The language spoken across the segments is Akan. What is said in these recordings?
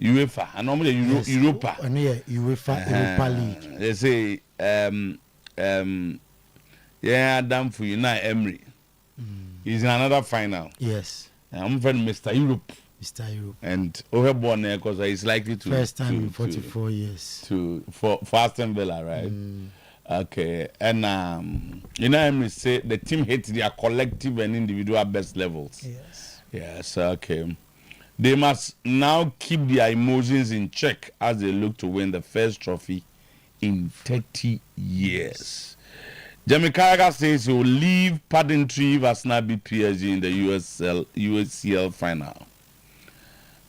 UEFA, and normally Europa. And Europa League. They say Adam for Unai Emery. He's in another final. Yes. I'm friend Mr. Europe. Mr. Europe. And Overborn because he's likely to first time in 44 years. For Aston Villa, right? Okay. And Emery say the team hits their collective and individual best levels. Yes. Yes, okay. They must now keep their emotions in check as they look to win the first trophy in 30 years. Jamie Carragher says he will leave Paddington if Arsenal beat PSG in the UCL final.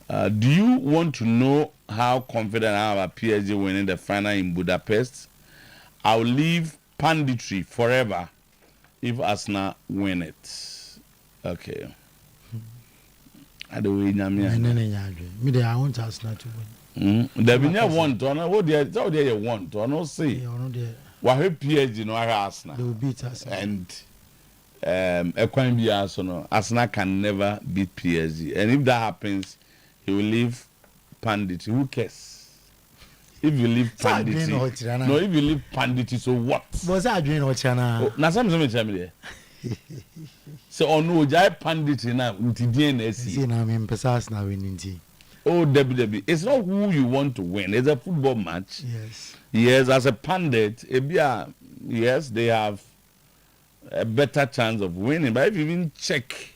Do you want to know how confident I am about PSG winning the final in Budapest? I'll leave Panditry forever if Arsenal win it. Okay. I don't know. I want Arsenal to win. There be no want to know what they want to know. See, why PSG no Arsenal? They will beat us. And Arsenal can never beat PSG. And if that happens, he will leave Pandit. Who cares? If you leave Pandit, no. If you leave Pandit, so what? Was I doing what channel? Now some there. So on no jai Pandit now with DNS. See now me pesas na winning team. Oh, WWE. It's not who you want to win. It's a football match. Yes. Yes, as a pandit, yes, they have a better chance of winning. But if you even check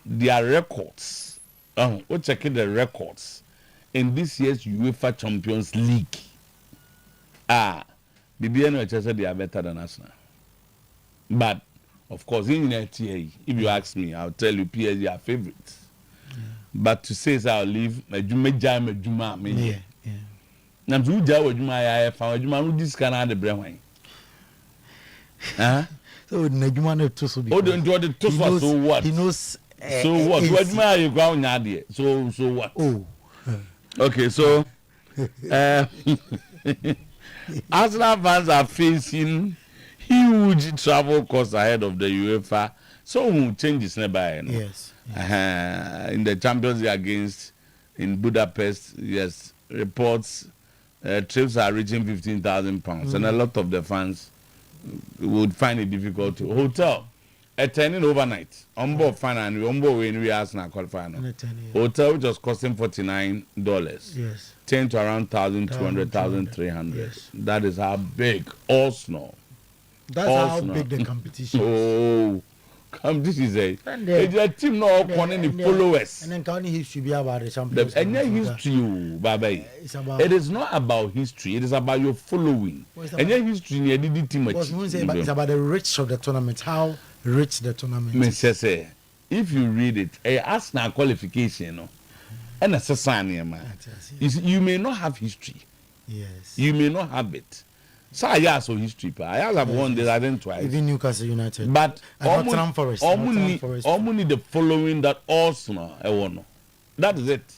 their records, we're checking the records in this year's UEFA Champions League. The BNH said they are better than us now. But of course, in NTA, if you ask me, I'll tell you PSG are favorites. But to say I'll leave Juma. Now, to do Juma, I found Juma who this can add the brain. So, Najuma to so. Oh, don't do the toast. So what? He knows. So what? What Juma you go on So what? Oh. Okay, so Arsenal fans are facing huge travel costs ahead of the UEFA. So who changes nearby? Yes. In the Champions League in Budapest, yes, reports trips are reaching £15,000, and a lot of the fans would find it difficult to hotel. Attending overnight, on board final, on board when we Arsenal qualifying. Hotel which was costing $49. Yes. 10 to around 1,200, 1,300. Yes. That is how big Arsenal. That's how big the competition is. Oh. This is a team no calling the followers. And then counting history be about the champions. And history, Baba. It is not about history. It is about your following. And your history near the team. It's about the rich of the tournament. How rich the tournament is. If you read it, Arsenal qualification, and a you may not have history. Yes. You may not have it. So I also history. I have won this, I didn't twice. Even Newcastle United. But Nottingham Forest. Only the following that Arsenal I want. That is it.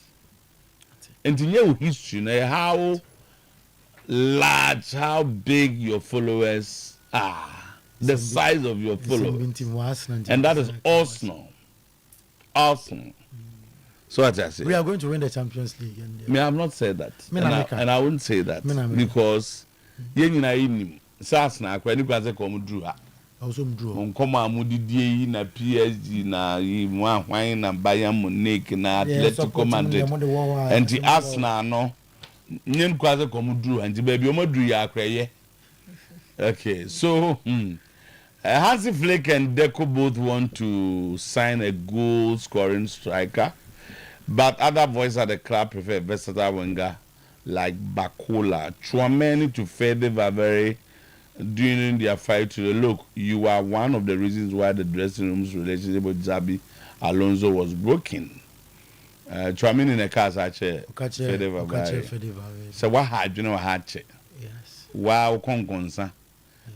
And to know history, how large, how big your followers are, the size of your followers, and that is Arsenal. Arsenal. So what I say? We are going to win the Champions League. I have not said that, and I wouldn't say that because. Yen na inim sas na akwa ni kwaze kom dru ha also mdru onkom amudidie na PSG na mu ahwan na Bayern Munich na Atletico Madrid enti Arsenal no nyen kwaze kom dru anti ba bi o madru ya akwa ye. Okay, so Hansi Flick and Deco both want to sign a goal scoring striker, but other voices at the club prefer versatile winger like Bakola. Chouameni to Fede Valverde during their fight to the look. You are one of the reasons why the dressing room's relationship with Xabi Alonso was broken. Chouameni in the case actually Fede Valverde. So what had you know had che? Yes. Wow, conconsa.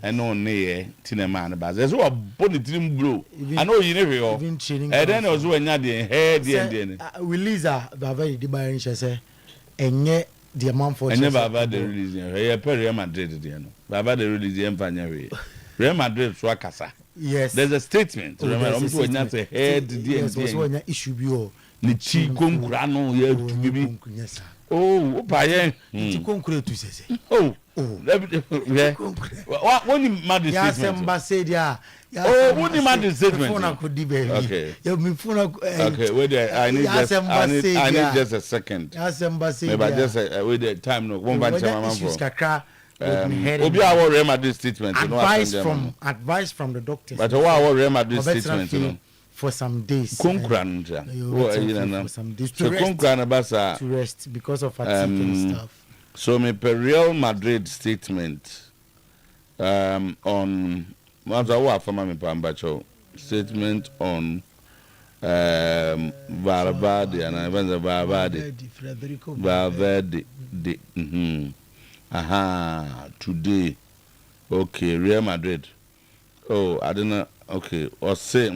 And no near Tineman Baz. There's a body team blue. I know you never even training. And then also when you're the head we Lisa Valverde the Bayern say and yet the amount for and never about the release. Real Madrid, Baba the release. Real Madrid, Swakasa. Yes, there's a statement. Remember, when you say head, yes, was when issue be ni chi konkura no ye bibi oh paye chi konkura tu sese oh yeah what ni mad statement ya semba say dia oh what ni mad statement phone ko di baby okay ya mi phone okay wait there I need just a second ya semba say maybe just wait there time no one ban chama for kakra obi our Real Madrid statement advice from the doctors but our Real Madrid statement for some days konkran for some days to rest because of fatigue and stuff. So me per Real Madrid statement on what from me pambacho statement on Valverde and Valverde today okay Real Madrid oh I don't know okay or say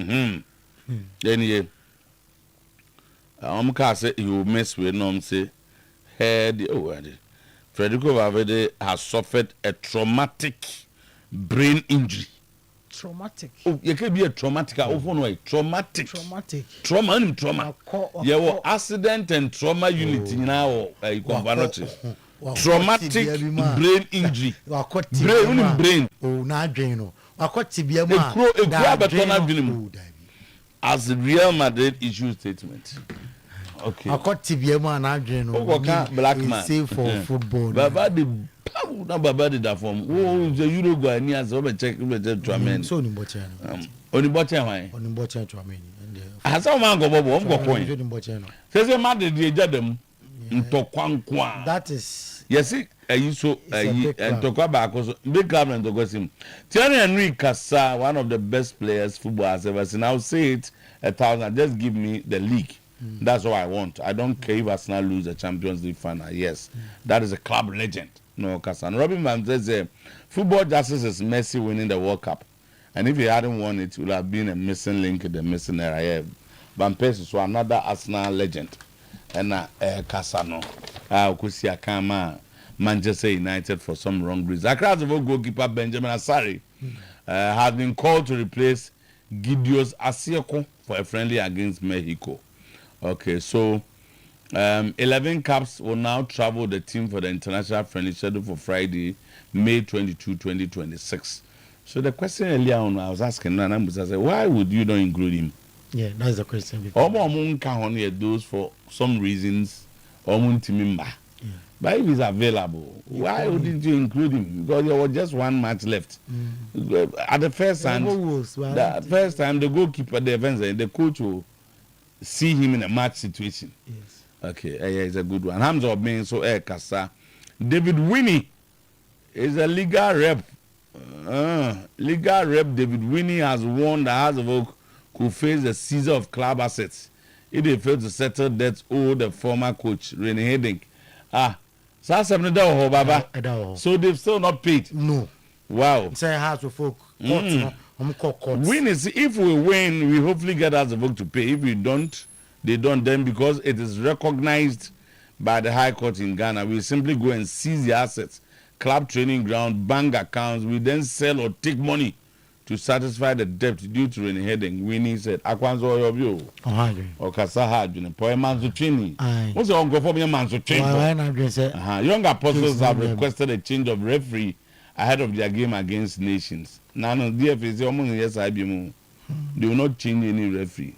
then can say you mess with no say head Federico Valverde has suffered a traumatic brain injury. Traumatic. Oh, you can be a traumatic. Traumatic. Trauma. Yeah, well, accident and trauma unity now. Traumatic brain injury. Brain. Oh, not brain. As Real Madrid issue statement. Okay. I got TBM and Adrian. Black man. Save for football. Baba did that from. Oh, the Euro go and yes, over check to amen. So on Bochano. On Bochano, why? On Bochano to amen. As a man go bobo, I'm go coin. Says a man the jadem. That is. Yes, you so and talk about big club and to go him. Thierry Henry Cassa, one of the best players football has ever seen. I'll say it 1,000. Just give me the league. That's all I want. I don't care if Arsenal lose the Champions League final. Yes, that is a club legend. No, Kassan. Robin Van says football justice is Messi winning the World Cup, and if he hadn't won it, it would have been a missing link in the missing era. Van Persie, so another Arsenal legend, and Cassano. Okusia Kama, Manchester United for some wrong reason. Accra's goalkeeper Benjamin Asari has been called to replace Gideon Asieko for a friendly against Mexico. Okay, so 11 caps will now travel the team for the international friendly scheduled for Friday, May 22, 2026. So the question earlier on, I was asking Nana Musa, why would you not include him? Yeah, that's the question. Those for some reasons, but if he's available, why wouldn't you include him? Because there was just one match left. At the first time, the goalkeeper, the defense, the coach will see him in a match situation. Yes. Okay, it's a good one. Hamza Obeng so Kasa. David Winnie is a legal rep. Legal rep David Winnie has warned the House of Oak could face the seizure of club assets if they fail to settle debts owed the former coach Rene Heding. So they've still not paid. No. Wow. Say House of Oak. Win is if we win, we hopefully get House of Oak to pay. If we don't, they don't. Then because it is recognized by the High Court in Ghana, we simply go and seize the assets, club training ground, bank accounts. We then sell or take money to satisfy the debt due to any heading. Winnie said, "Akwanzo yobio." Or Kasahad, you know, poemanzo training. What's the ongo for me manzo training? Young apostles have requested a change of referee ahead of their game against Nations. Now, DFA yes, I be more. They will not change any referee.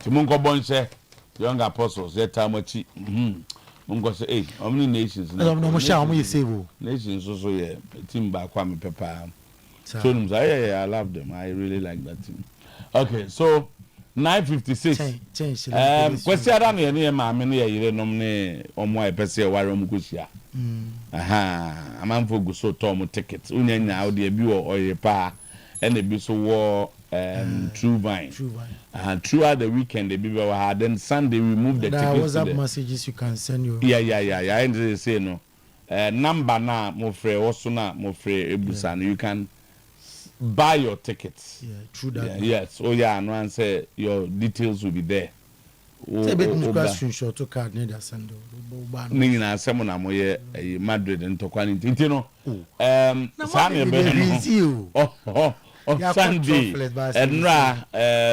Timunko Bonche, young apostles, that time what Mungo say, hey, how many nations? Nations also, yeah, team by Kwame Pepper. So, I love them. I really like that team. Okay, so 9:56. Question I don't hear my many a nominee on my person, Warum Gusia. I'm on for Guso Tom tickets. Union now, the Abu or Oyerepa, and the Biso War. True Vine. Throughout the weekend, the people had. Then Sunday, we moved the tickets. There was up messages you can send you. Yeah. I didn't say no. Number na mofre also na mofre ebusan. You can buy your tickets. Yeah, true that. Yes. Oh yeah, no one say your details will be there. Say bit screenshot to card near the send. Nini na semo na moye Madrid and Tokwani. You know. on Sunday. And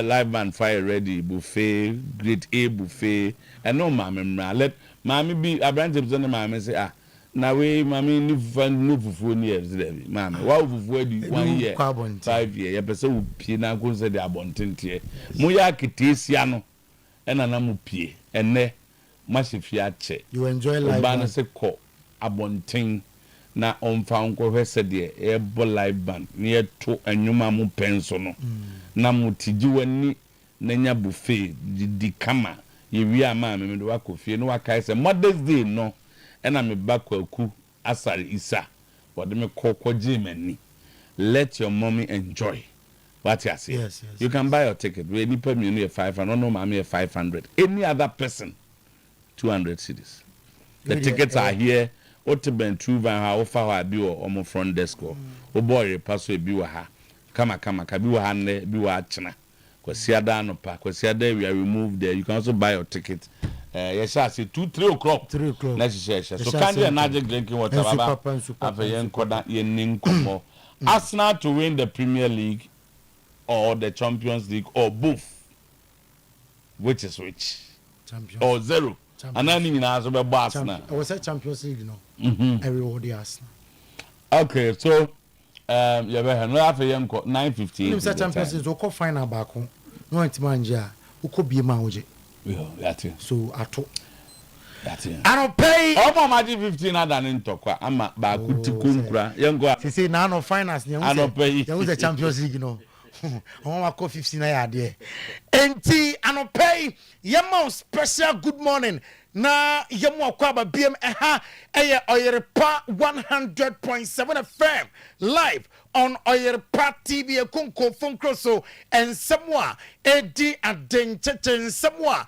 live band fire ready buffet, grade A buffet. And no mamma, let mammy be a branch of the mamma say, ah, now we mammy no fufu years, mamma. Wow, 1 year, 5 years, episode Pina goes the abundant. Moya Kitisiano and Anamu Pie, and ne massive yache. You enjoy life. Banner say call abundant. Na onfa nkwohwe sede ebo live band ne to anwuma mu penso no na mutiji wani na nya buffet di kama ye wi ama me do akofie no wakai se Mother's Day no na me bakwaku asare isa wode me kokwaje mani. Let your mommy enjoy what you say. Yes. You can buy your ticket we ni pa me no 500 no ma me 500 any other person 200 cedis. The tickets are here. Otiben true van ha ofa ha bi o omo front desk o Oyerepa so bi wa ha kama ka bi wa ha ne bi wa achena kwasiada no pa kwasiada we are removed there. You can also buy your ticket yes I say 2-3 o'clock na she so candy and magic drinking water baba afayen koda yenin komo Arsenal to win the Premier League or the Champions League or both, which is which Champions or zero. And then you know, so Arsenal. I was say Champions League, no. Everybody Arsenal. Okay, so you better no after you 9:15. You say Champions League, so final back home. No manja, who could be manje. Yeah, that's it. So ato. That's it. I don't pay. Omo maji 15 other than talk. Ama ba kuti kunkura. Yengo. Say na no finance. I don't pay. You the Champions League, no. On wa 15 na ya there. Enti I don't pay. Yemo special good morning. Na yemu akwaba BM Oyerepa 100.7 FM live on Oyerepa TV Kunko Funkroso and somewhere Edi Adenchechen somewhere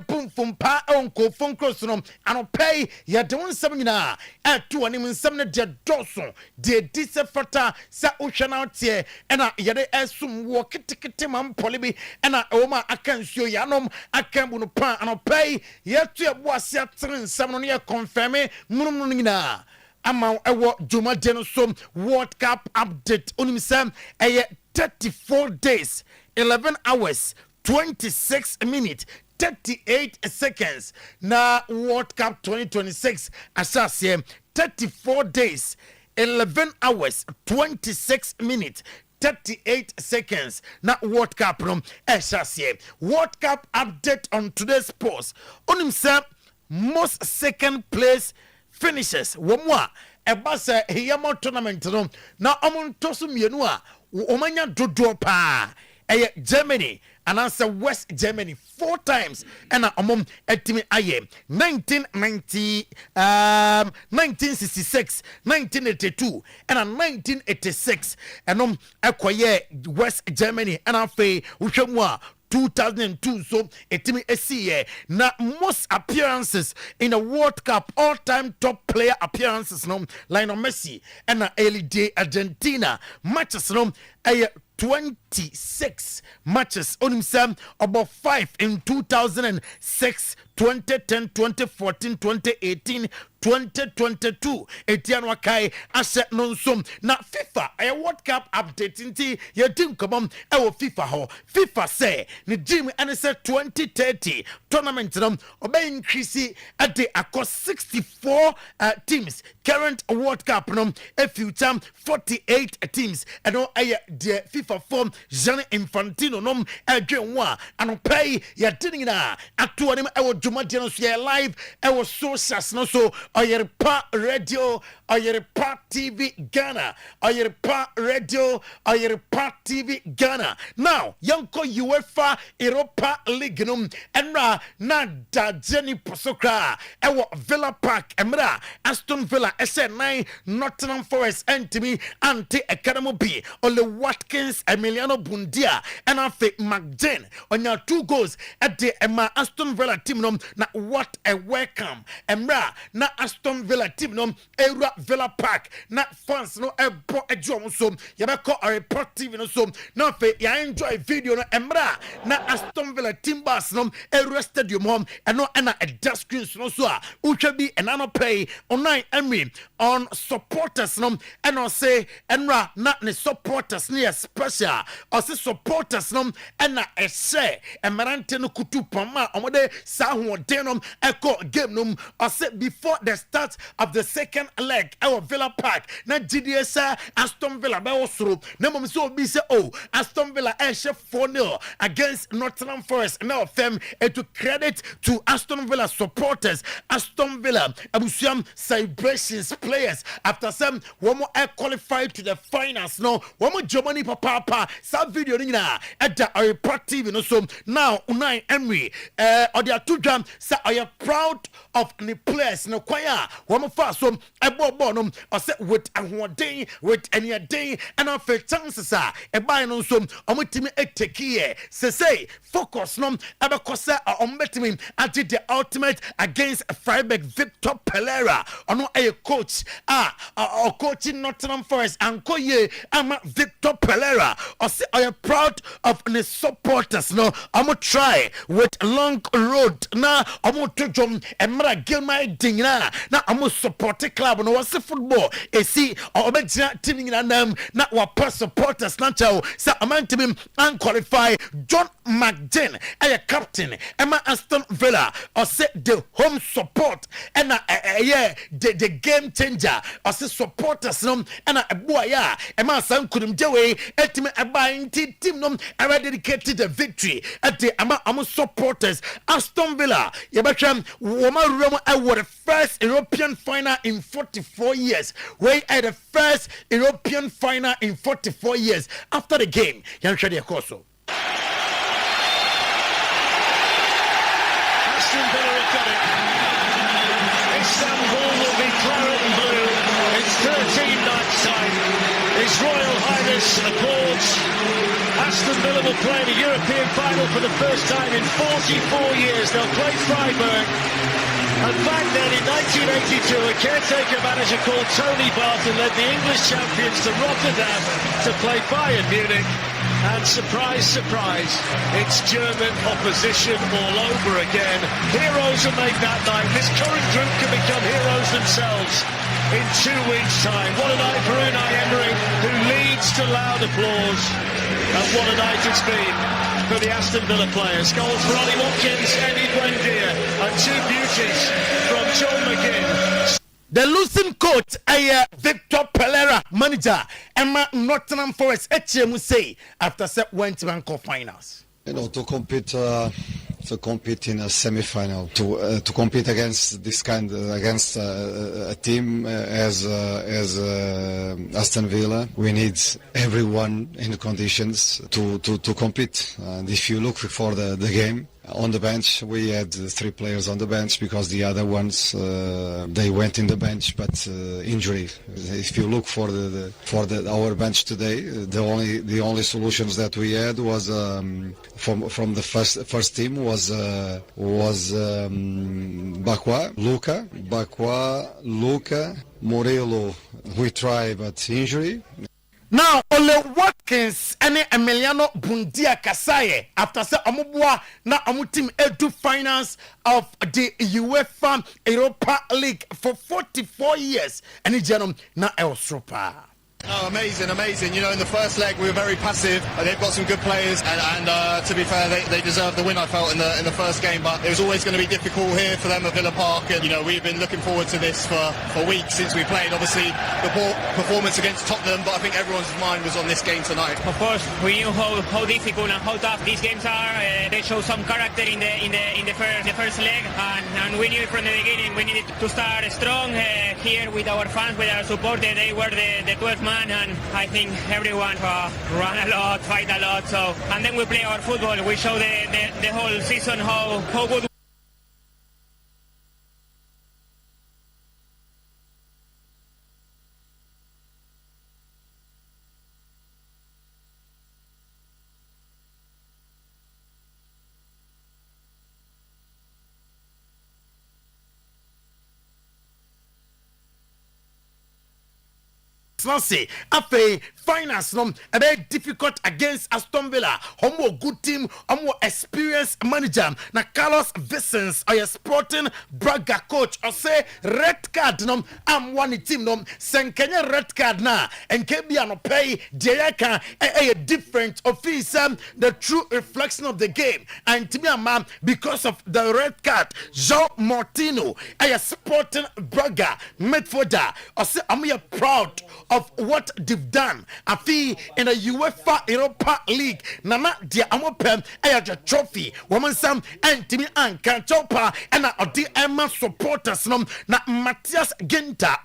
Pum Fumpa Unko Funkroso and pay ya doing something na at 2 and even some de doson de disefata sa ocean out here and yade esum walk tikitim polibi and oma akansio yanom akambuno pa and pay yet was ya trin seven year confirming munumina ama ewo juma denosom World Cup update unimsam 34 days 11 hours 26 minutes 38 seconds na World Cup 2026 asase 34 days 11 hours 26 minutes 38 seconds na World Cup from asase World Cup update on today's post unimsam most second place finishes womwa ebasa hiyamo tournament no na omontoso mienu a omanya dodo pa Germany and answer West Germany 4 times and omom etimi aye 1990 1966 1982 and 1986 and ekoye West Germany and afa uhwemu 2002 so etimi esiye na most appearances in a World Cup all-time top player appearances no Lionel Messi and early day Argentina matches no 26 matches on himself about 5 in 2006 2010 2014 2018 2022 Etienne Wakai asset nonsom na FIFA a World Cup update inti ye dim come e FIFA ho FIFA say ni gym and say 2030 tournament no obey increase at the across 64 teams current World Cup no a future 48 teams and no the FIFA form Gianni Infantino no adwenwa and pay ya dinina atu anim e djuma no so live e was socials no so Oyerepa Radio, Oyerepa TV Ghana, Oyerepa Radio, Oyerepa TV Ghana. Now, Yanko UEFA Europa League num Enra na da Jenny Posokra, Ewa Villa Park, Emra, Aston Villa, SN9, Nottingham Forest, Antimi, Anti Academy B, Ole Watkins, Emiliano Emiliano Bundia and Afe McJane on your 2 goals at the Emma Aston Villa team nom. Na what a welcome. Emra na Aston Villa team nom Era Villa Park na fans no ebo ejo so yebeko a report TV no so na fe ya enjoy video no Emra na Aston Villa team bus nom Era stadium home and no na a desk screens no so a uhwe bi enano pay online Emmy on supporters nom and I say Emra na ne supporters near special or say supporters nom and na a say emerante no kutu pama omode sa ho denom echo game nom or say before the start of the second leg our Villa Park na GDS Aston Villa be osoro na mom so obi say oh Aston Villa she 4-0 against Nottingham Forest now fem to credit to Aston Villa supporters Aston Villa abusuam celebrations players after some one more qualified to the finals no one more Germany papa some video ni na at the report TV no so now Unai Emery or the two jam say I am proud of the players no kwaya one more fast so ebo no or say with ahoden with any day and of chances are e buy no so omotimi eteki say focus no abekosa ombetimi at the ultimate against Freiburg Victor Pereira ono a coach or coaching Nottingham Forest and koye ama Victor Pereira or say I am proud of the supporters no I'm gonna try with long road na I'm gonna jom emra gilma dingna na I'm gonna support the club no was football e see or be team na nam na wa supporters na chao say amantimi unqualified John McJane a captain Emma Aston Villa or say the home support and the game changer or say supporters no and a boy ya Emma San kudum jewe etime abayin team no are dedicated the victory at the Ama supporters Aston Villa yebetram woma room the first European final in 44 years we are the first European final in 44 years after the game yan hwede ekoso Aston Villa have got it. Istanbul will be claret and blue. It's 13 nights time. His Royal Highness applauds. Aston Villa will play the European final for the first time in 44 years. They'll play Freiburg. And back then in 1982, a caretaker manager called Tony Barton led the English champions to Rotterdam to play Bayern Munich. And surprise, surprise, it's German opposition all over again. Heroes will make that night. This current group can become heroes themselves in 2 weeks' time. What a night for Unai Emery, who leads to loud applause. And what a night it's been for the Aston Villa players. Goals for Ollie Watkins, Eddie Buendia, and 2 beauties from John McGinn. The losing coach, Victor Pereira, manager, Emma Nottingham Forest, Acheampong say after set went to Anchor finals. You know, to compete in a semi-final, to compete against this kind, against a team as Aston Villa, we need everyone in the conditions to compete. And if you look for the game, on the bench, we had 3 players on the bench because the other ones they went in the bench, but injury. If you look for our bench today, the only solutions that we had was from the first team was Bakwa, Luca, Morello. We try, but injury. Now, Ole Watkins and Emiliano Bundia Kasaye after say Amubwa na amu team edu finals of the UEFA Europa League for 44 years. And Janum na Elstropa. Oh, amazing. You know, in the first leg we were very passive. They've got some good players, and to be fair, they deserved the win. I felt in the first game, but it was always going to be difficult here for them at Villa Park. And you know, we've been looking forward to this for weeks since we played. Obviously, the performance against Tottenham, but I think everyone's mind was on this game tonight. Of course, we knew how difficult and how tough these games are. They show some character in the first leg, and we knew from the beginning we needed to start strong here with our fans, with our supporters. They were the 12th man. And I think everyone ran a lot, fight a lot. So, and then we play our football. We show the whole season how good. say afe finance no a very difficult against Aston Villa. Homo good team, homo experienced manager. Na Carlos Vicens or your Sporting Braga coach or say red card no am one team no senkenya red card na and kebi no pay deyaka a different office the true reflection of the game and to me man because of the red card João Martino a Sporting Braga midfielder or say I'm proud of what they've done. I feel in the UEFA Europa League nana dia amopem a trophy woman sam and Timmy and Kanchopa and the Emma supporters na Matthias Ginter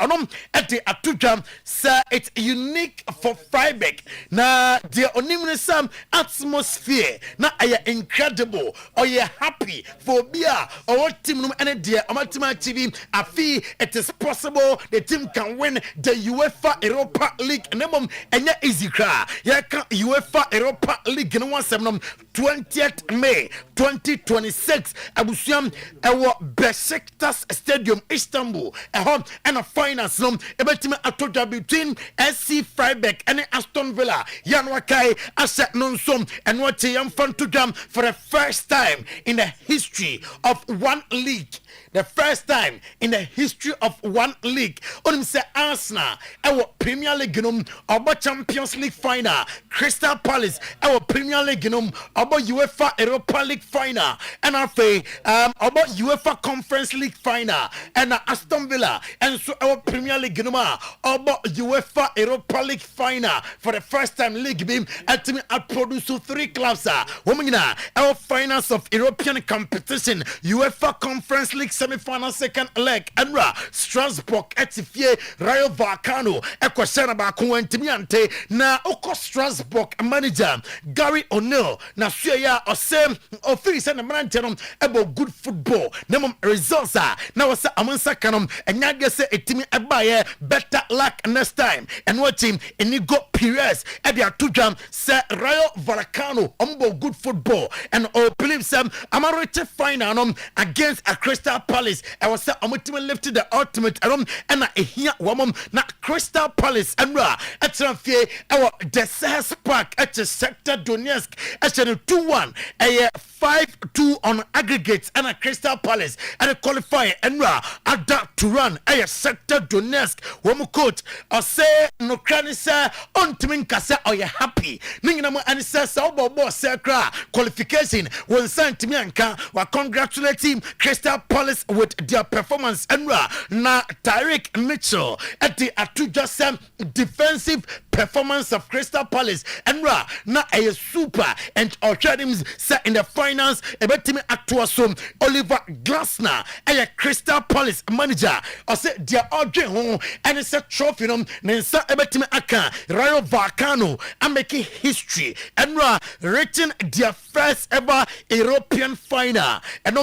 at the Atujam sir it's unique for Freiburg na the onimnesam atmosphere na incredible or you happy for beer or what team and the Amatima TV I feel it is possible the team can win the UEFA Europa League and easy cry ya can UEFA Europa League no one 20th May 2026 Abusiam our Besiktas Stadium Istanbul and a finals ebetima atoja between SC Freiburg and Aston Villa Yanwakai asset non-som and what yam fun to jam for the first time in the history of one league. The first time in the history of one league. On say Arsenal, our Premier League our Champions League final, Crystal Palace, our Premier League our UEFA Europa League final, and our UEFA Conference League final, and Aston Villa, and so our Premier League our UEFA Europa League final for the first time league beam at me I produce 3 clubs our finals of European competition, UEFA Conference League semi-final second leg and Strasbourg etifie Rayo Vallecano ekwashana ba kuwentimiante na oko Strasbourg manager Gary O'Neill na suya osem office na manager about good football na results na wasa amansa kanom enyage se etimi ebaye better luck next time and what team Inigo Perez ebia tujam se Rayo Vallecano about good football and all believe some amarete final against a Crystal Palace. I was say ultimately lifted the ultimate and here woman na Crystal Palace and at Transfer our Desert Park at the sector Donetsk at 2-1 a 5-2 on aggregates and a Crystal Palace and a qualifier and adapt to run a sector Donetsk woman coach or say no cranisa on timin kasa or you happy ninginamo and says bobo secra qualification when sent me and we congratulate him Crystal Palace with their performance and na Tyreek Mitchell at the Atujasem defensive performance of Crystal Palace and na a super and Orchardim's set in the finals ebetimi atuasom Oliver Glasner a Crystal Palace manager or say their odge home and it's a trophy nensa ebetimi aka Rayo Vallecano and making history and reaching their first ever European final and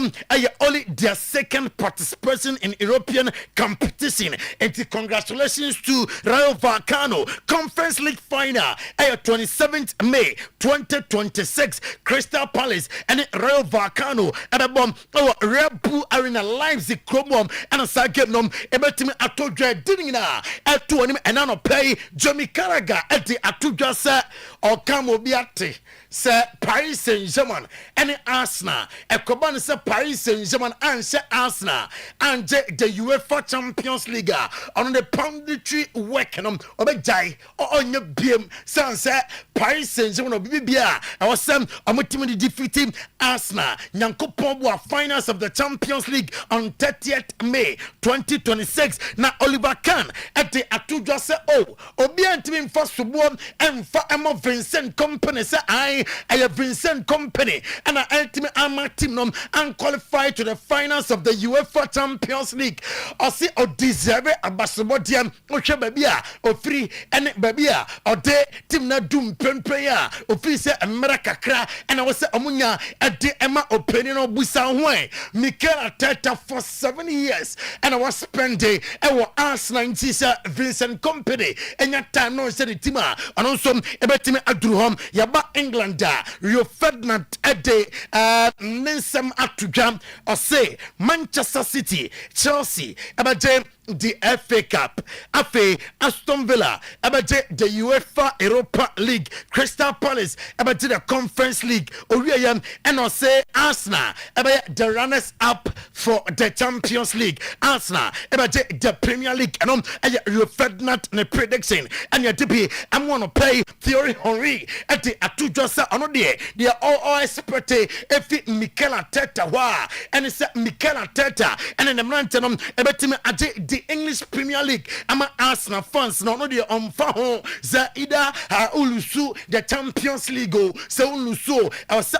only their second participation in European competition. And congratulations to Rayo Vallecano Conference League final 27th May 2026 Crystal Palace and Rayo Vallecano at a bomb Red Bull Arena Leipzig Chromom and a side game ebetimi atodra dinina at 2 and an pay Jamie Carragher at the Atudra sa or Camo Biate say Paris Saint-Germain and Arsenal Ekoban say Paris Saint-Germain and say Arsenal and the UEFA Champions League on the punditry work obejai on your beam say Paris Saint-Germain bibia I was some ultimately defeating Arsenal Nyankopon finals of the Champions League on 30th May 2026 na Oliver Kahn at the Atudra say obi antimi for subo and for Vincent company say I have Vincent company and I ultimately am team and qualified to the finals of the UEFA Champions League or see or deserve a basketball or babia or free and babia or de team na doom pen player or free say America cra and I was say amunya at the Emma opinion of Busanwe Mikel Arteta for 7 years and I was spending our Arsenal Vincent company and your time no said the team and also ebetimi adruhom yaba England Rio Ferdinand Ede Ninsem Atujam or say Manchester City Chelsea ebete the FA Cup. Afe Aston Villa ebete the UEFA Europa League. Crystal Palace ebete the Conference League. Oriya and I say Arsenal ebete the runners up for the Champions League. Arsenal ebete the Premier League. And you fed not the prediction. And you tipi I'm gonna play Thierry Henry at the Atujosa Anodie. They are all expert if it Mikel Arteta wa and it's Mikel Arteta and then the Mantenum ebete me at the English Premier League. I'm a Arsenal fans no the Faho Zaida Ulusu the Champions League so Ulusu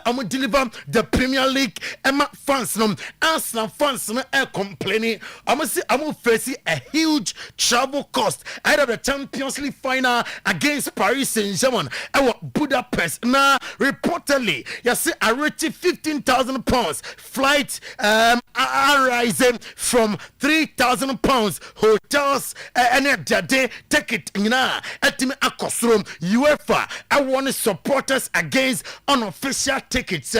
I will deliver the Premier League. Emma fans no Arsenal fans no complaining. I'm facing a huge travel cost. Either the Champions League final against Paris Saint-Germain or Budapest. Now reportedly you see I reached £15,000 flight rising from £3,000 hotels and a day ticket at me across UEFA. I want supporters against unofficial tickets.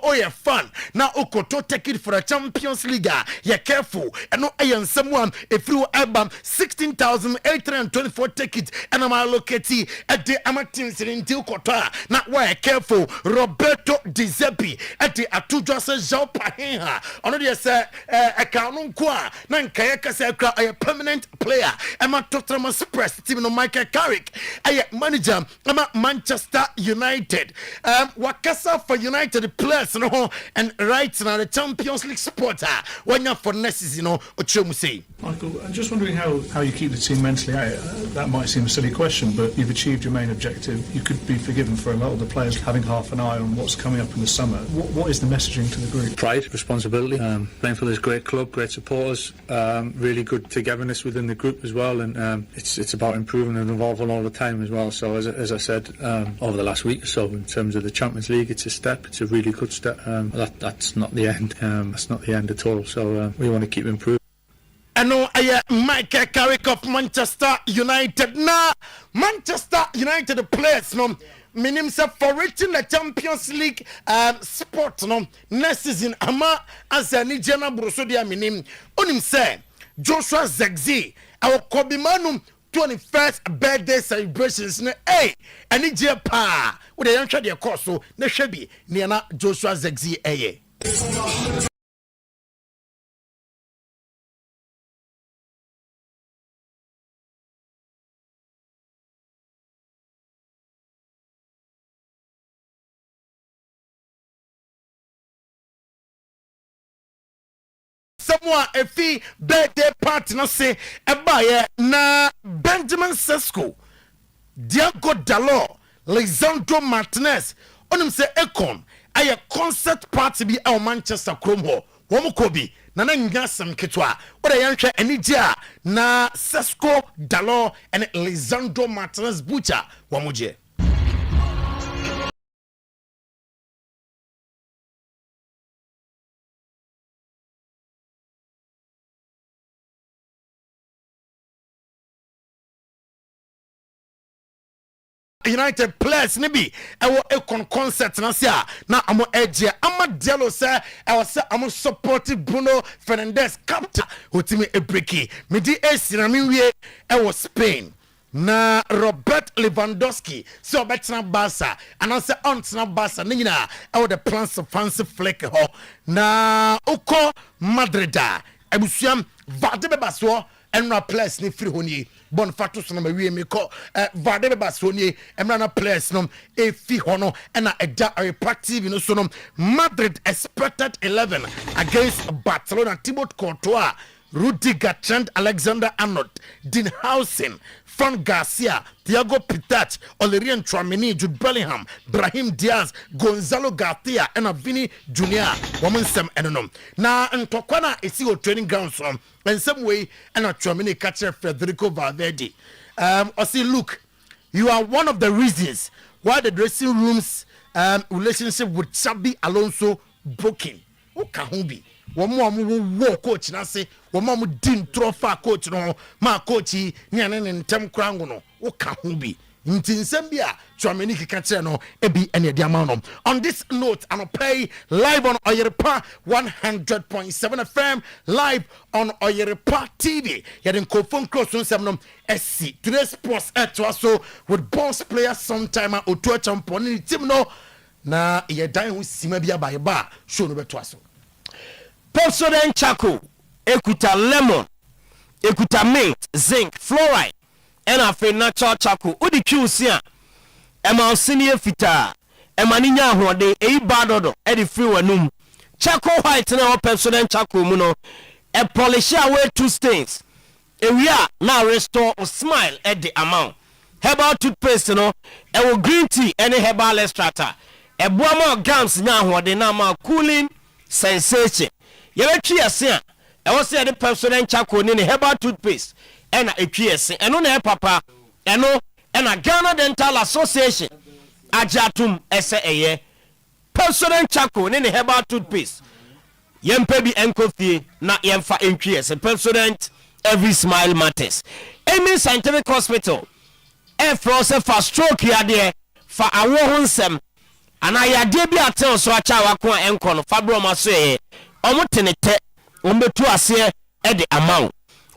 Oh yeah, fun. Now Okoto take it for a Champions League. Yeah, careful. And no I am someone if you album 16,824 tickets and I'm allocated at the Amatins in Tilkota. Now why careful Roberto Di Zeppi at the Atujasa João Pahenha. Only say a canon qua nan kayaka say a permanent player. I'm a Tottenham Express team no Michael Carrick. I manager I'm a Manchester United. Wakasa for United players no and right now the Champions League supporter when you're for next you know Ochomusi. Michael, I'm just wondering how you keep the team mentally out. That might seem a silly question, but you've achieved your main objective. You could be forgiven for a lot of the players having half an eye on what's coming up in the summer. What is the messaging to the group? Pride, responsibility, playing for this great club, great supporters, really good togetherness within the group as well, and it's about improving and evolving all the time as well. So as I said over the last week or so, in terms of the Champions League, it's a step, it's a really good step. That's not the end. That's not the end at all. So we want to keep improving. I know Michael Carrick of Manchester United. Now Manchester United players no minim say for reaching the Champions League sport no next season ama as a Nigerian Brusso dia minim onim say Joshua Zexi our Kobimanum 21st birthday celebrations na ani je pa we dey try the course so na hwebi ne na Joshua Zexi someone a fee birthday party no say ebaye na Benjamin Sesko Diego Dalot Lisandro Martinez onim say Econ a concert party bi our Manchester Chrome Hall womo kobi na nya sam ketwa oda yanhwe anigye na Sesko Dalot and Lisandro Martinez Bucha womoje United players nibi ewo Econ concert na sia na amo eje ama dialo say ewo say amo supportive Bruno Fernandes captain hotimi ebreki medi esina mi wie ewo Spain na Robert Lewandowski so betina Barca and say ontina Barca nyina ewo the plans of fancy flick ho na uko Madrida ebusuam Vade Baso enra players ni free honi Bonifatus na mawie me ko Vade Basoni emra players no efi hono na eda repractive no so no Madrid expected 11 against Barcelona. Thibaut Courtois, Rudiger, Trent Alexander-Arnold, Dean Housen, Fran Garcia, Thiago Pitach, Olerian Tchouameni, Jude Bellingham, Brahim Diaz, Gonzalo Garcia, and Vini Junior. Woman Sam Enom. Now, and Tokwana is your training ground from in some way, and a Tchouameni catcher Federico Valverde. I say, look, you are one of the reasons why the dressing room's relationship with Xabi Alonso broken. Okahubi. Womo coach na se womo din trofa coach no ma coach ni anen ntem krango no wo ka ho bi nti nsɛm bi a Chouameni keka kyerɛ no ebi ɛne ɛde ama no. On this note, anɔpɛ live on Oyerepa 100.7 FM, live on Oyerepa TV. Yɛde nkɔfo nkuro so nsɛm no ɛsi today's sports ɛtoa so with boss player Sometymer Otuo-Acheampong ne team no na yɛdan ho sima bi aba show no bɛtoa so. Pepsodent charcoal ekuta lemon ekuta mint zinc fluoride and afi natural charcoal odi twi a ema osini fita ema ni nya ahode eyi badodo e di free wanum charcoal white na Pepsodent charcoal mu no e polish away two stains ewia na restore o smile at the amount herbal toothpaste no e wo green tea any herbal extractor e boama gums nya ahode na ma cooling sensation yɛbɛtwi ase a ɛwɔ sɛ yɛde Pepsodent charcoal ne herbal toothpaste ɛna ɛtwi ase ɛno na ɛpapa ɛno ɛna Ghana Dental Association agyatum ɛsɛ ɛyɛ Pepsodent charcoal ne herbal toothpaste yɛmpɛ bi ɛnkɔfie na yɛmfa ɛntwi ase. Pepsodent, every smile matters. Amy Scientific Hospital ɛfrɛ sɛ fa stroke yadeɛ fa awo ho nsɛm ana yadeɛ bi atew so akya wako a ɛnkɔ no fa broma so ɛyɛ omotenete ombetu ase e de amount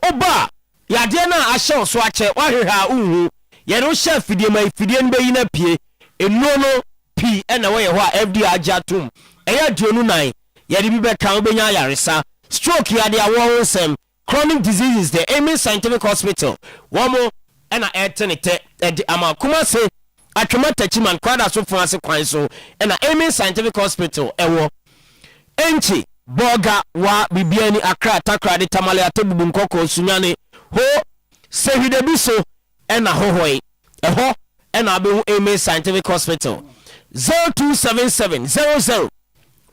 oba yade na ahye so ache wahwehwa uhu ye no hye fidie mai fidie no beyi na pie enu no pi e na wo ye ho a FD ajatum e ya duonu nan ye de bi be kan obenya yaresa stroke yade awo nsem chronic diseases the Amy Scientific Hospital womo e na etenete e de amount kuma se atwema tachiman kwada so fun ase kwan so e na Amy Scientific Hospital ewo enchi boga wa bibiani akra takra de tamale atebubu nkoko sunyane ho sehide biso ena hohoi eho ena abehu Amy Scientific Hospital 0277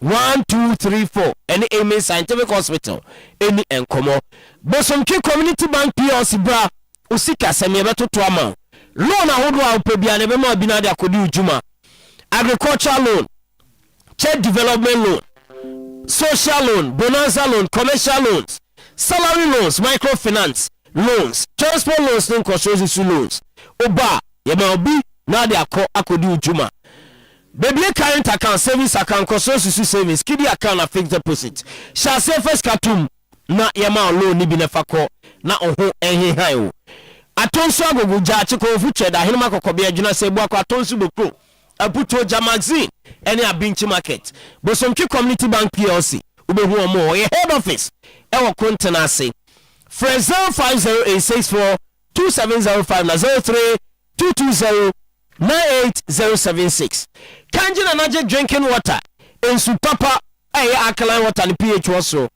001234 ene Amy Scientific Hospital eni enkomo bosomki community bank PLC bra usika semi betoto ama loan ahodo a opebia ne bema bi na de akodi ujuma agricultural loan child development loan social loan, bonanza loan, commercial loans, salary loans, microfinance loans, transport loans, and construction loans. Oba, yema obi na de akodi ujuma. Baby current account, savings account, construction savings, kidi account na fixed deposit. Shall say first katum na yema loan ni binefako na oho enhi hayo. Atonso agogo jachi ko fuche da hinma kokobia adwuna se bua ko atonso bokro. Aputoja magazine any abinchi market bosomki community bank PLC ubehu omo ye head office ewo kontena se Frezo 508642705 na 0322098076 kanjina naje drinking water ensu papa eye alkaline water ni pH also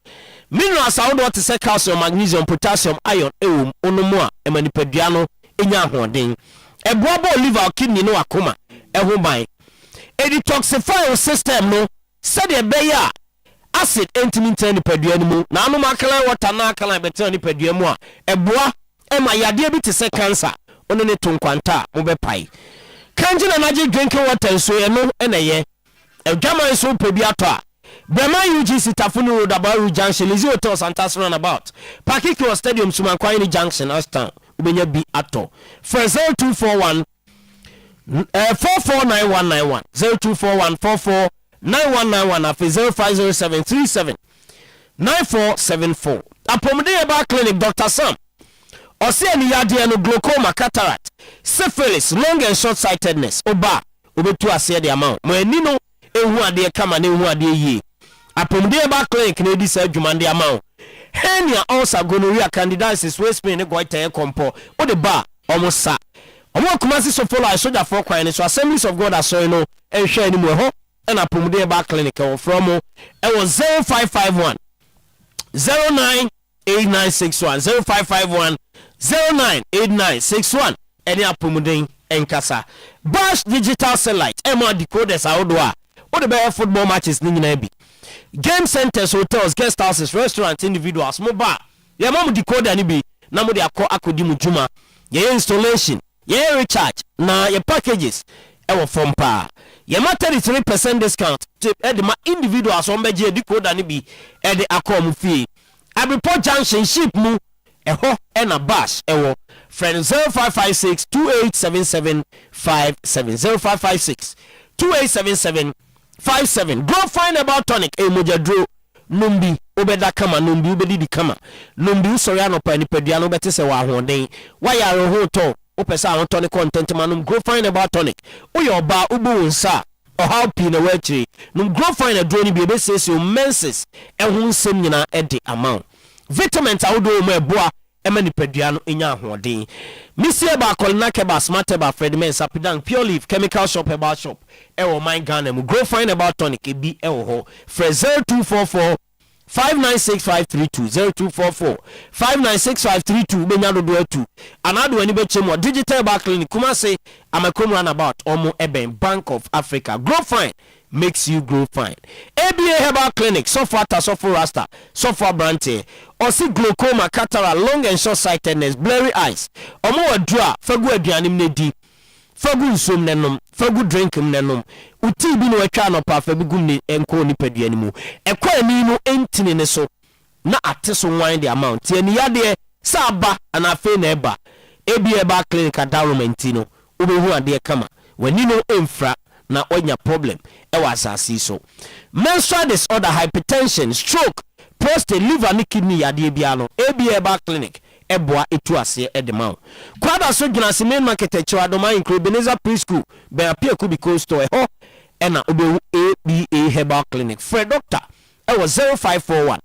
minerals awdo what say calcium magnesium potassium iron ewum onomu a emanipadua no enya ahoden eboabo liver kidney no akoma ehu ban e detoxify system no said e be ya acid entity ni padua ni mu na anu alkaline water na alkaline better ni padua mu a eboa e ma yade bi te se cancer ono ne tonkwanta mo be pai kanji na naje drinking water so ye no e na ye edwaman so pebi ato a Brema UGC Tafunu Road Abaru Junction Lizzie Hotel Santas Runabout Pakiki Stadium Sumankwani Junction Aston ubenya bi ato for 0241 449191 0241 449191 afi 0507379474 Apomde Eba Clinic Dr. Sam Osiani yade no glaucoma cataract syphilis long and short sightedness oba obetu ase de amount mo anino ehu ade kama na ehu ade yi Apomde Eba Clinic na edi sa adwumande amount hernia ulcer gonorrhea candidiasis waist pain ne goiter kompo o de ba omosa omo kumasi so follow soldier for kwan so Assemblies of God aso no ehwe ani mu ho na Apomde Eba Clinic o from e was 0551 098961 0551 098961 any Apomde enkasa Bash Digital Satellite emo decoders awodo a o de be football matches ni nyina bi game centers hotels guest houses restaurants individuals mobile ye mom decoder ni bi na mo de akodi mu juma ye installation ye recharge na ye packages ewo from pa ye ma 33% discount to edema individuals on beje decoder ni bi e de akom fee Abripo junction ship mu eho na bash ewo friend 0556 2877 57 0556 2877 57. Go find about tonic mojadro numbi obeda kama numbi obedi di kama numbi sorry anopa ni pedua no bete se wa hoden wa ya ho to opesa ho tonic content manum go find about tonic oyo ba ubu nsa or how pi na wachiri num go find adro ni bi be say menses ehun sem nyina edi amount vitamins awodo mo eboa emani pedua no enya hoden misie ba kolna ke ba smart ba Fred men sapidan pure leaf chemical shop about shop ewo my Ghana mu go find about tonic ebi ewo ho fresh 0244 596532 0244 596532 benya do 2 anado ani be chemo digital bar clinic kuma say amakom runabout omo eben Bank of Africa grow fine makes you grow fine. ABA Herbal Clinic, so far Tasofo Rasta, so far Brante, or see glaucoma, cataract, long and short sightedness, blurry eyes, or more draw, fagu edianim nedi, fagu sum nenum, fagu drinkum nenum, uti bino a chan of pafabuguni and co nipedianimu, a quanino entine so, na ateso wine the amount, tieni yade, saba, and a fe neba, ABA Herbal Clinic at Darumentino, ubehu and dear kama, when you know infra. Na onya problem ewa asasi so menstrual disorder, hypertension, stroke, prostate, liver ni kidney yade bia no ABA Bar Clinic eboa etu ase edema kwada so gina se main market echi adoma include Beneza Preschool be apia ku because store ho ena obewu ABA Herbal Clinic Fred Doctor ewa 0541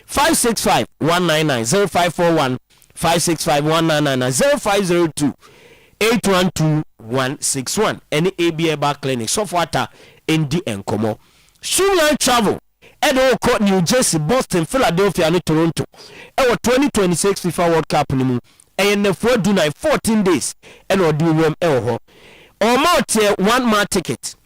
565 199 0541 565 199 0502 812-161 any ABA Bar Clinic so far ND Enkomo Streamline Travel Edo Court New Jersey Boston Philadelphia and Toronto 2026 FIFA World Cup nimu and the 14 days and or do room elho or more tier 1 more ticket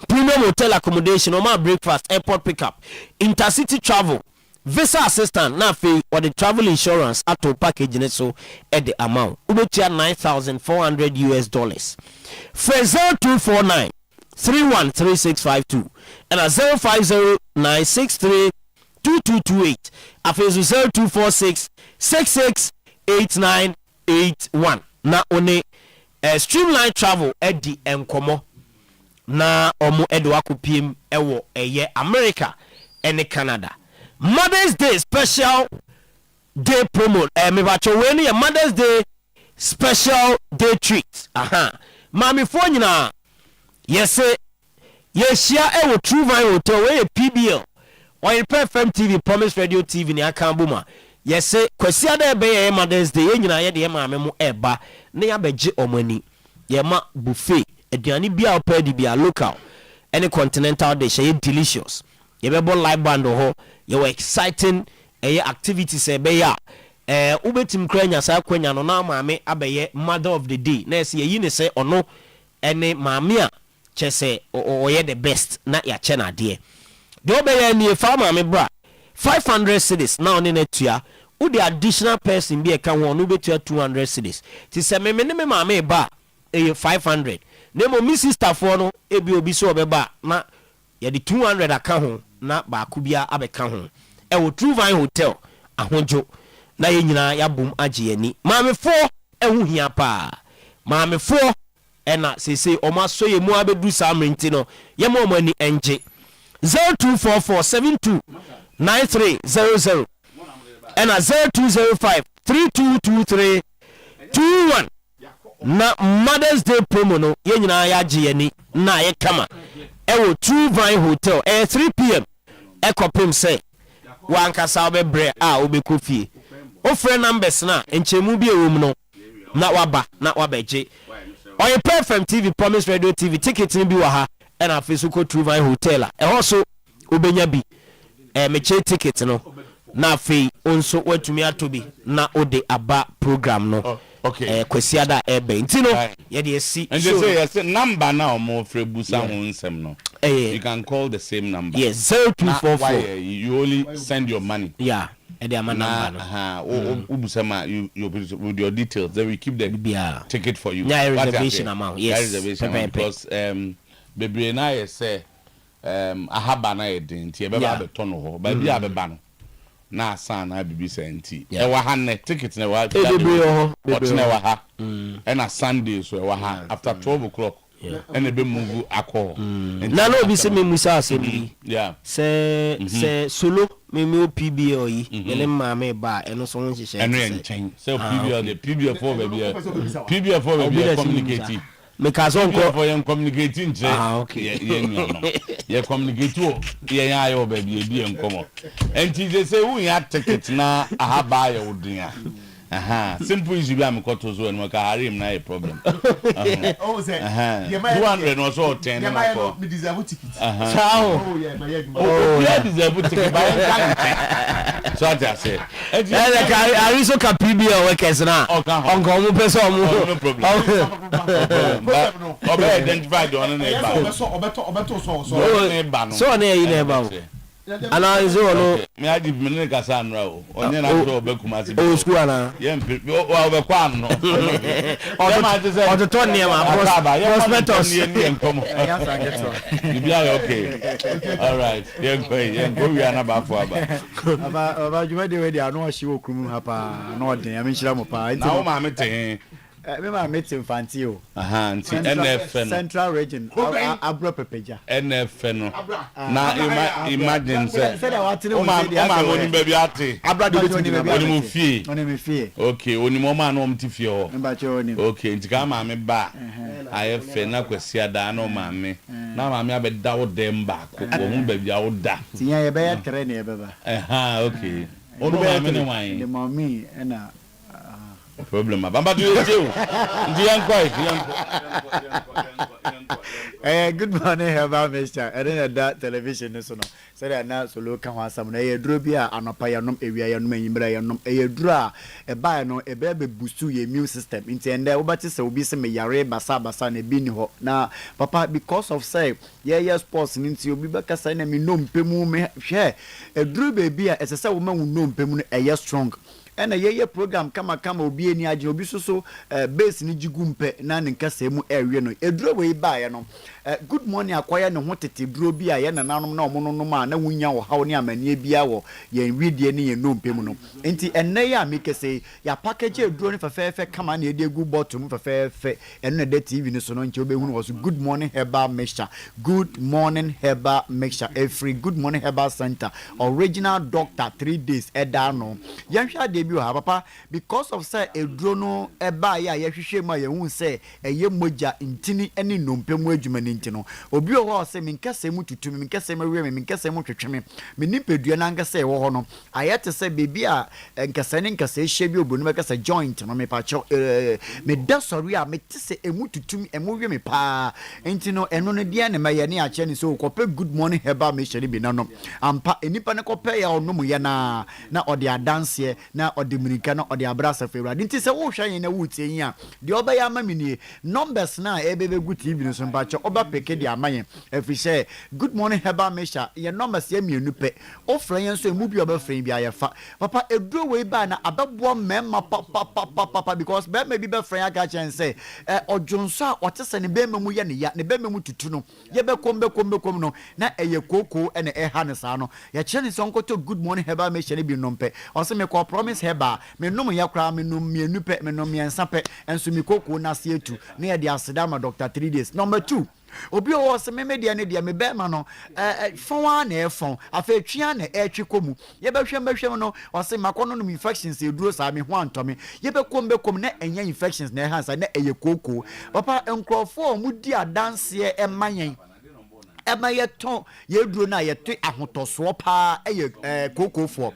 premium hotel accommodation or more breakfast airport pickup intercity travel visa assistant na fee or the travel insurance auto package in so at the amount ubetia $9,400 Fraser 249 313652 and a 050-963-2228 afezu 0246 668981 na one streamline travel at the enkomo na omo edo akopiem ewo eye America and Canada. Mother's Day special day promo me bacho we ni Mother's Day special day treat mami fo nyina yese yeshia e wo True Vine Hotel we PBL Oyerepa FM TV Promise Radio TV ni akambuma yese kwasi ada be ye Mother's Day ye nyina ye de mami mu eba ne ya beje omani ye ma buffet aduane bia opedi bia local any continental dish ye delicious ye be live band ho ye were exciting activities ya ubetim kranya sa kwanya no na maame abeye mother of the day na se yi ne se ono ene maame a chese oye the best na ya che na de obeye ni fa maame bra 500 cedis na oni na tua u the additional person bi e ka ho no betua 200 cedis ti se me maame ba 500 na mo mi sister for no ebi obi so obeba na ye the 200 aka ho na ba kubia abeka ho e wo True Vine Hotel ahonjo na ye nyina ya bom age ani maame fo ehu hia pa maame fo ena sese o ma so ye mu abedu samrenti no ye mo mani enje 0244729300 ena 0205322321 na Mother's Day promo no ye nyina ya age ani na ye kama ewo True Vine Hotel 3 p.m. ekopim say wankasa obebre obekofie ofre numbers na enchemu bi ewom no na waba na wabeje Oyerepa FM TV Promise Radio TV ticket ni bi wa ha and afesu ko True Vine Hotel a ehoso obenya bi meche ticket no na afei onso watumi atobi na ode aba program no okay kwesiada ebe ntino ye de si and so yes number now more frebusa ho nsem no you can call the same number yes 0244 you only send your money and the number ubusema you with your details then we keep the ticket for you reservation amount yes reservation amount because bebre na say ahaba na edin tie be ba beto no ho ba bia be ba no na asan na bibi senti e wa ha ne ticket na wa e bebre ho bebre wa ha na Sunday so e wa ha after 12 o'clock and be move akọ na no bi se me musa asem yeah se solo me PBO yi ele ma me ba eno so won hihye eno en chen se PBO the PBO4 be be communicate me ka so nko for yan communicate nche okay ye communicate o ye yan ayo ba bi e nkomo enti je say who ya ticket na ahaba ya odua simple issue be am koto so no ka harim na a problem oh say 200 no so 10 na ko me deserve ticket ciao yeah deserve ticket by so that say I so ka PBO workers na onko mo person mo no problem obe identify the one na ba obeto so na yi na ba ana izo no me adi me ka sa nra o onye na so obekuma ti o school ana ye mpe o obekwa no o to ton ne ma prospectus ni nkomo bibia okay all right ye go wi ana ba fo aba juma de we dia no hye okrum ha pa na odin am nhyira mo pa na o ma mete me ma mete infanti o nti NF no Central Region abro pepeja NF no na imagine say o ma oni baby ate abra de oni mu fie oni me fie okay oni mo ma no mti fie ho mba che oni okay nti ka ma me ba ayefe na kwasi ada na o ma me na ma me abeda wo dem ba ko mu baby a wo da tinya ye be ya tre na ye be ba okay onu ma me ne wan the mommy na problem bamba do you good morning Heba Mr. I didn't that television so no say that na so local hasam na ye duro bia anopa ya nom ewia ya nom anyimra ya nom ye duro a e ba no e be boost your immune system into ende wo bati se obi se me yare basa na bi ni ho na papa because of say ye sports into obi be kasa na me nom pemu me hwe e duro be bia e se wo ma wo nom pemu no e strong ena ye program kama obi eni age obi so base ni jigumpe na nkasa mu ewe no eduro we ba ye no good morning akwaya ne ho tete duro bi a ye nananom na omo no ma na wunya wo haw ne amanie bia wo ye widie ne ye nompem no enti enne ya mekese ya package eduro ne fefefe kama na ede gu bottom fefefe enne de TV ni so no nche obehunu was good morning herbal mixture every good morning herbal center original doctor 3 days eda no yanhwa de bi ha papa because of say eduro no eba ya ye hwehwe ma ye hu say eye moja ntini ene nompem adwuma ni ntino obi o ho say menkase mu tutu menkase mawe menkase mu twetwe me nipadua na nkase wo ho no ayete say bebi a nkase hye bi obonu mekase joint no me pa cho me da sorry a me tise emu tutu emu we me pa ntino eno no dia ne maye ne a che ni so kope good morning heba me hye bi na no ampa enipa ne kope ya ono mu ye na ode adanse na ode mirika na ode abrasa fewra nti se wo hwan na wutie yin a de obaya amamini numbers na ebebe gu TV no so mpa cho oba peke de amaye efise good morning heba mesha ye numbers ye mienu pe ofran yen so emu bi obafran bi ayefa papa eduro we ba na ababo mema papa because be maybe be fran aga chen say ojonso a otese ne be memu ye ne ya ne be memu tutu no ye be kom no na eye koko ene ha ne sa no ye che ne so nkoto good morning heba mesha ne bi nompe o se me ko promise heba me nom ya kra me nom mienu pe me nom yensa pe enso mi koko na se etu na ye de aseda ma doctor 3 days number 2 obi o was me media ne dia me be ma no fon wa na e fon afa twia na e twikomu ye be hwem no o se makono no infections e duro sa me ho antome ye be kom na enya infections na e hansa na eye koko papa enkrofo mu di adanse e manyen ema ye ton ye duro na ye to ahotoso pa eye kokofo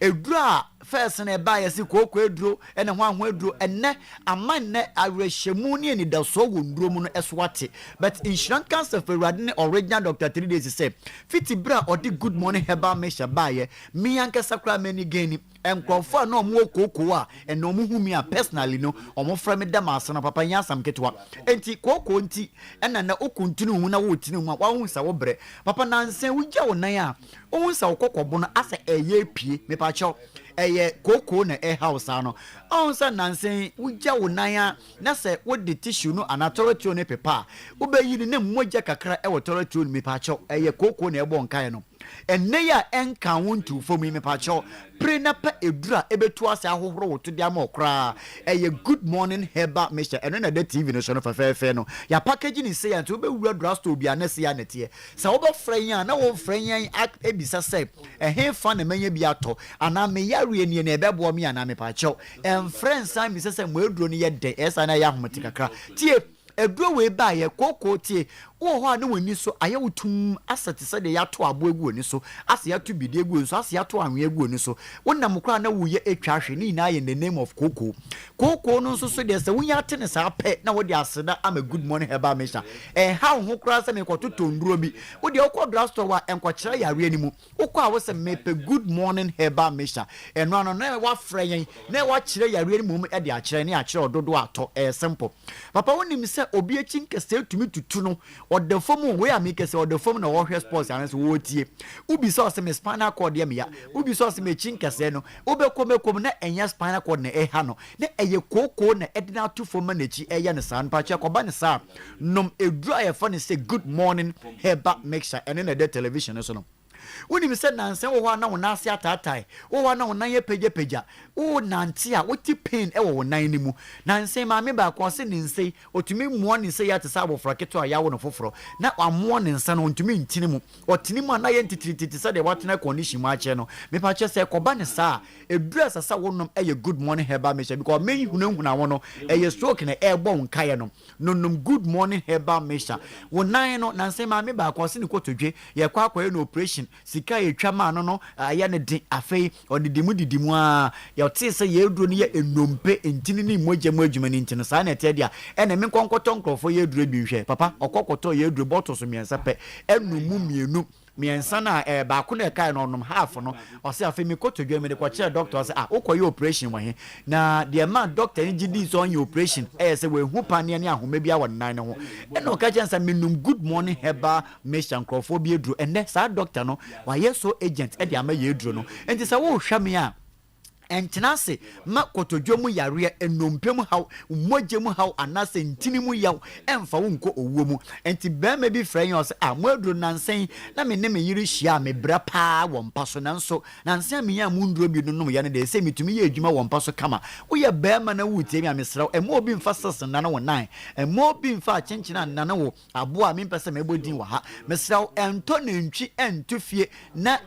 eduro a first na ba ye si koko eduro ene ho aho eduro enne amanne awrehemu ne ni da so wo nduro mu no eswate but insurance cancer for radine original doctor 3 days say fiti bra odi good morning heba mesha ba ye mi yanka sakra mani geni enkrofo na omo koko a ene omo hu mi a personally no omo fra me da maso na papa nyasam ketwa enti koko nti ena na okuntinu hu na wo tinu hu wa hu sa wo bre papa nansen wugya wo nan a hu sa wo kokobo no asa eye pie me pa cho eye koko na house ano hu sa nansen wugya wo nan a na se wo de tissue no anatorotio ne pepa wo be yiri ne mmogya kakra e wo torotio me pa cho eye koko na ebo nkan no enne ya enka wontu fomu me pa cho pre na pa edura ebetu ase ahohoro woto dia ma okra eye good morning heba mixture eno na the TV no so no fa no ya package ni say anto be wura drugstore bia na se ya nete sa wo be franya na wo franya ebisa se he fa na manya bia to ana me yare ni na ebebo me ana me pa cho en friends am se se mo eduro ni ye de esa na ya hometikakra tie eduro we ba ye koko tie wo ho ane wani so aye wotum asate se de ya to abo egu oni so ase ya to bide egu so ase ya to anwe egu oni so wonnam kra na wo ye etwa hwe ni na ye in the name of koko no so de se wunya te ne sa pe na wo de aseda am a good morning heba mesha ha ho kra se me kototo nduro bi wo de okọ drugstore wa enko kire yare ani mu okọ a wo se me pe good morning heba mesha eno ano na wa frɛ na wa kire yare ani mu e de a kire ne a kire ododo ato simple papa wonim se obi echi nkese tumi tutu no the form we are make say the form na wo hwe sports and so wo tie ubi so se me spinal cord ya me ya ubi so se me chinkase no obekom na enya spinal cord na ha no na eye koko na edina to form na chi eya ne san pa che koba ne sa nom edura ye fa ne say good morning heba mixture and na the television so no woni mi said nansen wo ho na wo na ase atatai wo ho na wo nan ye peja wo nanti a wo ti pain e wo nan ni mu nansen ma me ba ko se ni nsei otumi muo ni nsei ya te sa abofra keto a ya wo no foforo na amuo ni nsa no otumi ntini mu otini mu na ye ntitititi sa de watena condition mu a che no me pa che se koba ne sa edura sasa wo nom e ye good morning heba me che because me hunahuna wo no e ye stroke na e bo nkaye no nom good morning heba me sha wo nan no nansen ma me ba ko se ni kotodwe ye kwa akwaye no operation sika etwa ma no ya ne din afei odidimu a ya ote se ye eduro ne ye enompe entini ni mogya mu adwuma ni ntino sa na ete dia ene me konkoto nkrofo ye eduro bi hwe papa okokoto ye eduro bottle so miensa pe enumu mienu miensa na ba ko na kai no nom half no o se afei me kotodwa me de kwa kire doctor say ukoye operation wahe na de ma doctor ni gidi so on your operation se we hu pane ne ahoma bi awon nan ne ho ene o ka chansa menum good morning heba mesha nkrofo bi eduro ene sa doctor no wa ye so agent e de ama ye eduro no enti sa wo hwa me a entinase ma kotodwomu yare enompem haw mogemu haw anase ntini mu yaw emfa wonko owuo mu enti ba ma bi frɛ yos mo aduro nansen na me ne me yiri hia me bra pa wo mpaso nanso nansen me ya mu nduro bi no ya ne de se mitumi ye adwuma wo mpaso kama wo ye ba ma na wutie mi amesraw emo obi mfa sesen na wo nan emo obi mfa chenchina na na wo abo a me mpese me bodin wa ha mesraw ento nantwi ento fie na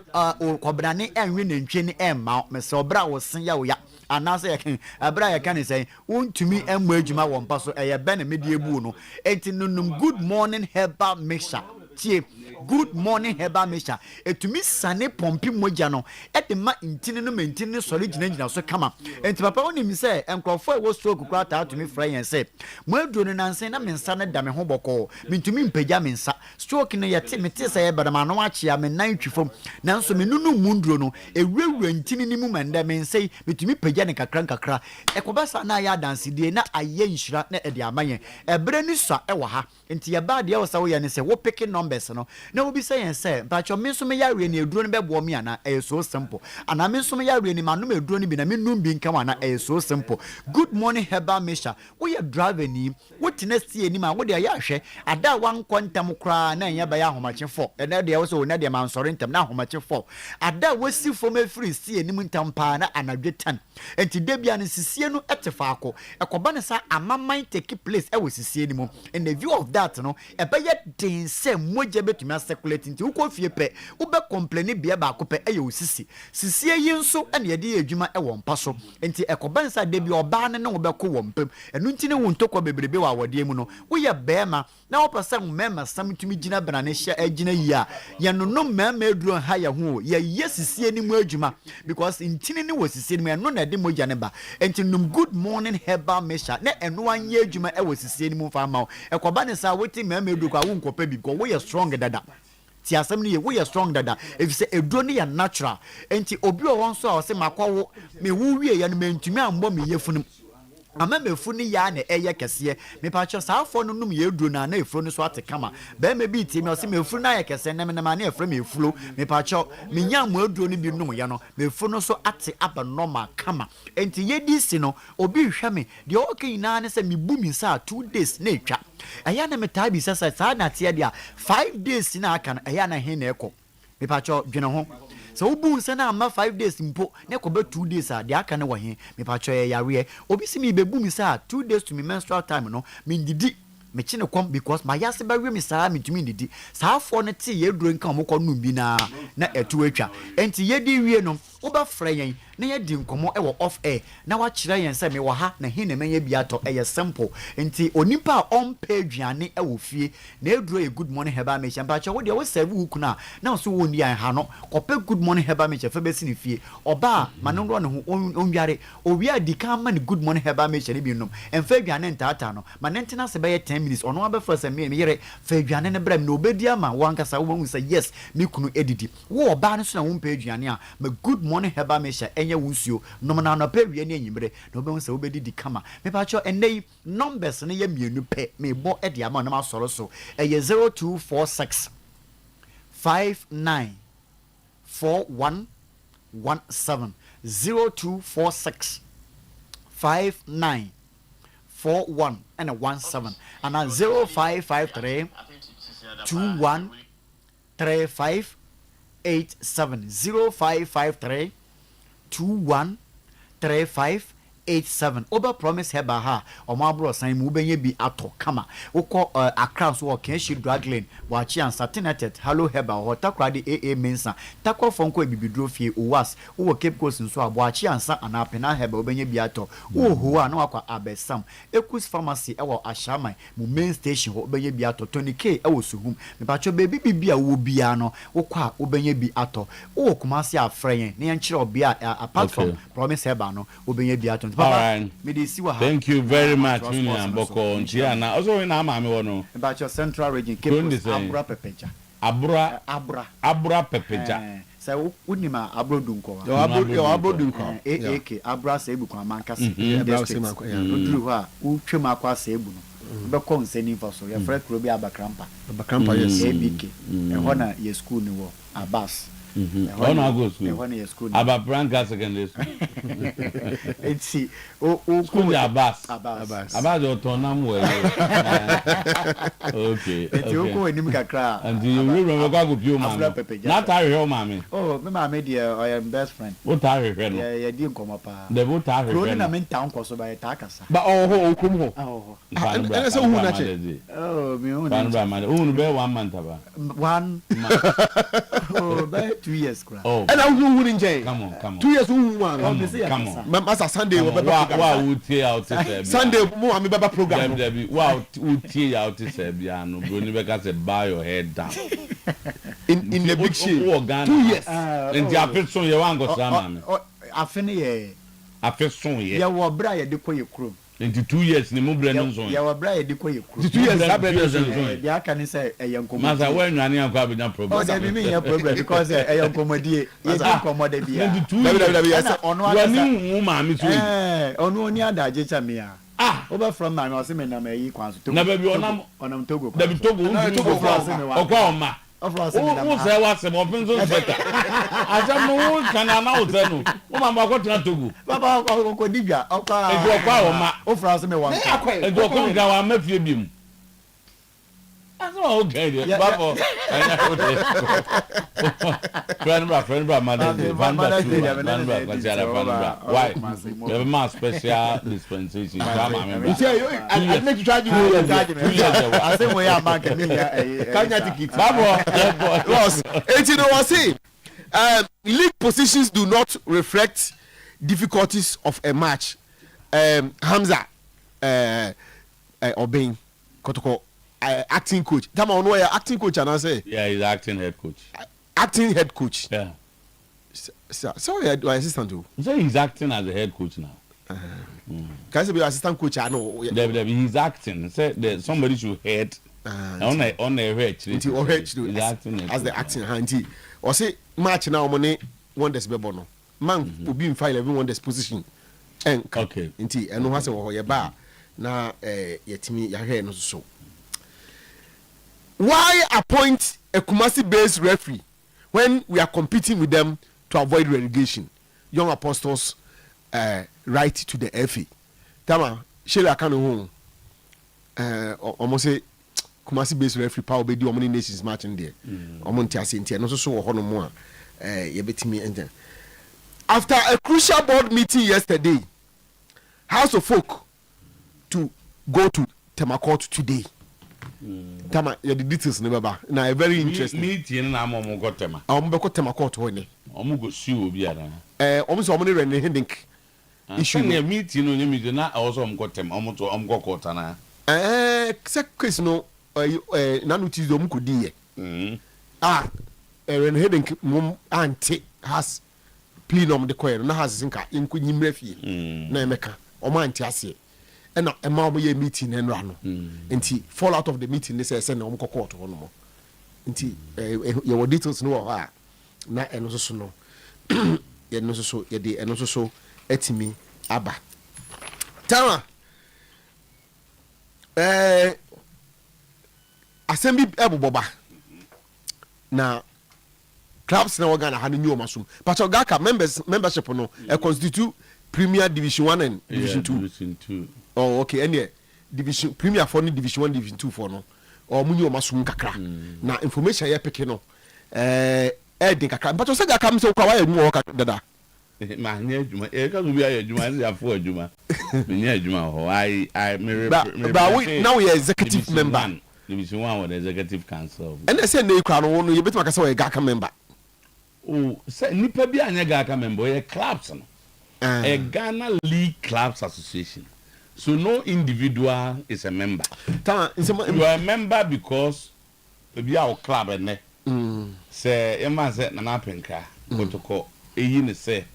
kobrane enwe nantwi ne emma mesraw bra wo ya wo ya anase ya kan abra ya kan say wontumi emmo adwuma wo mpa so eye be na medie bu no enti nunum good morning herbal mixture tie good morning herbal mixture etumi sane pompi moja no ede ma intini no mentini sori gina so kama enti papa woni mi say enkrofo e wo stroke kura ta atumi fra yen say mo aduro no nansen na mensa na da me ho boko mentumi mpagya mensa stroke no yete mete say badama no achia me nan twifom nanso me nunu munduro no ewuwura ntini ni mu manda mensei metumi pagya ne kakra ekobasa na ya dance die na aye nhira na ede amayen ebre ni so e wo ha enti ya ba de wo sa wo ya ne say wo picking numbers no na wo bi say yen say bacho me so me yare ni eduro no bebo me ana e so simple ana me so me yare ni manum eduro ni bi na me num bi nka wana e so simple good morning herbal mixture wo ya driver ni wo tinasi ani ma wo de ya hwe ada wan kwantam kra na nya ba ya homache 4 e na de wo so na de man sori ntam na homache 4 ada wo si fo me free si ani ntam pa na anadwe 10 enti de bia ne sisie no etefa akọ ekoba ne sa amaman take place e wo sisie ni mu in the view of that no e be ye den se moje betumi circulate nti wo fie pe wo be complain bia ba akọ pe e ye osisi sisie yi nso ene ye de adwuma e wo mpa so enti ekoba ne sa de bia oba ne wo be ko wo mpem enu nti ne wo ntokọ bebrebe wa wode mu no wo ye bema na wo pesa mmema samtumi gina bana ne hia agina yi a ye no no mmema eduro ha ya ho ye sisie ni mu adwuma because ntini ne wo sisie ni mu eno na de moja ne ba enti num good morning herbal mixture na eno anye adwuma e wo sisie ni mu fa ma ekoba ne sa woti mmema eduro kwa wo nkopa bi because wo ye strong dada ti asem ni ye wo ye strong dada if say eduro ni ya natural enti obi o won so a o se makwawo me wu wie ya no mentumi ambo me yefunu ama mefuni ya na eye kese me pa cho sa afọ no num ye duro na na efuro no so atekama ba me bi ti me o se mefuru na ye kese na me na efuro me efuro me pa cho me nya mo aduro no bi num ya no mefuru no so ate aba normal kama enti ye di si no obi hwa me de o ke ina ne se me bu mi sa 2 days na etwa aya na me tabi sasa sa na tie dia 5 days na aka na aya na he na ekọ me pacho dwene ho so obu nse na ama 5 days mpo na ko be 2 days a de aka ne wo he me pacho yare obi si me bebu mi sa 2 days to me menstrual time no me ndidi me chine kom because my yase ba we me saa me tumi ndidi saa fo ne te ye duro nka mo ko no bi na etu atwa enti ye di wie no wo ba fra yen na ye di nkomo e wo off air na wa kire yen se me wo ha na he na menye bi ato e ye simple enti onipa on pay aduane e wo fie na eduro e good morning heba me champa che wo de wo serve wuku na so wo ndi an ha no ko pe good morning heba me che fa be si ne fie oba manonro ne ho onware owi adi kan ma ne good morning heba me che ne bi nom emfa aduane ntata no ma nentena se be ye 10 minutes ono aba first me yere fa aduane ne bra me no obedi ama wankasa wo hu say yes me kunu edidi wo oba ne so na wo mpa aduane a ma good morning heba me che enye wunsuo nom na no pa wie ne enyimre na obe hu say obedi kama me pa cho enei numbers ne ye mienu pe me bo e dia ma na ma soro so eye 0246 59 4117 0246 59 41 and a 17 and a 0553 21 35 87 0553 21 35 87 Oba promise heba ha omabro san mu benye bi ato kama wokọ Accra so wo kan shi drug lane wachi an satinated hello heba hota krade aa mensa takọ fonko ebibidro fie owas wo Cape Coast nso aboachi ansa anapena heba obenye bi ato wo ho a na wakwa abesam Ekus pharmacy ewo Ashaman mu main station ho obenye bi ato 20k ewo suhum me pacho baby bibia wo bia no wokọ obenye bi ato wo Kumasi afren ne enchire obia apart from promise heba no obenye bi ato. Right. Thank you very much, William Boko. Ntiana. Also we na ama me wono. About your central region, Cape Abra Pepeja. Abra Pepeja. So unima Abro Dunko. Abro Dunko. AK Abra Sebu kwa mankasi. Odru ha utwema kwa sebu no. Be conseni for so. Your friend Krobi Abakrampa. Abakrampa yes. ABK. E hona ye school ni wo Abbas. One go school. About Branca secondary school. It's see. School Abbas. Abbas or Tonam way. Okay. You go in Nimka. And you remember go with you, man. Not I hear, mammy. Oh, my dear, I am best friend. What I hear? Yeah, didn't come up. The what I hear. I'm in town because by Takasa. But oh, come on. Oh, that's a woman. Oh, me own. One month. One. Oh, 2 years. Oh, and I wouldn't change. Come on. 2 years, woman. Come on. Master Sunday, wow, would tear out Sunday, more I'm a program. Wow, would tear out this piano. Brunibeka said, buy your head down. In the big shit. 2 years. And the affection you want to go, I finish. Affection, yeah, what Brian do for your crew. Into 2 years, the move Brennan zone. Yeah, what Brian do for your crew. 2 years, yeah, can say a young commander when running a cabinet problem. Oh, that mean a problem because a young comedy is a commodity. On near that Jechamia. Over from my Mosiman, I may equals to never be on Togo. Never Togo from who say what's the open zone better? I don't know who can announce them. Mama got to go. Papa, I'll go digger. I'll go for us. And go come down and make you. That's okay. Friend, why? We have a special dispensation. I make you charge you. I say we are marking. Loss. 18 league positions do not reflect difficulties of a match. Hamza Obeng Kotoko. Acting coach. Come on, where acting coach and I say. Yeah, he's acting head coach. Acting head coach. Yeah. So assistant too. So he's acting as a head coach now. Can I say be assistant coach? I know. He's acting. Say somebody should head. On a head. He's acting as the acting hand. Or say match now money one this be bono. Man will be in file everyone this position. Okay. Inti and no has a bar. Na yetimi ya hair no so. Why appoint a Kumasi-based referee when we are competing with them to avoid relegation? Young Apostles right to the FA. Tama, Sheila Kanu home. Almost say Kumasi based referee power be di omni nations match in there. Omonti asenti no so ho no mo a ye betimi enten. After a crucial board meeting yesterday, House of Folk to go to Temakot today. Tama the details never ba. Na very interesting. Meeting na am go Tema. Am be ko Temakot ho ni. Omo go sue obi ara. Omo so omo ne rene hindink. Issue na meeting no nyemi na also am go Tema. Omo to am go court na. Case no nanu Tuesday omo ko di ye. Rene hindink mum anti has plenum de koyer na has nka enko nyimra fie na emeka o man ti ase e na e ma o ye meeting na nra no nti fall out of the meeting they say na o mko court ho no mo nti ye wo details no ho a na eno so no ye no so ye de eno so etimi aba tama asembi eboboba na clubs na Ghana had new masum. But Gaka membership no constitute Premier Division 1 and Division 2. Division 2. Oh okay, and Division Premier for Division 1, Division 2 for no. Or munyo masum kakra. Na information ya peke no. Din kakra. But say Gaka mse kwa wa mu work dada. Ma nya adwuma. Ka so bi aye adwuma ni afo adwuma. Me nya adwuma ho. I me now we are executive member. Division 1 with the executive council. And I say na ikra no you betima ka say we Gaka member. Oh, say nipa bi anya Gaka member e clubs no. A Ghana League Clubs Association. So no individual is a member. You are a member because we are a club and say Emma said Nana Penka protocol eyi ne say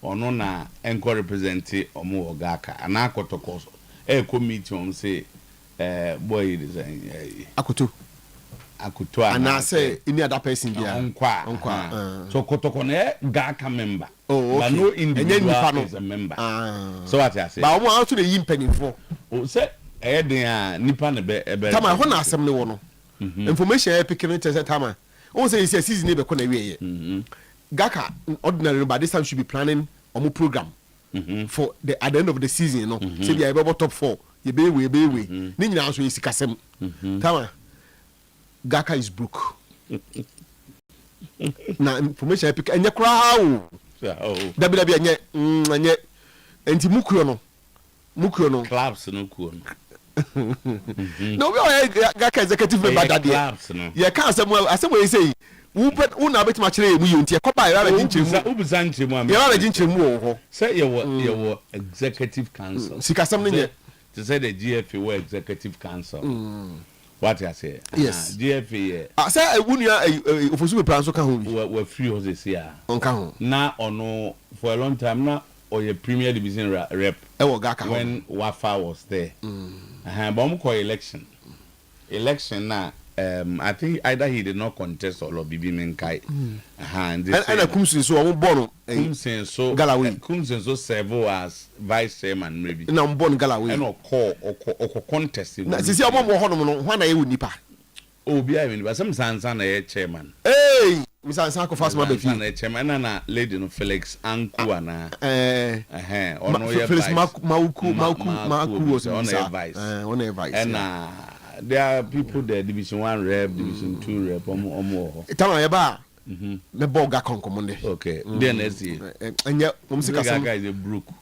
ono na enko represent omo Gaka ana protocol e committee on say boy design akuto ana say any other person there onkwa so protocol na Gaka member. Oh, okay. But no individual is a member. So what I say? But I want to the impending for. Oh, say, nipa ne be. Tama, ho na asem ne wo no. Information e pick no tell Tama. O say season ne be ko na wie. Gaka ordinary by this time should be planning omo program for the at the end of the season no. Say we are top 4. Ye be we. Ni nyina so yisikasem. Tama. Gaka is broke. Na information e pick enye kra o. Dabi anye enti mukuyo no clubs no kuo no we are Gaka executive member that day ye can asem we say wo na betima kire mu yonti e koba ira ginchemu ubuza nchemu am ira ginchemu ho say ye executive council sikasem ne ye to say the GFA were executive council. What I say? Yes. GFA. I say wunia ofosu be plan so ka ho bi. We free ho this year. Onka ho. Na ono for a long time na or Premier Division rep. Gaka when Wafa was there. But we call election. Election na I think either he did not contest or Bibi Menkai. And Kumsin so omo born Kumsin so Galloway. Kumsin so serve as vice chairman maybe. Na omo born Galloway. And or contest. Na sisi omo mo ho no ho na ye nipa. Obi I mean but some sansa na ye chairman. Hey, Mr. Sanko fast man be fi. Na chairman na lady no Felix Anku ana. Ono ye Felix vice. Maku was on a vice. On a vice. And there are people there, Division 1 rep, Division 2 rep, omo. Tama ya ba. Me ball Gaka konkomonde. Okay. Then let's see. Enya omsika Gaka is a broke.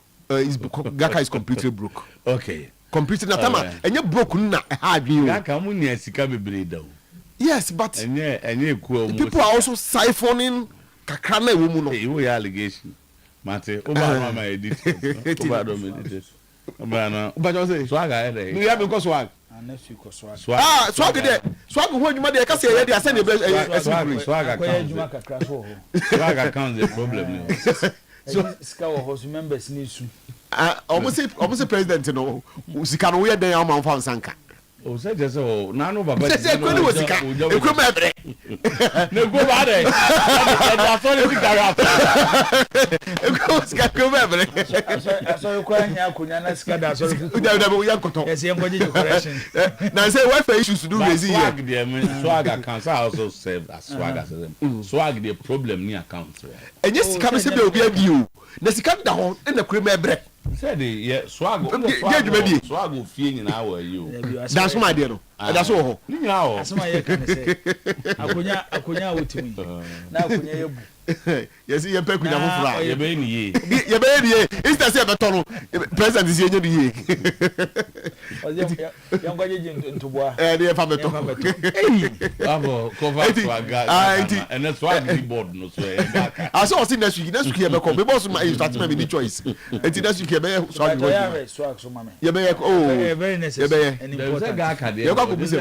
Gaka is completely broke. Okay. Completely na tama enya broke na ha adwi o. Gaka mu nya sika bebre da o. Yes, but enya ku people are also siphoning kakra na ewo mu no. You hear allegation. Mate, oba ma edit. Oba do me edit. Oba na. Oba just say swag ahead. You have because swag. Swag there. Swag who you dey ka say e dey send swag account the problem. So sika wo house members ni su. Almost president no. Sika no we dey am am fa nsanka. O say just o na no baba. Say kwani wo sika. Ekwe ma ebre. No go ba dey. Da so le sika ra. Ekwe sika kwe ma ebre. So kwa nya akunya na sika da so le. Da we yankoto. Yes, yam kwaji correction. Now say what for issues to do raise here. Swag there swag accounts also serve as swag as them. Swag the problem ni account. Enye sika no se be obi adi o. na sika da ho na kure me bre said yeah swag fie nyina wa you that's my idea no that's all nyina ho asoma ye kan say akonya wotimi na akonya yebu yes ye pe kunya fufura ye be ni ye instead say be tono president is ye ye yango je ntoboa dey fa beto abo cover swag and that's why the board no so e back I saw next week ye be come because my start me the choice and next week ye be swag so mama ye be very necessary and important ye kwa kubuse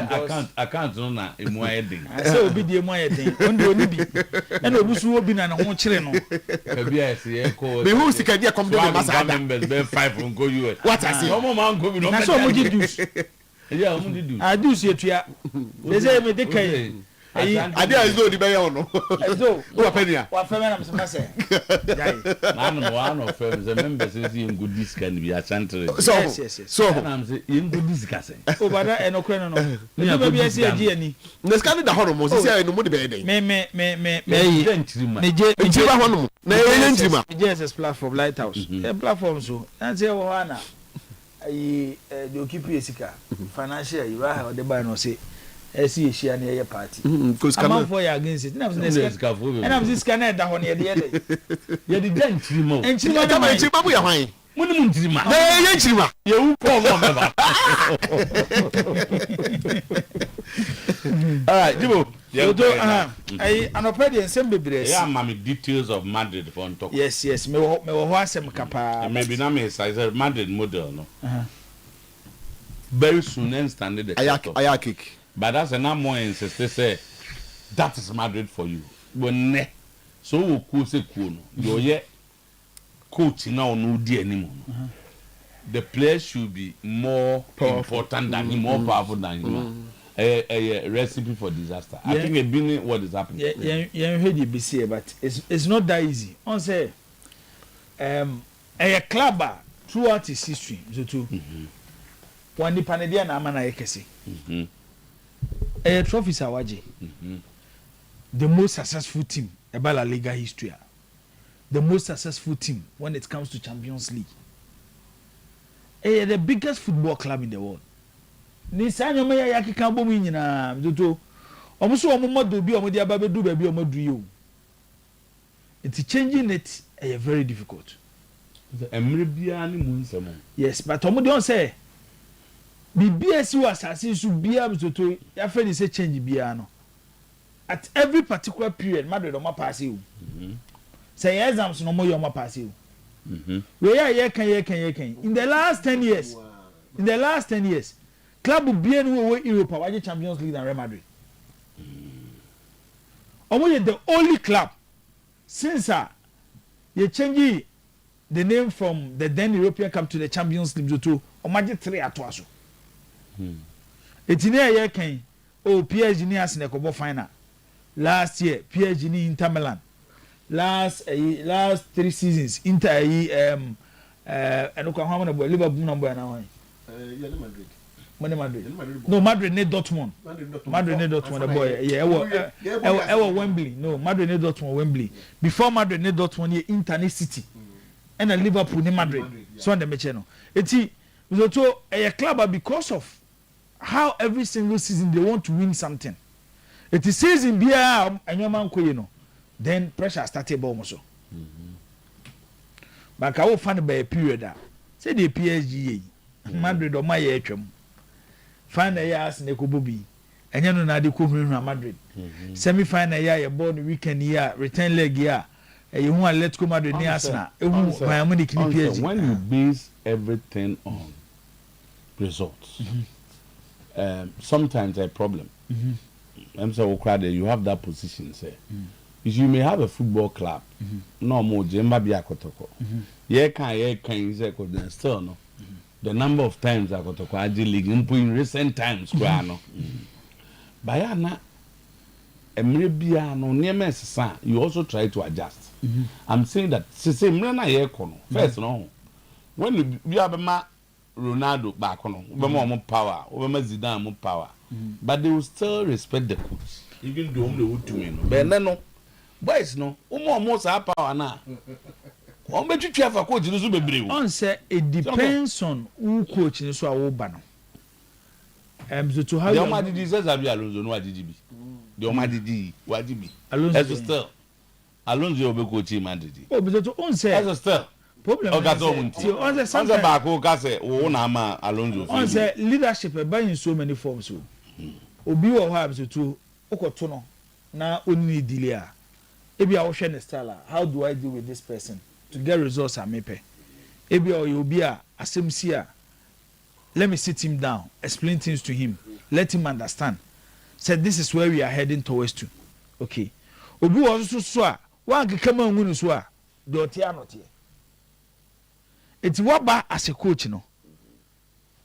account no na emu ayedin say obi die emu ayedin ondo oni bi na obusu obi na ho kire no ebi ase ko me who sika dia come dey massa members be 5 go US what I say omo man go bi no na so mo di dus yeah omo di dus a dus etua they say me dey kai ade azo di be ye ono azo wa penia wa fa me na me say jai man one of them the members is in good this can be a center so I'm say in good this can say o bada enokwe no no be be say agi ani na scan da hono mo say no mo de be dey me ntirima ntirima hono mo na ye ntirima JSS platform lighthouse platform so and say wo ana ayi the occupy esika financial you are the buy no say esi ehia na ye party am for ya against it na am say scanner da ho na ye dey ye di dan ntirima ntirima bu ya hwan muni mu ntirima na ye ntirima ye wu ko mo meba alright jibo I anopedi ensem bebre yeah mama details of Madrid for talk yes me wo ho asem kapa maybe na me size Madrid model no very soon and standard the aya kick but that's an more insist say that is Madrid for you when so wo ku se ku no yo ye coach now no di anymore the player should be more important than him, more powerful than him. A recipe for disaster. I think it's been what is happening. Yeah, heard you be say, but it's not that easy. On say, a club throughout its history, so too. One the Panadia na mana ekesi. A trophies awaje. The most successful team about La Liga history. The most successful team when it comes to Champions League. The biggest football club in the world. Ni sanyo me ya kika bomu nyina dodo omuso omomodo bi omodi ababedu ba bi omodu yo. It's changing it very difficult. The emre bia ni mu nsemo. Yes, but omodi on say BBS was assassin su bia mtoto ya fe ni say change bia no. At every particular period Madrid o ma pass you. Say exams no mo yo ma pass you. We ya kan in the last 10 years. Wow. In the last 10 years club bien we Europe wa Champions League than Real Madrid. Omo the only club since you change the name from the then European Cup to the Champions League to omaje 3 atoaso. Etine ya kan PSG ni Arsenal ko final. Last year PSG ni Inter Milan. Last 3 seasons Inter and Oklahoma Liverpool number na one. Madrid. No, Madrid need Dortmund. Madrid need Dortmund boy. Yeah, Wembley. No, Madrid need Dortmund Wembley. Before Madrid need Dortmund Inter City. And Liverpool need Madrid. So on the match no. Eti so a club because of how every single season they want to win something. It is season bia anyoma nko you know. Then pressure started almost. But I will find by a period say the PSG Madrid or my atwam find a years ne ko bobi enya no na de ko hunu Madrid semi final year born weekend year return leg year you hu Atletico Madrid ni Arsenal ehu Bayern Munich ni PSG. When you base everything on results sometimes a problem I'm so crowd you have that position say you may have a football club no more jemba bia kotoko ye kan say ko then still no the number of times akotoko aji league in recent times kwa no bayana emre bia no niema sesa you also try to adjust I'm saying that say emre na ye ko no first no when you abema Ronaldo back no obema mo power obema Zidane mo power but they will still respect the coach even though they would to me no but no boys no omo sa power na On bet you have a coach in the Zubri. On say it depends on who coach in so Obano. To how the Omadi says Alonso, no ADB. The Omadi, what did be? Alonso be coaching Madrid. Oh, but to on say as a stir. Problem on the Sunday back who can say, oh, Nama Alonso. On say leadership in so many forms. Obi or habs to Okotono. Now only dealer. Ebi a ocean style. How do I deal with this person to get results I mepe? Ebi or you be a asemsia. Let me sit him down, explain things to him, let him understand. Said this is where we are heading towards to. Okay. Obi was so one can come on when so do tia not here. It's what ba as a coach no.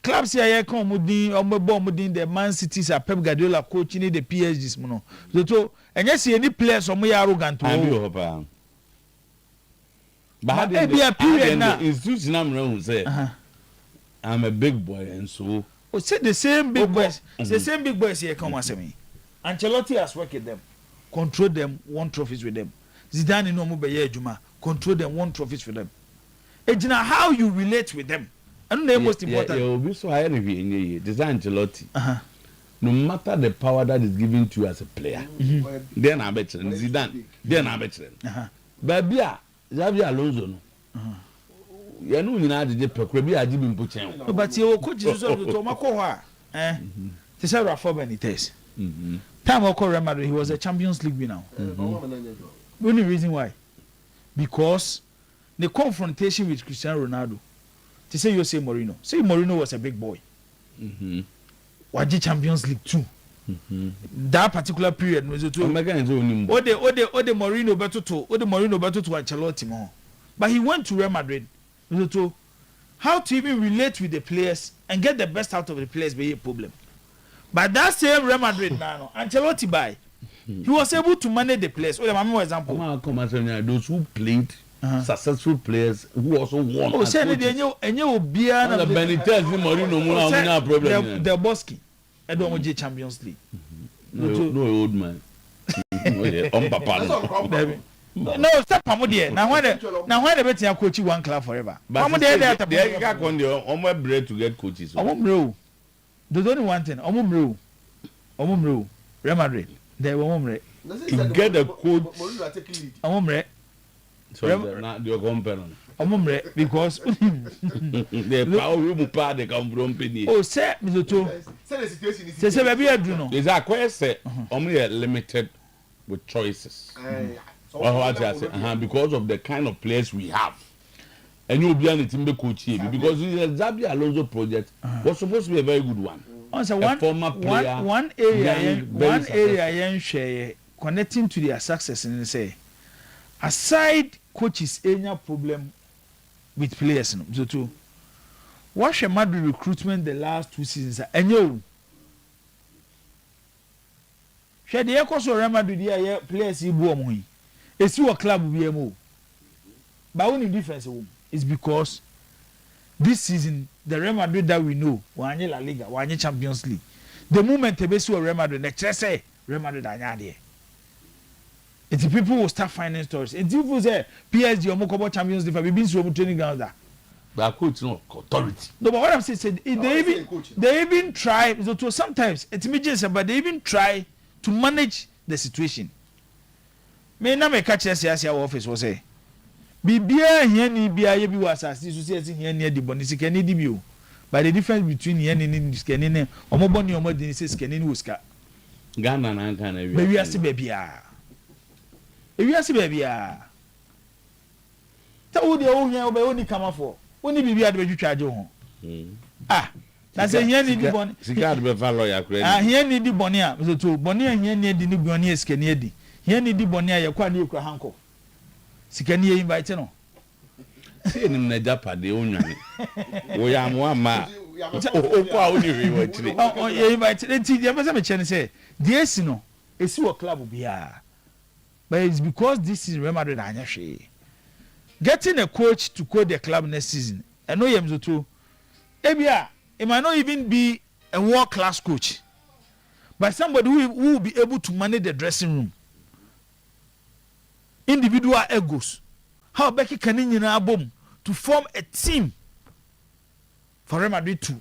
Clubs here come mudin or mudin the Man Cities are Pep Guardiola coaching the PSGs mono. So and yes any players or more arrogant to. But maybe a period now institution am say I'm a big boy and so say the same big boys. The same big boys here come as me. Ancelotti has worked with them, control them, won trophies with them. Zidane no move be Juma, control them, won trophies for them. Ejina how you relate with them. And the most important. You will be so high in this Ancelotti. No matter the power that is given to you as a player, then I bet Zidane, then I bet Baby, Xabi Alonso no. You know, you know, the Pekrebi are giving Puchen. But you could use the Tomaco. To say Rafa Benitez. Time of Real Madrid, he was a Champions League winner. Only reason why? Because the confrontation with Cristiano Ronaldo. To say you say Mourinho. Say Mourinho was a big boy. Waji Champions League too. That particular period was it too. Ode Mourinho better to Ancelotti more. But he went to Real Madrid. To how to even relate with the players and get the best out of the players be a problem. But that same Real Madrid now, Ancelotti by he was able to manage the players. Oh, my example. Those who played successful players who also won. Oh, say the Benitez, Mourinho, problem. The Boski, I don't want Champions League. No old man. No, stop Pamudia. Now when the better coach one club forever. Pamudia they got on the bread to get coaches. Omumro. There's only one thing. Omumro. Real Madrid. They won't to get a coach. Omumre. So not your companion. Omumre because the power room part they come from Penny. Oh, sir, Mr. Two. Say baby I do know. Is that question only limited with choices. Because of the kind of players we have. And you'll be on the team coach here because the Xabi Alonso project was supposed to be a very good one. Also, one area share connecting to their success and say aside coaches any problem with players so too. Watch a Madrid recruitment the last 2 seasons and you share the echoes of Real Madrid here players you boom. It's your club BMO. But only difference is because this season the Real Madrid that we know, one La Liga, one Champions League. The moment they base Real Madrid, next say Real Madrid are there. It's people will start finding stories. It's people say PSG or Mokobo Champions League, we've been through training grounds there. But coach no authority. No, but what I'm saying, they even try. So sometimes it's emergency, but they even try to manage the situation. Me na me catch us office was say bibia here ni bia ye bi was as so say here near the bonus can need bi o. But the difference between here and scanning ne omoboni omodin say scanning woska Ghana na kan na wi ase bebia ta wo de o hia obe oni kama for oni bibia de betwa age ho na say here ni di boni sika de be fa lawyer kra ni here ni di boni a so to boni a here ni di ni boni scanning edi here ni di boni a ye kwa na ekura hanko sikani ye invite no see nim na japade onwane wo ya mo ama o kwa oni wi wa chire o ye invite ti ye pese me chene say the AC no esi wo club bia but it's because this is Real Madrid anya hwe getting a coach to coach the club next season I know yem to ebia it might not even be a world class coach but somebody who will be able to manage the dressing room individual egos how Becky Caninian boom to form a team for Real Madrid to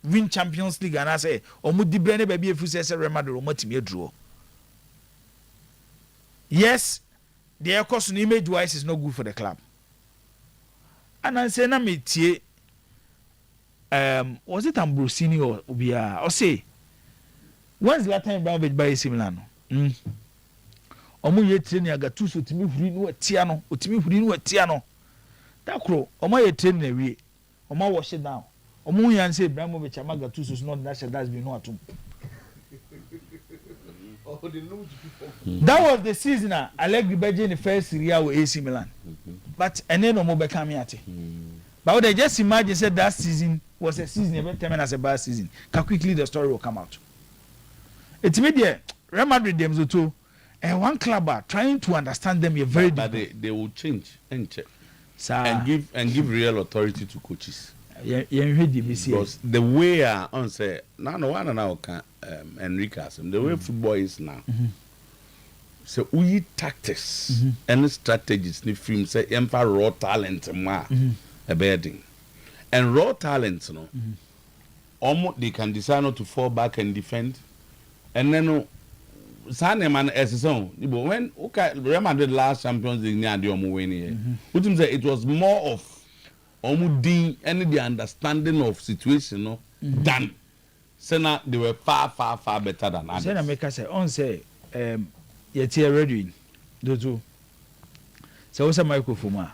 win Champions League, and I say Omudi Brene baby if you say Real Madrid or team draw. Yes, the cost image wise is not good for the club. And I say na me tie was it Ambrosini or Ubia or say when's the last time Brown by AC Milan? Omo ye training Gattuso timi huri no atia no otimi huri no atia no that crow omo ye training na wie omo wash it down omo yan say Ibrahimovic ama Gattuso is not that's been no atum. That was the season Allegri Beje in the first year with AC Milan. But and then omo became ate. But they just imagine said that season was a season every time as a bad season. How quickly the story will come out. It's media Real Madrid them too. And one club are trying to understand them. You're very but they will change and check and give real authority to coaches. Because the way on say now no one now can Enrique the way football is now. So we tactics and strategies ni film say emfa raw talent ma a bedding and raw talent no almost they can decide not to fall back and defend and then man as when Real Madrid last Champions League near the winning here say it was more of almost any the understanding of situation than Sena they were far better than others. Sena make us say on say yet here ready do too. So what's a microphone?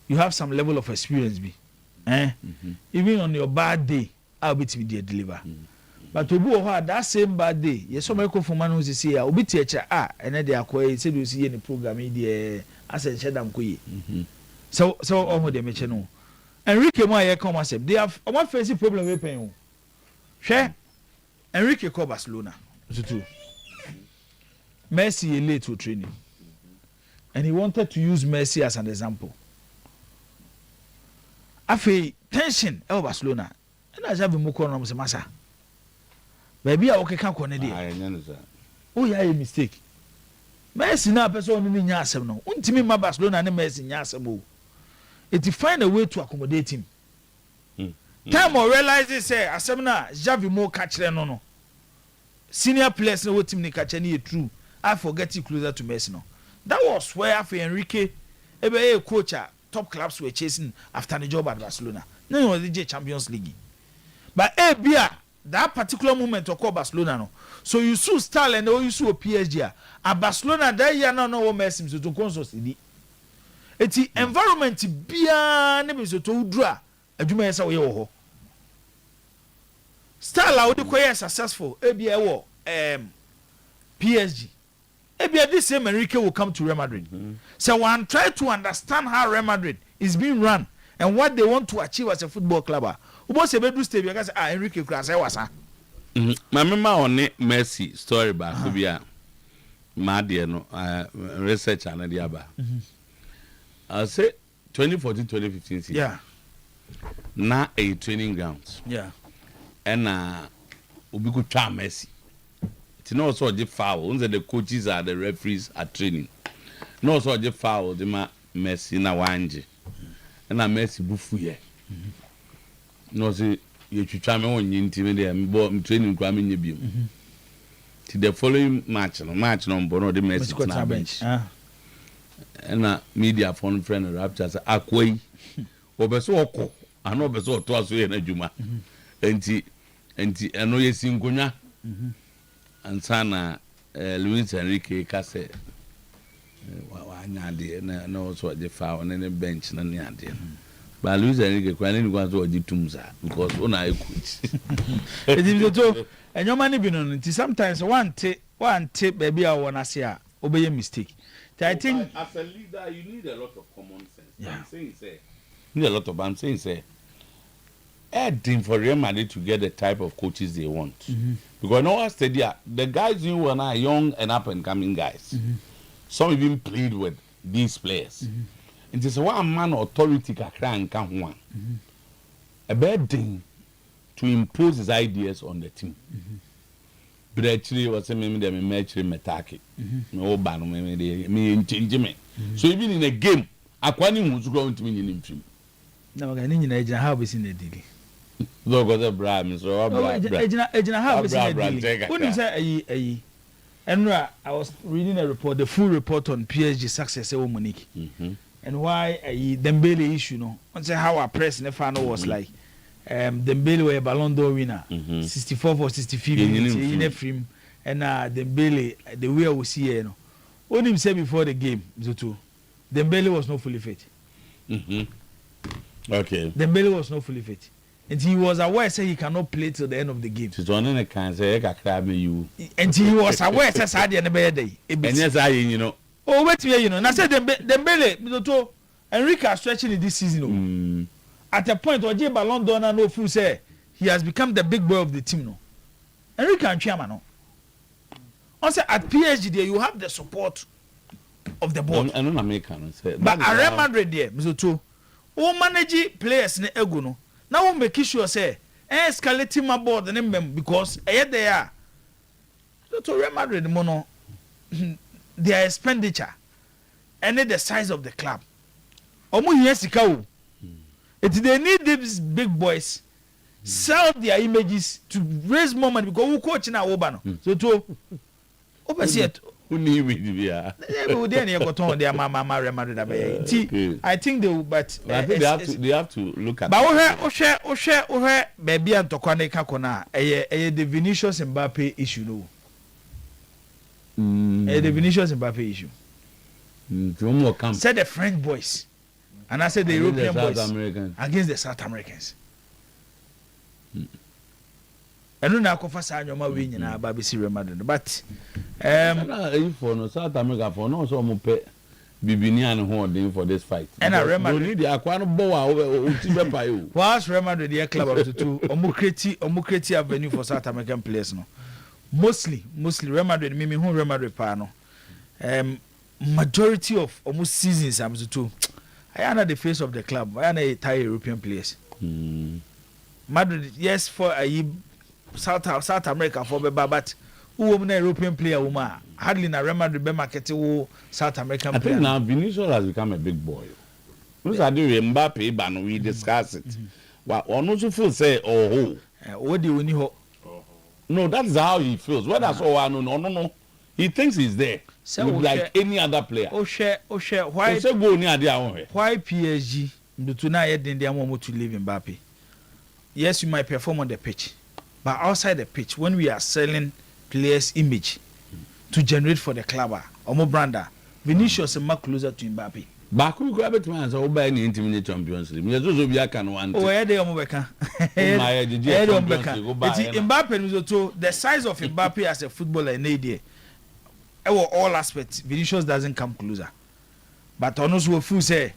You have some level of experience be. Even on your bad day, I'll be to be deliver. But to go that same bad day, yes, some microphone man who's see I'll be teacher and then they are quite said you see any program media as a shadam kui. So almost they mention no. Enrique Moya come and say they have a fancy problem with paying. Share Enrique called Barcelona. Too. Messi is late to training. And he wanted to use Messi as an example. After tension in Barcelona, and I have a mukon of massa. Baby, I okay can't connect it. Oh, yeah, a mistake. Messi now person in Yasam no. Untimi ma Barcelona and Messi in Yasamo. It to find a way to accommodate him. Time or realize say Asemna Javi more catch no. Senior players know what team they catch any true. I forget you closer to Messi no. That was where for Enrique a coach top clubs were chasing after the job at Barcelona. No was the Champions League. But that particular moment of Barcelona no. So you saw Star and you saw PSG at Barcelona that year no Messi so to consult the environment bia ne so to udra adwuma yesa wo ye wo Star la wo de koye successful ebia wo PSG ebia this same Enrique will come to Real Madrid. So one try to understand how Real Madrid is being run and what they want to achieve as a football club. Ubo se be do stay because Enrique kura say wasa. My member on Messi story back bia ma de no research and the aba. I say 2014-2015 season. Yeah. Na a training grounds. Yeah. And we could try Messi. It's not so the foul. Once the coaches are the referees are training. No so the foul. The Messi na wanje. And Messi bufu ye. No say you should try me on your team there. I'm training Kwame Nyebium. To the following match no Bono the Messi na bench. And media phone friend rapture say akwai obeso oko ano obeso oto aso ye na djuma enti eno ye sinkonya ansana Luis Enrique ka say wa anya de na also je fa on the bench na ne ade but Luis Enrique kwa ni kwa so oji tumza because una e coach edi to enyoma ni bi no nti sometimes one take baby a won ase a obeye mistake. I think as a leader, you need a lot of common sense. Yeah. I'm saying, adding for Real Madrid to get the type of coaches they want. Because no one said, the guys you and I are young and up and coming guys. Some even played with these players. And it's one man authority can come one. A bad thing to impose his ideas on the team. But actually, what's saying me actually metake. No ban me change me. So even in a game, akwani hu su ko ntimi nyini mfim na magana nyina ejina ha obesi na dili do go the bram so ejina ha obesi na dili unim say ayi enra I was reading a report, the full report on PSG success at Monique. And why Dembele issue no. On say how our press in final was like Dembele were a Ballon d'Or winner, 64 for 65 in a frame, and Dembele the way we see you know. What him say before the game, Zoto, Dembele was not fully fit. Okay. Dembele was not fully fit. And he was aware say he cannot play till the end of the game. So one in can say you. And he was aware say Saturday and the day. And yes, you know. Oh wait here, you know. And I said Dembele, Zoto, Enrique stretching it this season. At a point where Jay Ballon d'Or no fool say he has become the big boy of the team no. Enrique and Chiama no. Also at PSG there you have the support of the board. I don't American say. But at Real Madrid there, Zoto, who manage players ne ego no. Now we make sure say escalating my board the name because they are to Real Madrid mono their expenditure and the size of the club. Omo yesika o. They need these big boys sell their images to raise more money because we coach na oba no. So to oversee it. I think they will, but I think they have to look at. But Oshe, baby and Tokwane Kakona, the Vinicius Mbappe issue, no. The Vinicius Mbappe issue. Said the French boys, and I said the European boys against the South Americans. I don't know how far you are winning now, Baby Real Madrid, but for no South America for no so much Bibinian holding for this fight. And I remember the Aquano Boa over whilst Real Madrid the club up to two Omukreti Avenue for South American players no. Mostly Real Madrid Mimi who Real Madrid pano. Majority of almost seasons I'm to I am the face of the club. I am a Thai European players. Madrid yes for a South America for but who woman European player woman hardly na Real Madrid be market South American player. I think now Vinicius has become a big boy. Those are the Mbappe ban we discuss it. Well, one also feel say what do you need? No, that is how he feels. What that's all I know. No. He thinks he's there. So like any other player. Why go near there? Why PSG do tonight then they want to leave Mbappe? Yes, you might perform on the pitch. But outside the pitch, when we are selling players' image to generate for the club, Omo Branda, Vinicius is much closer to Mbappe. Baku go able to answer over any intimate Champions League. Me just be can one. Oh, where they Omo Beka? Mbappe, the size of Mbappe as a footballer in AD, all aspects, Vinicius doesn't come closer. But honestly, we feel say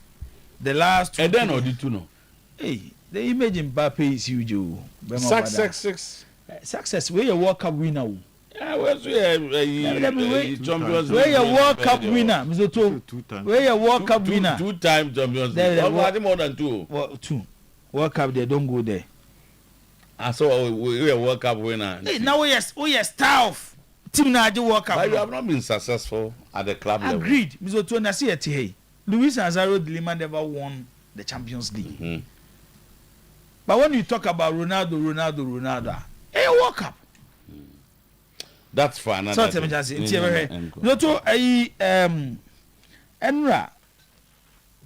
the last. And then or the two no. Hey. The image in Mbappe is huge. Success. Where your World Cup winner? Yeah, where's Champions Where your World Cup winner? Where your World Cup winner? 2-time Champions League. More than two. Well, two. World Cup, they don't go there. I saw we are World Cup winner. Hey, now we are staff. Team now do World Cup. But you have not been successful at the club level. Agreed. Mizoto na see it hey. Luis Nazario de Lima never won the Champions League. But when you talk about Ronaldo, hey, World Cup. That's fine. So tell me just no to Enra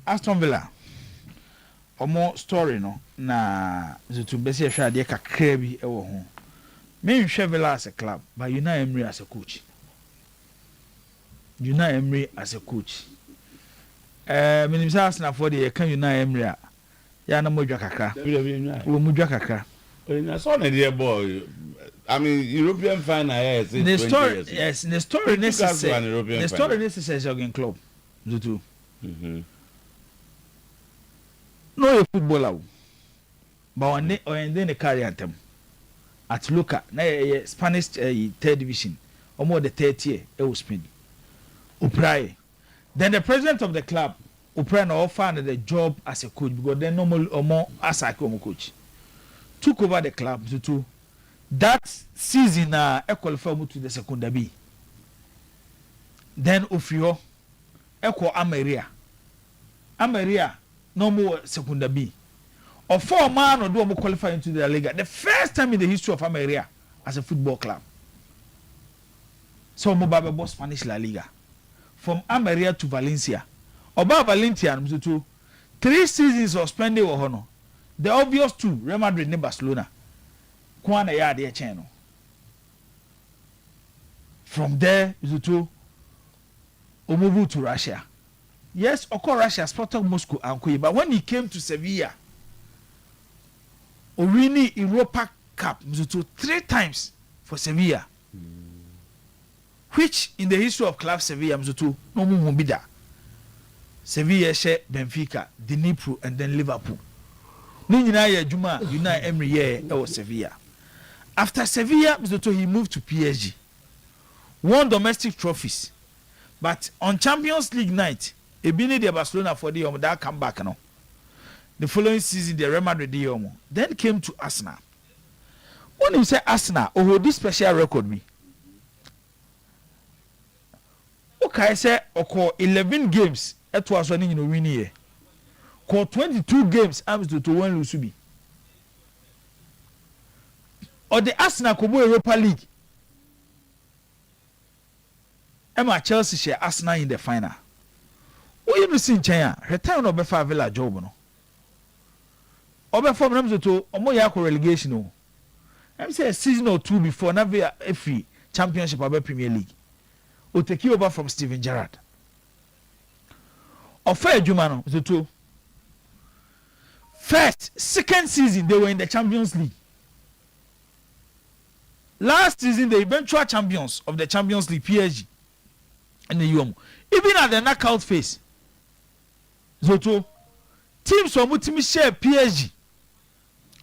Aston Villa. Omo story no na to be say hwa de kakra bi e wo ho. Me nhwe Villa as a club, but Unai Emery as a coach. Minim say Arsenal for the can Unai Emery ya na modwa kakra wo modwa kakra I saw the dear boy. I mean European fan yes the story yes the story necessary the story necessary jogging club Zutu no a footballer but on the carry anthem at Luca na Spanish third division almost the 30 year e was Spain Uprai then the president of the club Upren offered the job as a coach because then normal or more as a coach took over the club to that season qualified to the second B. Then Ofio Equal Ameria Ameria no more Secunda B. Or 4 man or do qualify into the Liga. The first time in the history of Ameria as a football club. So Mobile boss Spanish La Liga. From Ameria to Valencia. Oba Valencia, 3 seasons of spending or honor. The obvious 2, Real Madrid and Barcelona. Kwana ya de channel. From there, move to Russia. Yes, of course, Russia Spartak Moscow and Kuwait. But when he came to Sevilla, Orini Europa Cup 3 times for Sevilla. Which in the history of club Sevilla no more be that. Sevilla share Benfica, Dnipro, and then Liverpool. Ninja Juma Unai Emery year was Sevilla. After Sevilla, he moved to PSG. Won domestic trophies. But on Champions League night, he been the Barcelona for the that come back now. The following season, the Real Madrid then came to Arsenal. When you say Arsenal, this special record me. Okay, I say 11 games. That was one in win here. 22 games. I'm to one lose be. Or the Arsenal Kobo Europa League. Emma Chelsea share Arsenal in the final. What you see in China? Return of Befa Villa job no. Obe form them to Omoyako relegation no. I'm say a season or 2 before Navia FA Championship of Premier League. Or take over from Steven Gerrard. Or fair Jumano to first, second season they were in the Champions League. Last season the eventual champions of the Champions League PSG and the UM. Even at the knockout phase. Zoto teams from Mutimi share PSG.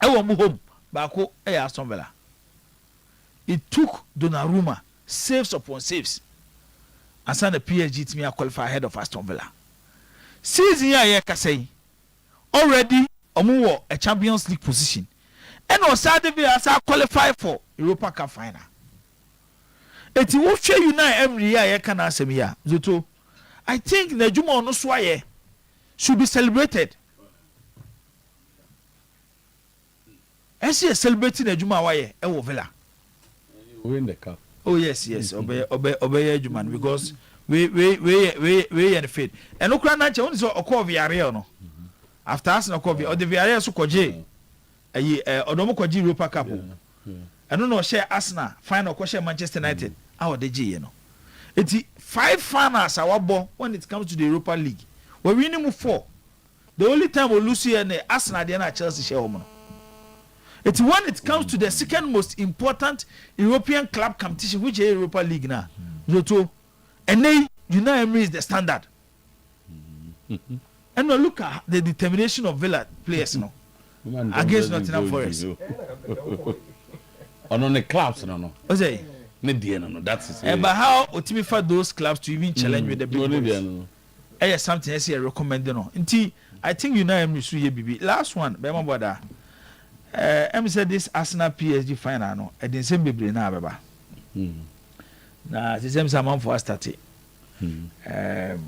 I want move home. Bako Aston Villa. It took Donnarumma saves upon saves. And send the PSG team qualify ahead of Aston Villa. Season here say already a Champions League position. And on Saturday as I qualify for Europa Cup final. Eti wo hwe Unai Emery ya can answer me ya. Zoto I think Nejuma no swaye should be celebrated. Esi celebrating Nejuma waye e wo Villa. Win the cup. Oh yes, obey Juman because we and fit. And okra na che won so okọ Villarreal no. After Arsenal okọ or the Villarreal so koje. Odomo koje Europa Cup. I don't know share Arsenal final ko share Manchester United. How the G no. It's 5 finals our ball when it comes to the Europa League. We winning 4. The only time we lose here na Arsenal dey na Chelsea share home no. It's when it comes to the second most important European club competition, which is Europa League now. And then Unai Emery is the standard. And now look at the determination of Villa players now against Nottingham Forest. On the clubs, no. Okay. No, that's it. But how Otimi for those clubs to even challenge with the big boys? Yes, something I say recommend no. I think Unai Emery should be last one. Remember that. I said this Arsenal PSG final no I didn't say bebre na baba na the same time for start the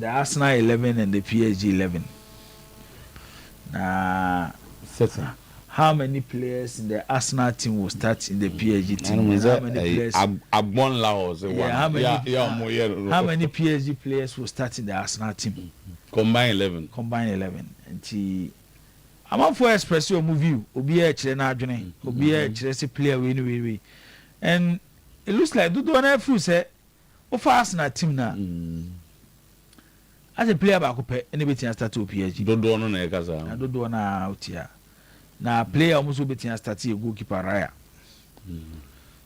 Arsenal 11 and the PSG 11 na how many players in the Arsenal team will start in the PSG team? How many players? How many PSG players will start in the Arsenal team? Combined 11. And I'm for express your movie, Obi na adwene, Obi say player we. And it looks like do one fool say o fast na team na. As a player back up anybody start to PSG. Do no na e kasa. Na do na out here. Na player almost be start a goalkeeper Raya.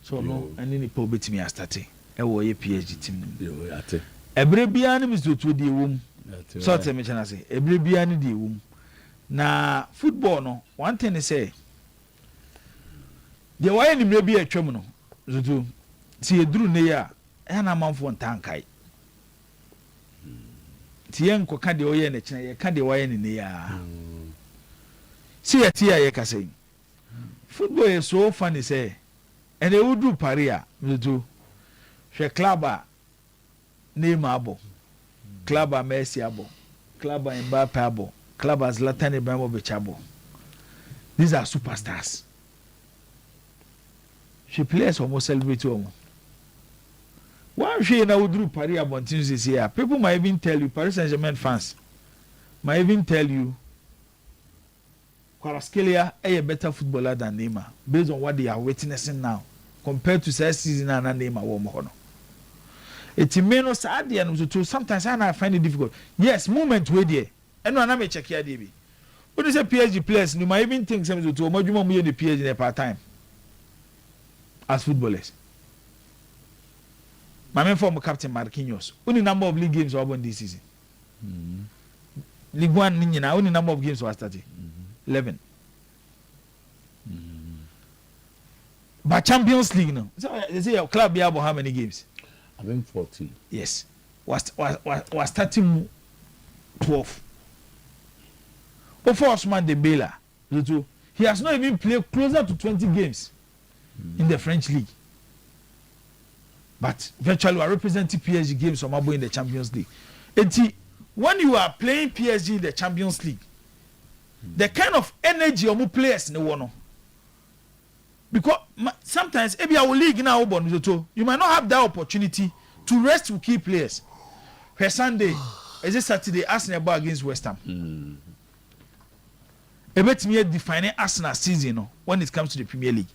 So no any ni po betimi start. E wo ye PSG team nim. Ate. Ebre bia ni Mr. to di wom. So tell me chana say ebre bia ni di wom. Na football no one thing is say the way ni maybe atwam no zutu ti eduru ne ya na manfo ntankai ti yen ko ka de oye na kina ye ka de waye ni ne ya si ya ti ya ye ka say football is so funny say and e wudu paria zutu hwe club a name abo club a Messi abo club and Mbappe, club as Zlatan Ibrahimovic. These are superstars. She plays almost celebrate home. One she now would do Paris Abontin this year. People might even tell you, Paris Saint-Germain fans might even tell you Kvaratskhelia is a better footballer than Neymar based on what they are witnessing now compared to last season and Neymar won. It may not sad and to sometimes I find it difficult. Yes, moment way there. And no, I may check here, DB. When you say PSG players, you might even think something to more you the PSG in a part time as footballers. My main former captain Marquinhos. Only number of league games were won this season. League One, only number of games were started. 11. But Champions League now. So they say your club have how many games? I think 14. Yes. Was starting 12. Before Ousmane Dembele, he has not even played closer to 20 games in the French league. But virtually we are representing PSG games from Abo in the Champions League. And when you are playing PSG in the Champions League, the kind of energy of players in the one, because sometimes maybe our league now you might not have that opportunity to rest with key players. Per Sunday, is it Saturday? Arsenal against West Ham. A bit me defining Arsenal season when it comes to the Premier League.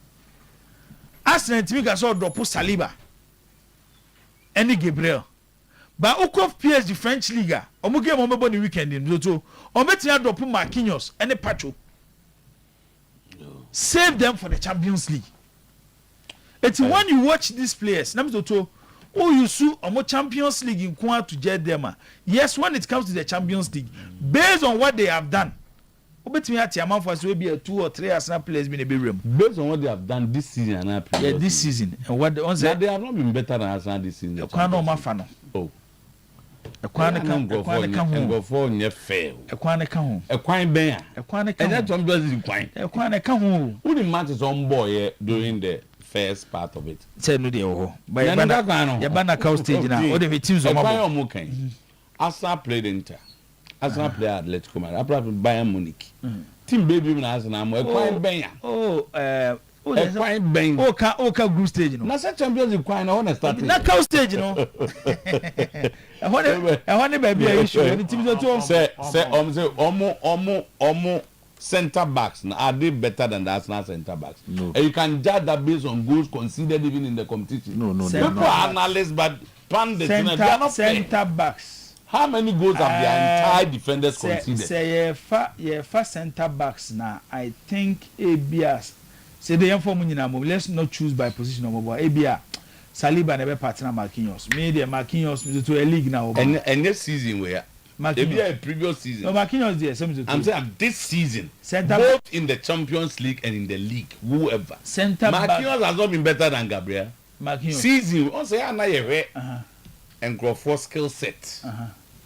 Arsenal to me can sort of drop Saliba, any Gabriel. But Ukov PSG French League, omu game on the weekend in Zoto, or bet you drop Marquinhos and a Pacho. Save them for the Champions League. It's when you watch these players, Namzoto, you sue or Champions League in Kwa to jet them. Yes, when it comes to the Champions League, based on what they have done, bet me at Yaman for will be a 2 or 3 Arsenal players in a big room. Based on what they have done this season and yeah, this season. And what they have not been better than Arsenal this season. You can't know my fan. Oh. A quantity go for your fail. A quantity a quine bear. A quantity and that's one doesn't quine. A quantity who the match is on boy during the first part of it. Say no deal. But Yabana cow stage now. What if it seems on my Arsenal played Inter. Arsenal play Atletico Madrid. I probably Bayern Munich. Team baby when Arsenal a quine bear. There's quite bang. Okay, group stage, no. That's a Champions League quite on start. Not cow stage, no. I want to be a issue. Say, Omo center backs are they better than the Arsenal center backs? No. And you can judge that based on goals conceded even in the competition. No. People are analysts, but pundits, center backs. How many goals have the entire defenders conceded? Say, first center backs now. I think ABS. Say the young form let's not choose by position of mobile. ABA Saliba never partner Marquinhos. Maybe Marquinhos to a league now. And this season where maybe a previous season. No, Marquinhos there. I'm saying this season, both in the Champions League and in the league, whoever. Marquinhos has not been better than Gabriel. Marquinhos. Season, on say Anayewe and Crawford skill set.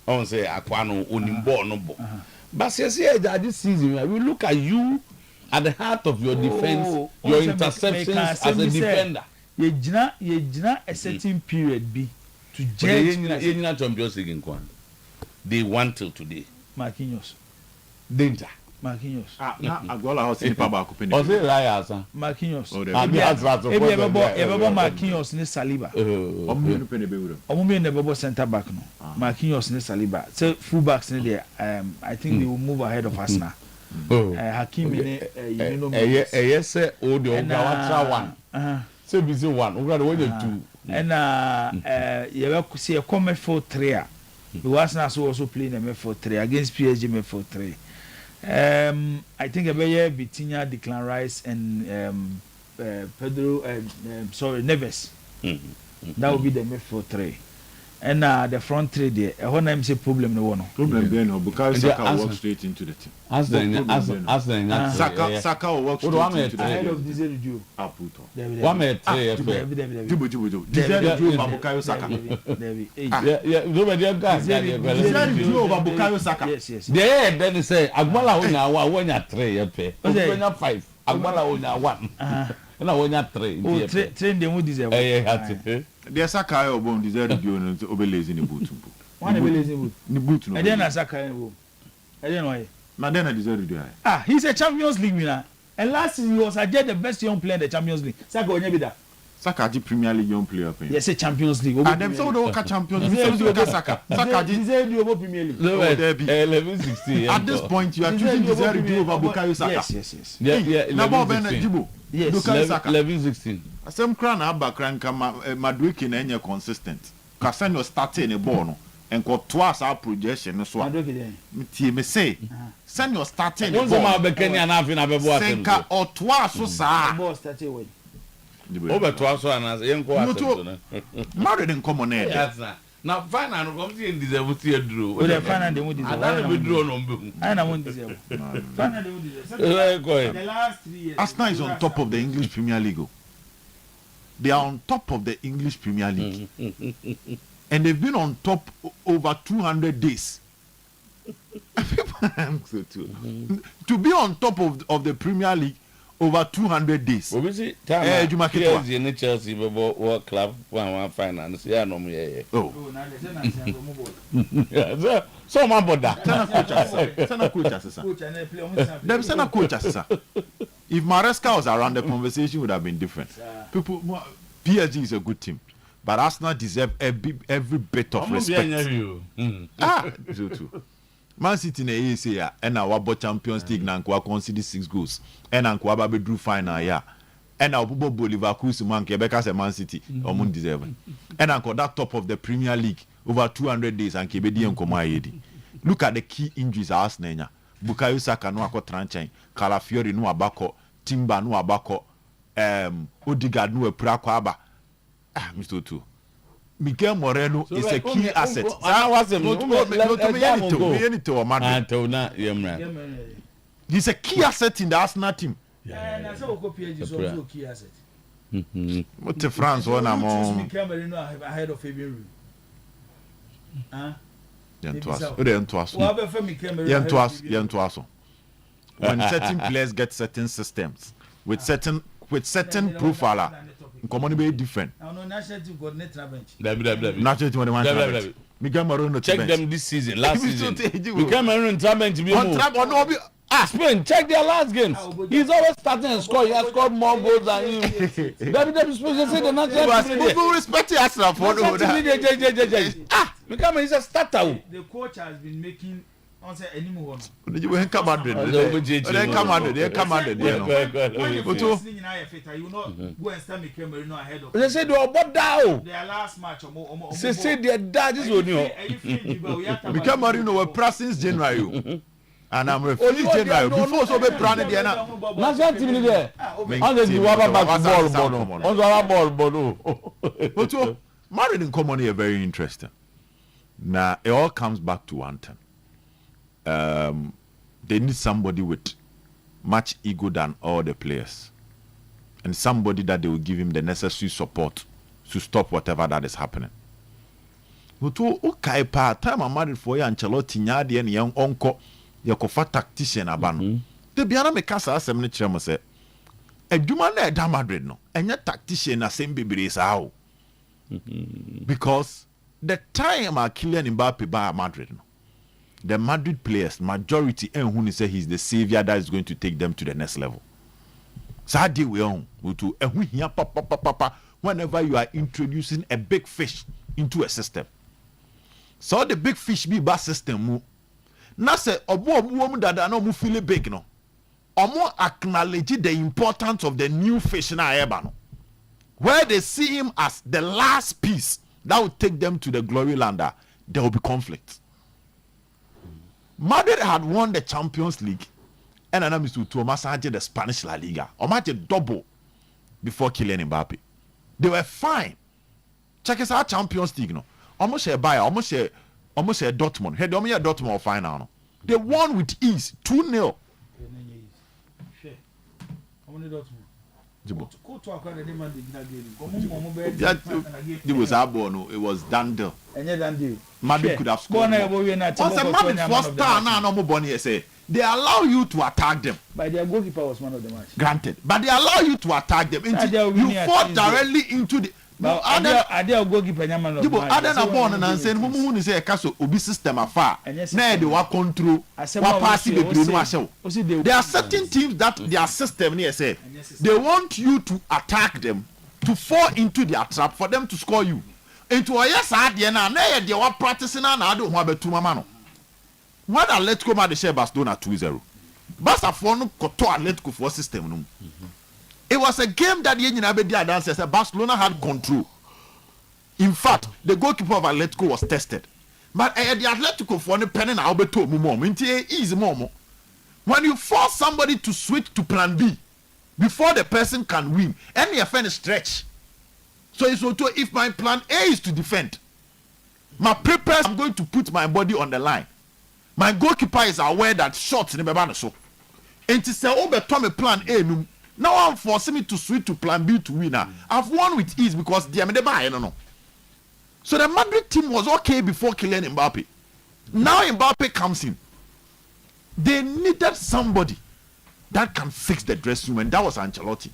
On say Aquano Onimbo no bo. But say that this season we look at you. At the heart of your defense, your interceptions as a defender. You jina a certain period be to judge. Champions League in Kwan. They won till today. Marquinhos. Danger. Marquinhos. Agora house ni pa ba ko pe ni. Ose Raya san. Marquinhos. Ebi ebo Marquinhos ni Saliba. Omo no pe ne be wuro. Omo me ne bebo center back no. Marquinhos ni Saliba. So full backs ni there. I think they will move ahead of us now. Hakimi yes say o de Ogawatra one. Say busy one. Ogawatra when you 2. And you see a come for 3. The Arsenal also playing a for 3 against PSG me for 3. I think Abeye Vitinha, Declan Rice and Pedro Neves. That will be the me for 3. And the front 3 there. When I'm say problem no one. Problem there no because Saka walk straight into the team. As the Saka will walk straight into the team. Ahead of Desire Joe. One minute. Jibo. Desire Joe Babukayo Saka. Yeah. Nobody guys. Desire Joe Babukayo Saka. Yes. There then say Agbala onya 1 onya 3 yepe. Onya 5. Agbala onya 1. Na onya 3. Train dem who deserve. Hati. There Saka obon Desire Joe no obelezi ni butumbu. One of the boot. The boot no. And then Saka. I don't know. Now then I deserve to do it. He's a Champions League winner. And last season he was adjudged the best young player in the Champions League. Saka Onyebida. Saka the Premier League young player. Yes, a Champions League. And them so do Champions League. Saka the Premier League. No, 11-16. At this point, you are choosing Desire to over Bukayo Saka. Yes. Yeah. Now Bob Jibo. Yes. Bukayo Saka. 11-16. Some crown abakran kama Madueke na enye consistent. Kasen no starting a ball no. And got twice our projection so. Mtie me say. Send your starting a ball. Once ma bekeni anafin abebo atem. Senka or twice so sa. Ball started with. Over twice so anas yenko atem. Married in common air. Yes na. Now final no come see deserve to draw. We the final they won't deserve. Adana be draw no mbe. I won't deserve. Final they won't deserve. The last 3 years. Arsenal is on top of the English Premier League. They are on top of the English Premier League. And they've been on top over 200 days. To be on top of the Premier League over 200 days. We see PSG and Chelsea World Club one finance. Yeah, no me. Oh. So my brother. Sena coach assessor. Them sena coach assessor. If Maresca was around, the conversation would have been different. People, PSG is a good team, but Arsenal deserve every bit of respect. So too. Man City na AAC and our World Champions League na nko concede 6 goals and nko aba be drew final ya and our Bobo Liverpool man Quebec as a Man City omun deserve and nko that top of the Premier League over 200 days and Kebedi nkoma yedi. Look at the key injuries Arsenal nya. Bukayo Saka no akọ Tranchain, Calafiori no abako, Timber no abako, Odegaard no epra kwa aba. Mr. Otuo. Mikel Moreno is a key asset. He's a key asset in the Arsenal team. And I saw PSG is also a key asset. What's the France one among Mikel Moreno ahead of Fabian when certain players get certain systems with certain profiler, common be different. National team got net bench. National team Miguel Moreno check them this season, last season. Miguel Moreno bench be Spain, check their last games. He's always starting and scoring. He has scored more goals than him. WWE supposed say the national team. People respect Arsenal for Miguel is a starter. The coach has been making anymore. You will come under. They come under. You will not go and stand Mikel Moreno ahead of. They say they are bought down. Their last match. They say they are dead. This one, Mikel Moreno were pressing January. And I'm refusing January before so be planning the national team there. On the ball. But married in common is very interesting. Now it all comes back to one thing. They need somebody with much ego than all the players, and somebody that they will give him the necessary support to stop whatever that is happening. But okay, part time I'm married for you Ancelotti nyade and young uncle, your cofa tactician abano. The biana me kasa asem chemo say, eduma na eda Madrid no, enya tactician na same bibiri sa how. Because the time Kylian Mbappe by Madrid no. The Madrid players, majority, and who say he's the savior that is going to take them to the next level. So how do we own? Whenever you are introducing a big fish into a system, so the big fish be bad system. Now say obo that no feel big no. Omo acknowledge the importance of the new fish na eba no. Where they see him as the last piece that will take them to the glory lander, there will be conflict. Madrid had won the Champions League and another Mr. Otuo the Spanish La Liga. Or match double before Kylian Mbappe. They were fine. Check us out Champions League no. Almost a Bayern, almost a Dortmund. Hey, don't Dortmund final no. They won with ease, 2-0. It was Abono. It was Dandel. Madrid could have scored. Once a Madrid first star now, no more Bonnie say they allow you to attack them. But their goalkeeper was man of the match. Granted, but they allow you to attack them. You fought directly into the. No, I dare go keep a yaman. You other than born and saying, who is a castle, obi system afar. Nay, they were control. What passing the there are certain teams that their system near say they want you to attack them, to fall into their trap for them to score you. Into a yes, I did not know they were practicing and I don't want to Mamano. What I let go my the share Barcelona 2-0. Basa for no koto Atletico for system. It was a game that the Barcelona had control. In fact, the goalkeeper of Atletico was tested. But the Atletico for the pen and Alberto moment easy moment. When you force somebody to switch to plan B before the person can win, and your friend stretch. So it's also if my plan A is to defend, my purpose I'm going to put my body on the line. My goalkeeper is aware that shots in the so. And to say over Tommy plan A. Now I'm forcing me to switch to plan B to win. I've won with ease because they are the buy. No. So the Madrid team was okay before Kylian Mbappe. Now Mbappe comes in. They needed somebody that can fix the dressing room, and that was Ancelotti.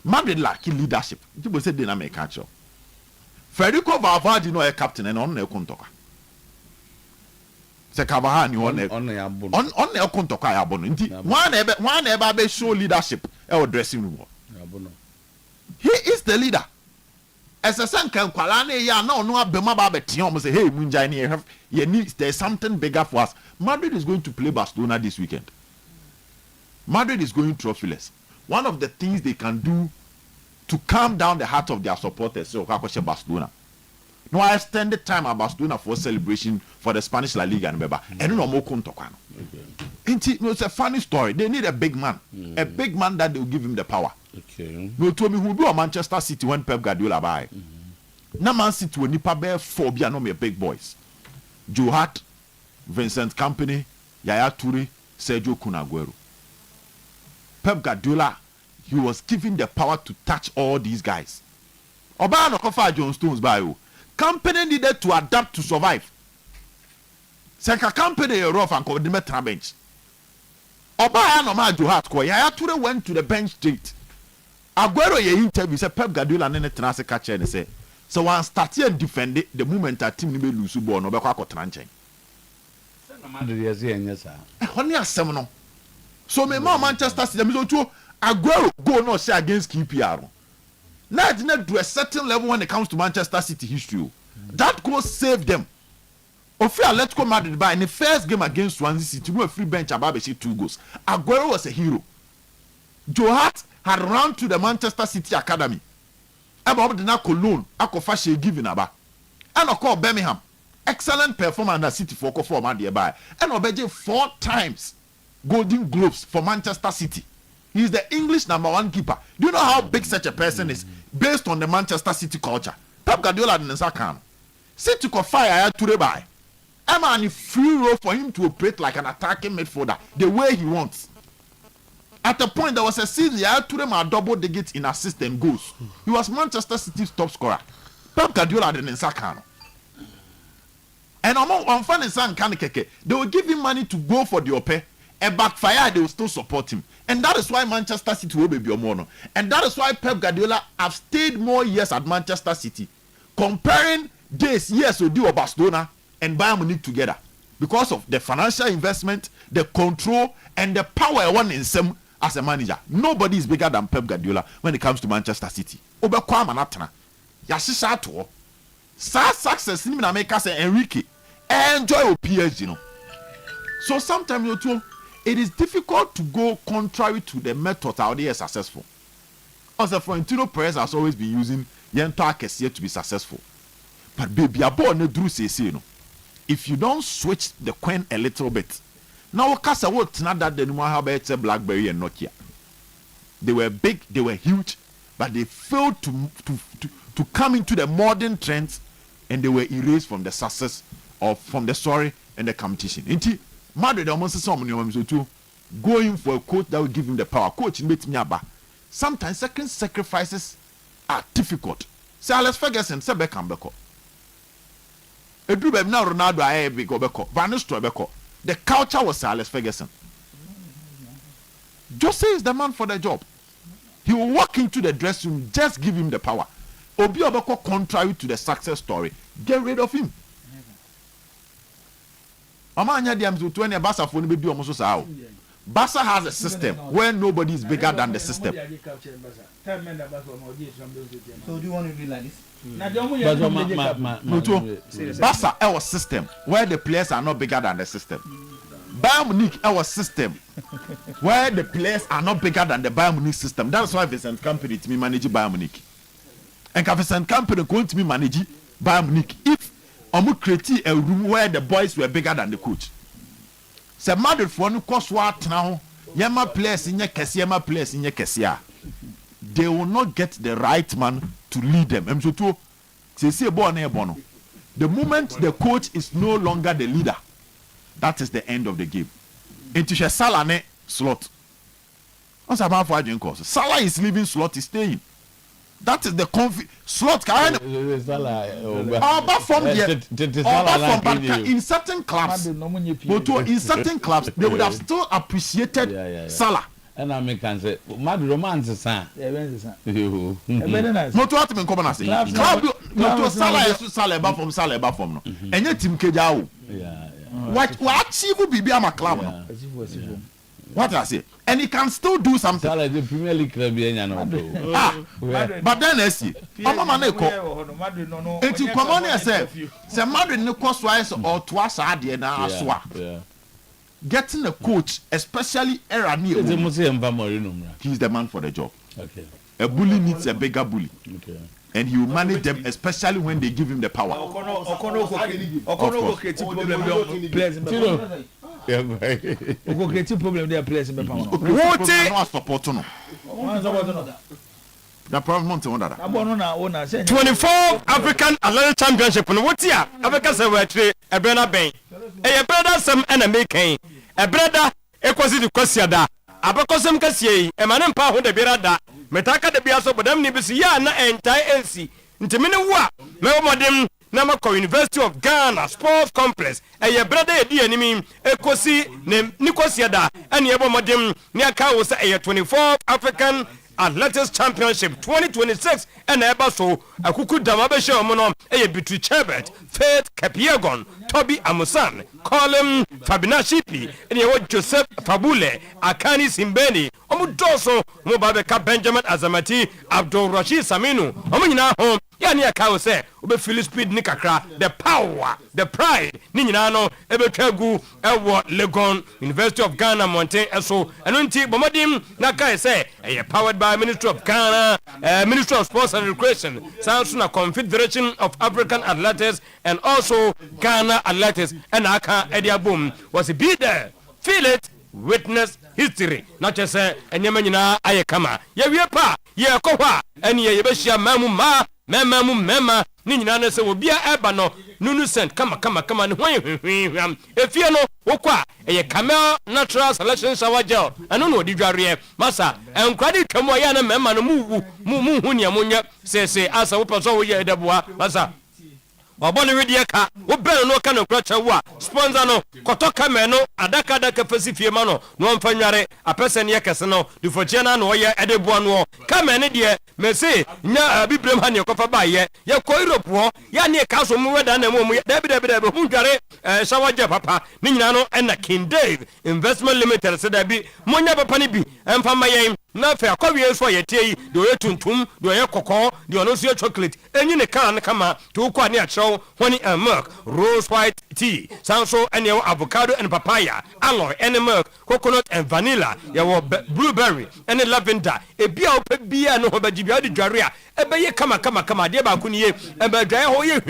Madrid lack leadership. People say they not make catch up. Federico Valverde no a captain and on the kontoka. Se Carvajal ni on the kontoka ya bono. Nti one ever be show leadership e dressing room. He is the leader. As a son can kwalane ya na ono abema ba betion say hey munjai ni there's something bigger for us. Madrid is going to play Barcelona this weekend. Madrid is going trophyless. One of the things they can do to calm down the heart of their supporters so Barcelona. No, I extended time at Barcelona for celebration for the Spanish La Liga and Beba. And no more kontokano. It's a funny story. They need a big man. A big man that will give him the power. Okay. No, told me who do a Manchester City when Pep Guardiola buy. Na Man City will nipa bear phobia no me big boys. Joe Hart, Vincent Kompany, Yaya Toure, Sergio Kun Aguero. Pep Guardiola, he was given the power to touch all these guys. Oba no kofa John Stones by you. Company needed to adapt to survive. Seka company rough and called the metra bench. Oba no ma Joe Hart ko Yaya Toure went to the bench straight. Aguero ye interview say Pep Guardiola nene tenase catch and say so one start and defend it the moment a team be lose ball no be kwa kotena nchen. Madrid yes yes Honey asem no. So me Manchester City me so Aguero go no say against QPR. Now it didn't do a certain level when it comes to Manchester City history. That goal saved them. Ofia let's go Madrid by in the first game against Swansea City, we free bench about 2 goals. Aguero was a hero. Joe Hart had run to the Manchester City Academy. About the Cologne, Akofashe giving aba. And of course Birmingham. Excellent performance at City for Madi by. And Obeje 4 times Golden Globes for Manchester City. He is the English #1 keeper. Do you know how big such a person is based on the Manchester City culture? Pep Guardiola didn't say can. City could fire Toure by. I'm on a free role for him to operate like an attacking midfielder the way he wants. At the point there was a season Toure had double digits in assists and goals. He was Manchester City's top scorer. Pep Guardiola didn't say can. And on fan and keke, they will give him money to go for the OPE. And backfire, they will still support him. And that is why Manchester City will be Biomono. And that is why Pep Guardiola have stayed more years at Manchester City. Comparing this years with Barcelona and Bayern Munich together. Because of the financial investment, the control, and the power one in some as a manager. Nobody is bigger than Pep Guardiola when it comes to Manchester City. Obekwama natana. Yashisha to. Sa success in America say Enrique. Enjoy your PSG, you know. So sometimes you too. It is difficult to go contrary to the method how they are successful. Also, Florentino Perez has always been using Yento Akesiye to be successful. But baby, a boy no do say you know. If you don't switch the coin a little bit, now Kasa what not that the have better BlackBerry and Nokia. They were big, they were huge, but they failed to come into the modern trends, and they were erased from the success of from the story and the competition. Madrid almost too going for a coach that will give him the power. Coach made me aba. Sometimes second sacrifices are difficult. Say Alex Ferguson, say Beckham beko. Edu be na Ronaldo aye beko beko. Van Nistelrooy beko. The culture was Alex Ferguson. Jose is the man for the job. He will walk into the dressing room, just give him the power. Obi Obeko contrary to the success story, get rid of him. Barca has a system where nobody is bigger than the system. So do you want to be like this? Barca our system where the players are not bigger than the system. Bayern Munich our system where the players are not bigger than the Bayern Munich system. That's why Vincent Kompany to me manage Bayern Munich. And Vincent Kompany going to me manage Bayern Munich if Omu create a room where the boys were bigger than the coach. Se Madrid for no cost what now? Yema players in your Yema players in your Kessia. They will not get the right man to lead them. The moment the coach is no longer the leader, that is the end of the game. Into Salah ne slot. Salah is leaving, slot is staying. That is the slot. In certain clubs, in certain clubs, they would have still appreciated Salah. And I make and say, "Mad romance, son." Not what I'm coming to say. Not Salah from Salah from no. And yet Team Kejao. What achieve be a club? What I say, and he can still do something. The Premier League club, but then I see. Mama Neko. And to come on and say, Madrid no cost wise or twice a day now. Getting a coach, especially Erani, he's the man for the job. Okay. A bully needs a bigger bully. Okay. And he will manage them, especially when they give him the power. Creative problem there players in the the problem 24 African Athletic Championship no what here Africa say we trade e brother ben e brother sam na make a brother e kwesi di kwesi da abakosem kasie e mane mpa ho da bira da metaka da bia so bodam ni bisi ya na entai NC ntimene wo a me modem na mako University of Ghana Sports Complex e brother e di animi e kosi ne ni kwesi da ene e bo modem ni aka wo say e 24 African Athletics Championship 2026 and ever so akuku damabe she omono eye Bitri Chebet, Faith Kapiegon, Toby Amusan, Colin Fabinashipi, and ye Joseph Fabule, Akani Simbeni, Omudoso, Mobabeka Benjamin Azamati, Abdul Rashid Saminu, Omina home, Yani Akao say, Ube Philip Speed Nikakra, the power, the pride, Ninano, Ebekegu, Ewa Legon, University of Ghana, Montaigne, Eso, and Unti Bomadim, Nakai say, powered by Ministry of Ghana, Ministry of Sports and Recreation, Samsung Confederation of African Athletics, and also Ghana Athletics, and Aka Edia Boom was a be there, feel it, witness history, not just say, and Yemenina Ayakama, Yepa, Yakoha, and Yebeshia Mamma, Mema, Nina se will be a ebano, Nunu sent, come on, if you know, Okwa, a camel natural selection shower gel, and no diarrhea, Massa, and credit Kamoyana Mema, Munya, say, as a whoopers over here, Debois, Massa. Wabone Ridiaka, Ubel no can of Cratcha, sponsor no, Kotoka Meno, Adaka Facifia Mano, no Fanyare, a person Yakasano, do for Jana no ya Edebuano, come any dear, may say, na Biblem Hanya Cofa by ye, ya Koiro, ya near Castle Muda and Debbie Hungare, Shawaja Papa, Ninano, and a King Dave, Investment Limited, said I be, Monya Panibi, and Famayam, not fair, Coviers for your tea, do a tuntum, do a cocoa, do a no chocolate, and in a can come to Quania show, honey and milk, rose white tea, sanso and your avocado and papaya, alloy and milk, coconut and vanilla, your blueberry and a lavender, a beer no Bajibia de Jaria, a bay kama, dear Bakunie, and by dry hoye,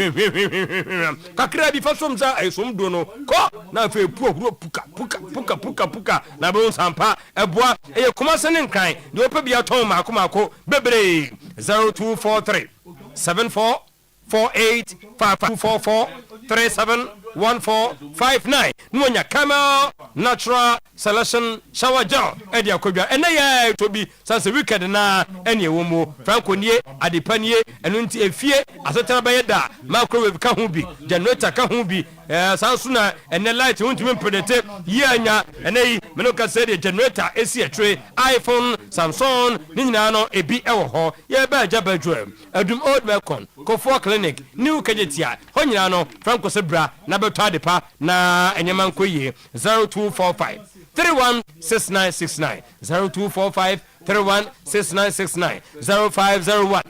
Kakra before some I some dono, co, now for poor puka, Nabo Sampa, a bois, a commercial and kind, no Pabia Tom Makumako, Bebre 0243 74 48 5244 37 1459 Nwanya Camel Natural Selection Shower Gel Edi Akobia ene ye to bi sanse weekend na ene womo Franco nie adepanie enu nti efie asetara baye da microwave ka ho bi generator ka ho bi sanso na ene light wontumi predate yanya ene yi menoka say the generator esi etre iPhone Samsung ni nyina no ebi ewo ho ye ba jaba dwem adum old Melcon Kofo Clinic new Kejetia ho nyina no Franco Sebra na beto adepa na enyema nkoye 0245 316969 0245 316969 0501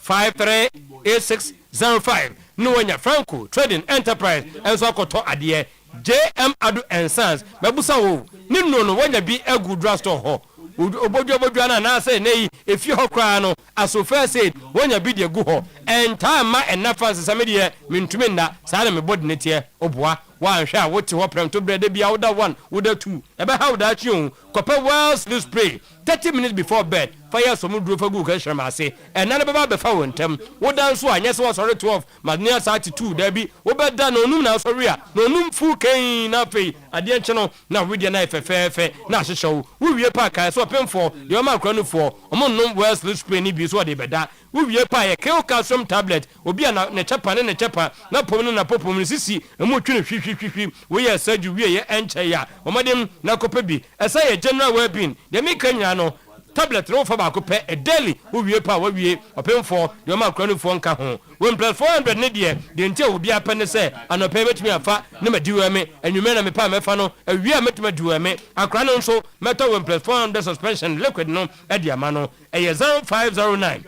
538605 Nwanya Franco Trading Enterprise enso akoto ade JM Adu and Sons babusa wo ni no wanya bi egu drugstore ho obodu na say nei if you hokra no aso first said wanya bi de gu ho enta ma enafa sesamede mintumi nda saa na me body netie oboa wan hwa wote ho prem to brede bia woda 1 woda 2 ebe how da chi on kopa well sleep spray 30 minutes before bed fire some duro fagu ka hwema ase ena na beba be fa wontem woda nso anye se wasore 12 madnia 32 da bi wobeda na onum na asore a na onum fu kan na fe ade enche no na we de na efefefe na ahyehyɛ wo wie pa ka so pemfo de o ma kra no fo omo nom well sleep spray ni bi so de beda wo wie pa ye kill calcium tablet obi na ne chepa ne chepa na pom no na popom ni sisi emu twene hwihwihwi we ye saju wie ye enche ya omodem na kopa bi esa ye general well-being de mi kanya no tablet no fa ba ko pe a daily wo wie pa wo wie opemfo de ma kra no fo nka ho 1+400 ne de ntia obi apene se anope betimi afa ne madiwa me anwume na me pa mefa no awie metuma diwa me akra no nso meto 1+400 suspension liquid no e de ama no e 0509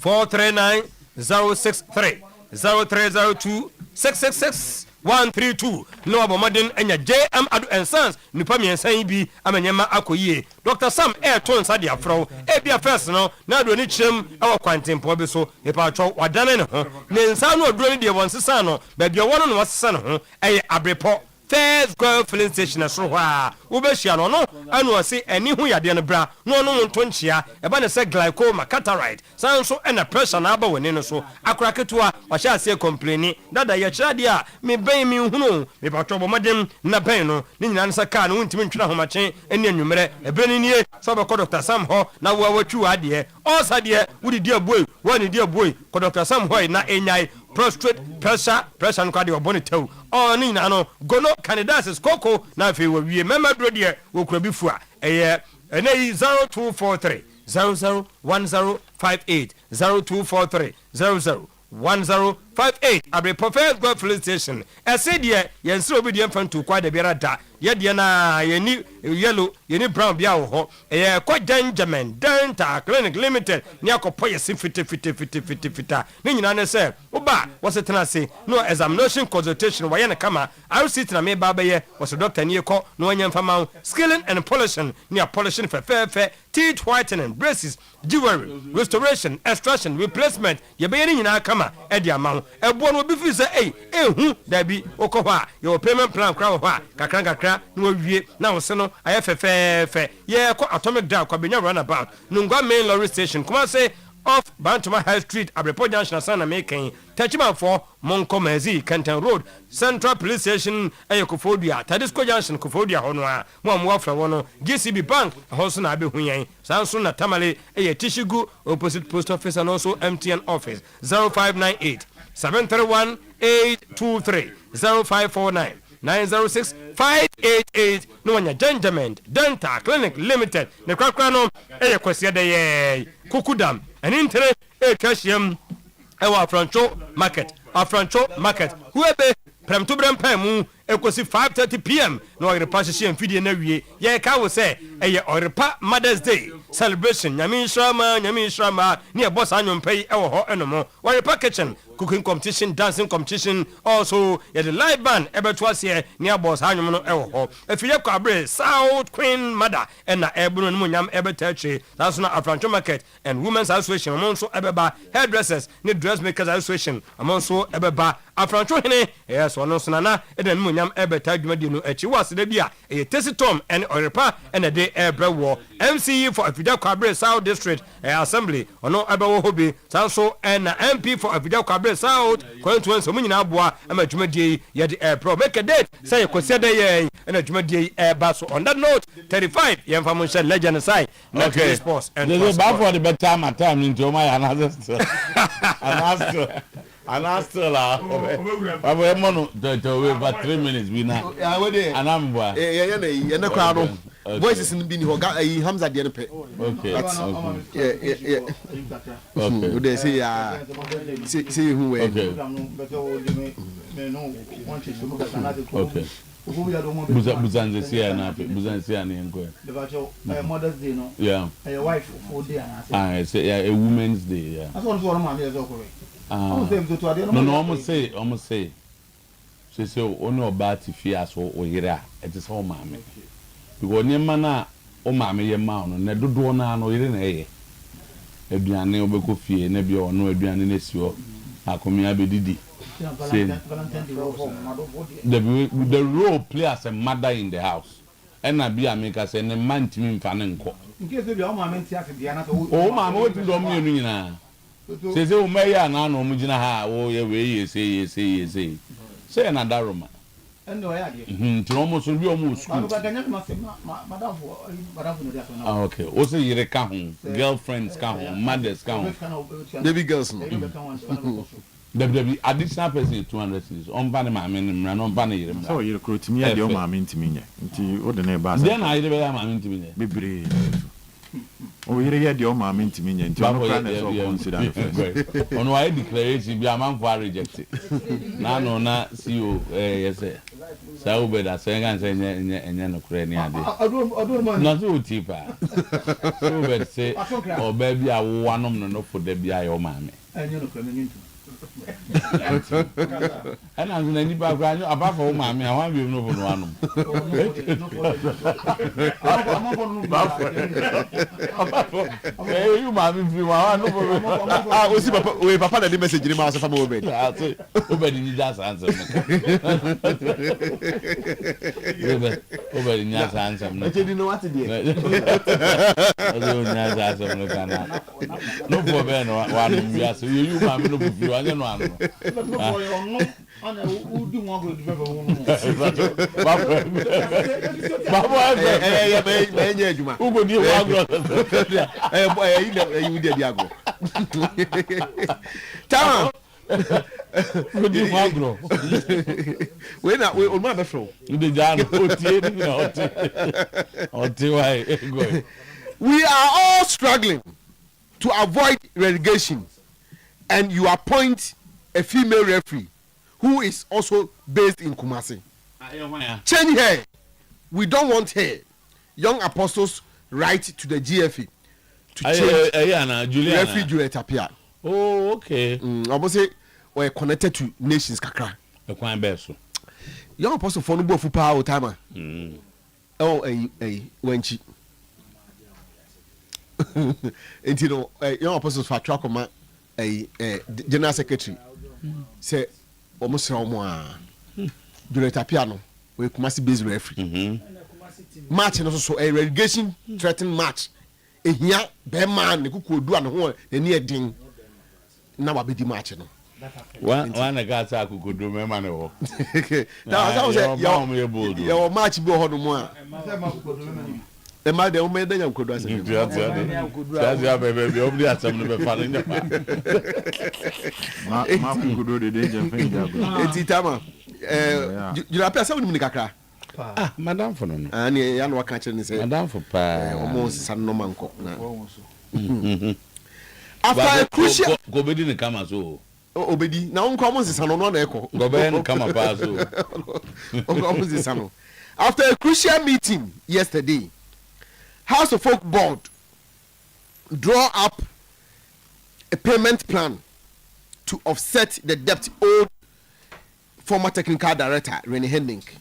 439 063 0302 666 132 no abomaden enya JM Adu and Sons nipa miensan bi amanyema akoyie Dr. Sam Airton Sadi Afro ebia first no na do ni chrem awa kwantempo bi so e pa twa wadane ne ho ne nsa no oduro ni de won sesa no ba bia wono no wasesa ne ho eye abrepo first girl filling station so hwa wo be hia no no anu o se ani hu yade no bra no no nto nchia e ba ne se glaucoma cataract sanso ena pressure na aba woni no so akura ketua o sha se complaini dada ye kira de a me ben mi hunu me ba twa bomodem na ben no ni nyina nsa ka no ntimi ntwena homache eni anwumere e be ni nie so be ko Dr. Sam ho na wo watwu ade o sa de wudi di aboy woni di aboy ko Dr. Sam ho na enyai prostate pressure nkwade obone tew oni na no gono candidates koko na fe wie mema dro de wo kura bifu a eye enei 0243 001058 0243 001058 abre perfect go police station ese de yense obi de mfantu kwa de biara da ye de na yeni yellow yeni brown bia wo ho eye ko Benjamin Dental Clinic Limited ni akopo yesi fita ni nyina ne se oba wosetena se no examination consultation wa ye ne kama I sit na me baba ye was doctor ni ko no anya mfama scaling and polishing ni polishing fe teeth whitening braces jewelry restoration extraction replacement ye be ye nyina kama e de ama ebo no bi fi se ehu da bi okohwa your payment plan kra ho a kakra no wie na wo se no aye fe ye ko atomic down kwa benya runabout nungwa main lorry station kuma say off Bantama High Street Abrepo Junction sana making Tachima for Monkomazi Canton Road Central Police Station Ayokofodia Tadisco Junction Kofodia Honwa Mwa fra wono GCB Bank hoso na abe hunyan sanso na tamale Tishigu opposite post office and also MTN office 0598 731 823 0549 906 588 no nya Benjamin Dental Clinic Limited ne kwakwa no kwase de ye kukudam an intere kashiam ewa Afrancho market whoebe prem to brem pam ekosi 5:30 p.m. no Oyerepa hye mfidie na wie ye ka wo se eye Oyerepa Mother's Day celebration nyame nhrama ne boss anyompai ewo ho enomo Oyerepa kitchen cooking competition dancing competition also ye the live band ebeto ase ne boss anyom no ewo ho afie kwa bre South Queen Mother na ebunu no nyam ebetachi that's na Afrancho market and women's association amonso ebeba hairdressers ne dressmakers association amonso ebeba Afrancho hene yes ono so na eden animonyam ebeta dwumadi no achi wasede bia e Tesitom and Oyerepa and a day airbre MCE for Afida Kwabre South District Assembly ono ebewo hobi sanso and MP for Afida Kwabre South constituency so munyina aboa ama dwumadi ye de airpro make a date say kwesiada ye and dwumadi airba so on that note 35 yemfa mo share legend side okay sports and the bad for the better my time into my another la abo mono to we for 3 minutes we now anamba na kwa no voices in bi ni ho Hamza de pe okay okay they say see who we okay buzanze sia na pe buzanze sia na enko Mother's Day no yeah a wife for day and it's a women's day yeah that's what my mother is okay no almost say so only about fear so oyera it is all mama because nyema na o mama ye ma no na dodo na no yere na ye aduane obeko fie na bia ono aduane na sio akomia bedidi the role play as a mother in the house and na bia make us and man timi mfa ne nko in case we o mama ntia se dia na so o mama o ti do mi enu nyina se o meya na no mu gina ha o ye we ye say na daroma and no ya de ti no mo so bi o mo school madam no dia so na okay o se yire ka ho girlfriends ka ho mothers ka ho baby girls no the additional person 200 cities on ban ma me mra no ban yire mra so yire krotimi ya de o ma me ntimi nya nti o de na ba sa then na yire be ya ma me ntimi nya bebre o yire ya de o ma me ntimi nya nti ono plan so consider on why declaration bi am for reject na no na CEO yes sa u be da senga enye no kure ni ade na so tipa so be say o be bi awo anom no for da bi ayo ma me enye no kure ni and I'm going to be above all my me. I want you to know one. You mammy, you are we papa the message in my house from over. Nobody needs that answer. Nobody needs that answer. I didn't know what to do. No for Ben one. You are so you mammy no you are no one. We are all struggling to avoid relegation, and you appoint a female referee who is also based in Kumasi. Change her. We don't want her. Young Apostles write to the GFA to change referee Juliet Apia. Oh, okay. I must say we're connected to nations kakra. Young Apostle for no for power timer. Oh, wenchi. And you know, Young Apostles for track of general secretary say almost Juliet Apia we Kumasi based referee. Match and also a relegation threatened match. Ehia be man ku do an ho eni edin na wa be di match no. One ga sa ku do me man ho. That was your match be ho no mo a. E ma de o me da nyam kodo asem. Ya be obli asem no be fa no. Ma ku do de danger fin jago. Eti tama. You appear some ni kakra. Ah, madam for no. Ani ya no waka kire ni say. Madam for pa. Almost san no manko na. After a crucial go be di kama so. Obedi na unko almost san no na eko. Go be no kama pa so. Almost san. After a crucial meeting yesterday, House of Folk Board draw up a payment plan to offset the debt owed former technical director Rene Hendink.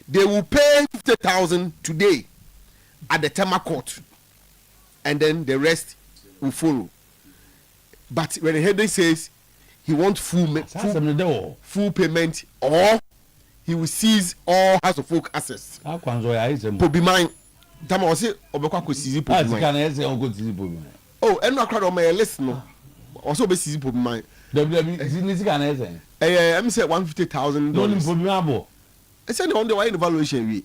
They will pay 50,000 today at the Tema court, and then the rest will follow. But Rene Hendink says he wants full payment, or he will seize all House of Folk assets. Pobi mine. Tama ose obekwa ko seize Pobi mine. Can I say on go seize Pobi mine? Oh, enu akra my list no. Also be seize Pobi mine. WW can I say? I'm say $150,000. No Pobi mine. I said on the way evaluation we.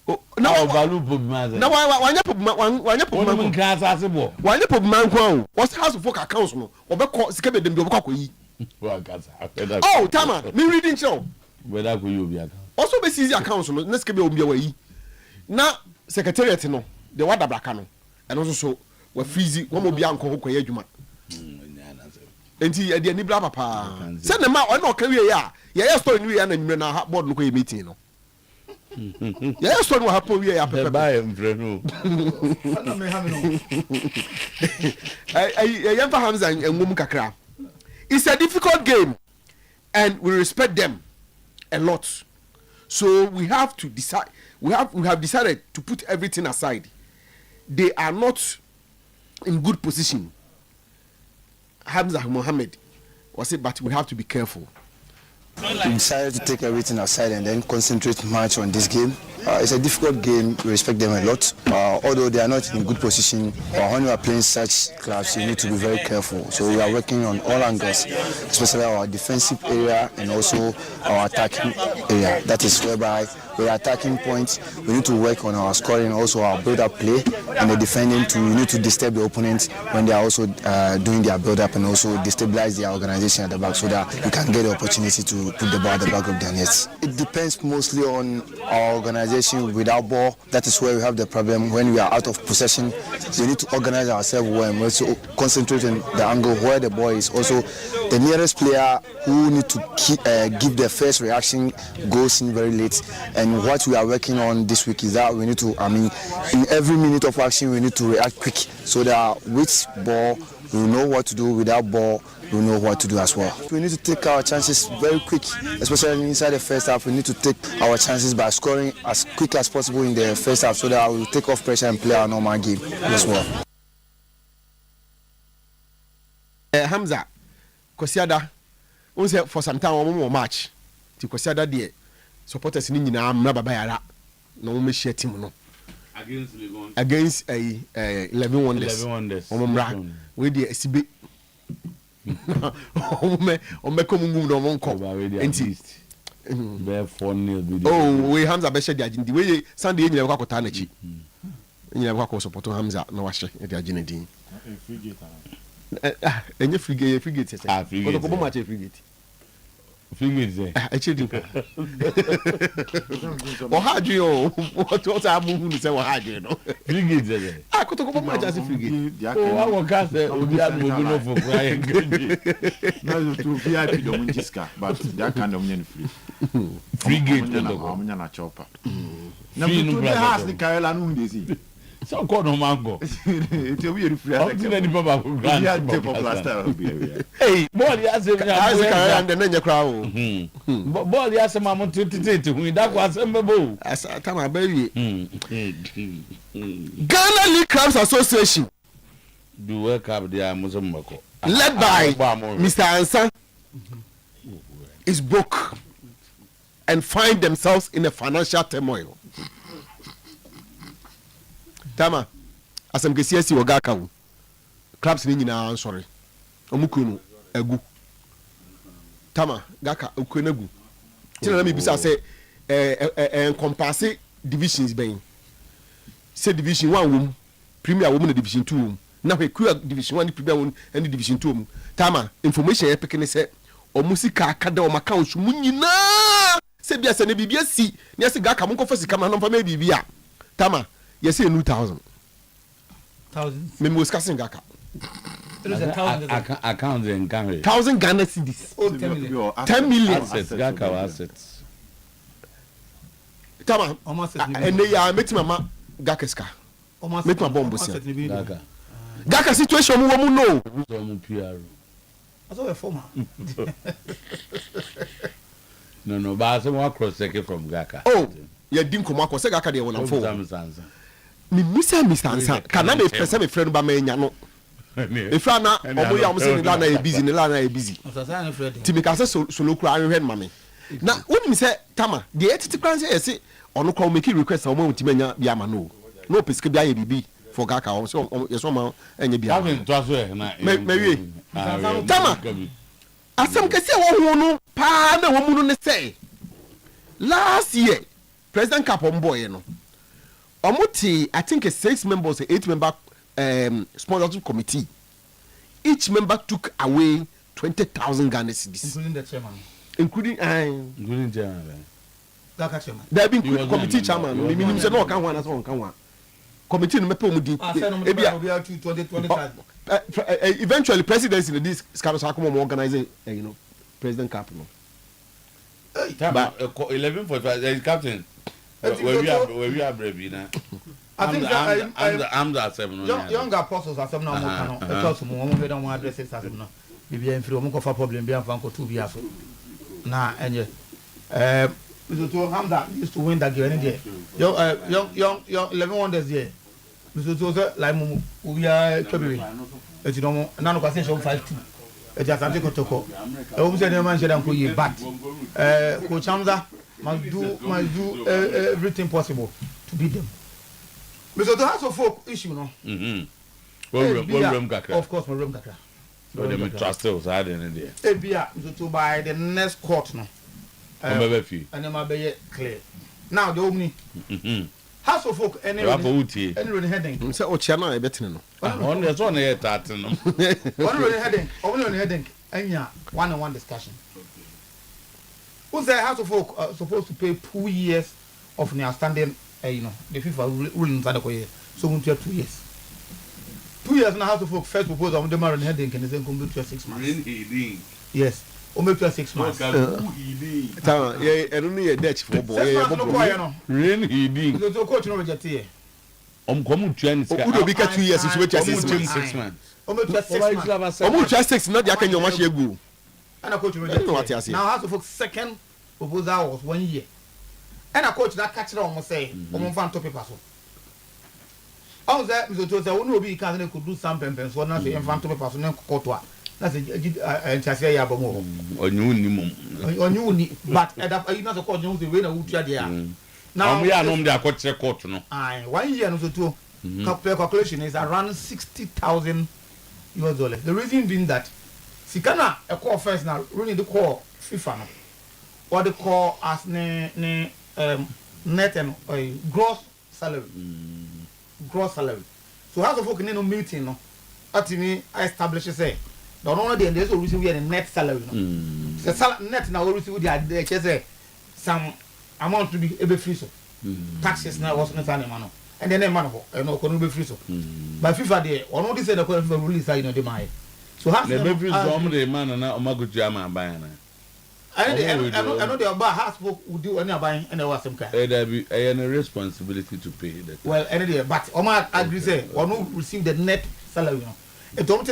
Oh, now value Pobi mine. Now why Pobi mine class as bo. Why Pobi mine ko? What's House of Folk accounts no? Obekwa sika be dem be obekwa ko yi. Oh, Tama, me reading show. Whether could you be account? Also be seize accounts no. Let's be yi. Na secretariat no, the wada braka no. And also so we freeze one mo bi anko ko koye adwuma. Enti e de ni bra papa. Say na ma o na o ka wie ya. Ya story ni wie ya na nwure na board no ko ye meeting no. Ya story no happen wie ya papa. Buy em freno. Ay yamfa Hamza engum kakra. It's a difficult game and we respect them a lot. So we have to decide. We have decided to put everything aside. They are not in good position. Hamza Mohammed was it, but we have to be careful. We decided to take everything aside and then concentrate much on this game. It's a difficult game. We respect them a lot. Although they are not in good position, when you are playing such clubs, you need to be very careful. So we are working on all angles, especially our defensive area and also our attacking area. That is whereby we are attacking points. We need to work on our scoring, also our build-up play, and the defending too. We need to disturb the opponents when they are also doing their build-up and also destabilize their organization at the back so that we can get the opportunity to put the ball at the back of their nets. It depends mostly on our organization. Without ball, that is where we have the problem. When we are out of possession, we need to organize ourselves well and also concentrate on the angle where the ball is. Also, the nearest player who need to give the first reaction goes in very late. And what we are working on this week is that we need to, in every minute of action, we need to react quick so that with ball, we know what to do. Without ball, we know what to do as well. We need to take our chances very quick, especially inside the first half. We need to take our chances by scoring as quick as possible in the first half so that we will take off pressure and play our normal game as well. Hamza, Kosiada, we say for some time we will match. To Kosiada there, supporters ni nyina mraba bayara. No me share team no. Against 11 Wonders. 11 Wonders. Omomra. We dey sibe. Ome komungum no monko. Enti. Be 4-0. Oh, we Hamza be share the agenda. We Sunday nyina kwa kota na chi. Nyina kwa support Hamza na wa share the agenda din. Enye frigate. Ah, frigate. Ko match frigate. Frigate. Actually. Ohadri o. What amu say ohadri no. Frigate. Ah, ko match as frigate. Oh, I will cast obi adu no for crying. No to VIP do munjiska, but that kind of money free. Frigate no omunya na chopper. Na to the house the Kaela no ndezi. So call no mango. It will be free. Any papa go grant. Hey, ball ya say and then you cry. Ball ya say mama 28 hu that was mbebo. As time baby. Ghana League Clubs Association. Do work up there Mozambique. Led by Mr. Ansan is broke and find themselves in a financial turmoil. Tama asem kesiasi ogaka wo clubs ni nyina sorry omukunu agu Tama gaka okunu agu tina na me bisa say encompass divisions ben say division 1 wom premier wom na division 2 wom na hwe division 1 premier wom and division 2 wom Tama information e pekene say omusika akada o accounts mu nyina se bia se ne bibia si ne se gaka mo kofa sika ma no fa me bibia Tama yes, a new 1,000. Me was casting Gaka. Account in Ghana. 1,000 Ghana cedis. 10 million assets. Gaka assets. Tama. And they are making mama Gakaska. Make my bomb. Gaka situation we know. I saw a former. No, but I say one cross second from Gaka. Oh, you didn't come across Gaka there when I'm for. Me Mr. Ansa kana me pese me friend ba manya no if na omo ya omo say na busy ni la na busy ti me ka say solo kura ahwe ma me Now, when you say Tama, the ethical plan say on call make request a moment to menya biama no pesque bia bibi for Gaka so yes one and you having transfer na maybe Tama asem kese wo no pa na wo mu no say last year President Kapom boy no omuti I think 6 members 8 member sponsorship committee, each member took away 20,000 Ghana cedis, including the chairman, including chairman. There have been committee chairman. We say no can one as one can one. Committee no me pay mu di. Eventually, presidency in this scandal come organizing, President Cap no. But 11:45, captain. Where we are brave now. I think I'm the 7. Younger apostles are 7 now. Because we don't want to address it as no. If you are free, we go problem. Be for 2 years. Nah, and Mr. Hamza used to win that game. Young 11 wonders here. Mr. Toza, like we are February. It's no none of us 5-2. It's just a toko. I hope that man should go ye but Coach Hamza must do everything possible to beat them. Mr. To have a folk issue, no? Of course, my room kakra. So they may trust us. I didn't know. Mr. To buy the next court, no? And then be clear. Now the Omni House of Folk any heading. Say Ochiana better no. On there's one here tartan. Only heading. Anya 1-on-1 discussion. Who's the House of Folk supposed to pay 2 years of the outstanding, the FIFA ruling for the year. So we have 2 years. 2 years now. House of Folk first proposal on the marine heading and then come to 6 months. Yes. O make 6 months. Tama, enunu ye Dutch for boy. Rain he did. The coach no reject here. Come to Udo be 2 years is wait 6 months. O make 6 months. O mu 6 not ya kan your match egu. And a coach reject. Now House of Folk second proposal was 1 year. And a coach that catch on say, o mo fan top paper so. All that Mr. Toza who no be can could do some pempens so na say fan top paper so na court. That's a ya bomo. On you but you not call you the way na utia there. Now we are no dey court court no. 1 year no so to calculation is around $60,000. The reason being that Sikana a call first now really the call FIFA no. What they call as net and gross salary. Gross salary. So how the folk no meeting no. Atini establish say don't know the there's a reason we are the net salary. The net now we receive the some amount to be able free so. Taxes now was not any man. And then man can be free so. But FIFA there, one of these said the FIFA release the money. So how the free the man and Omagu Jama buying. I know the about house would do any buying and there was some kind. There be a responsibility to pay that. Well, any but Omar agree say one who receive the net salary. It don't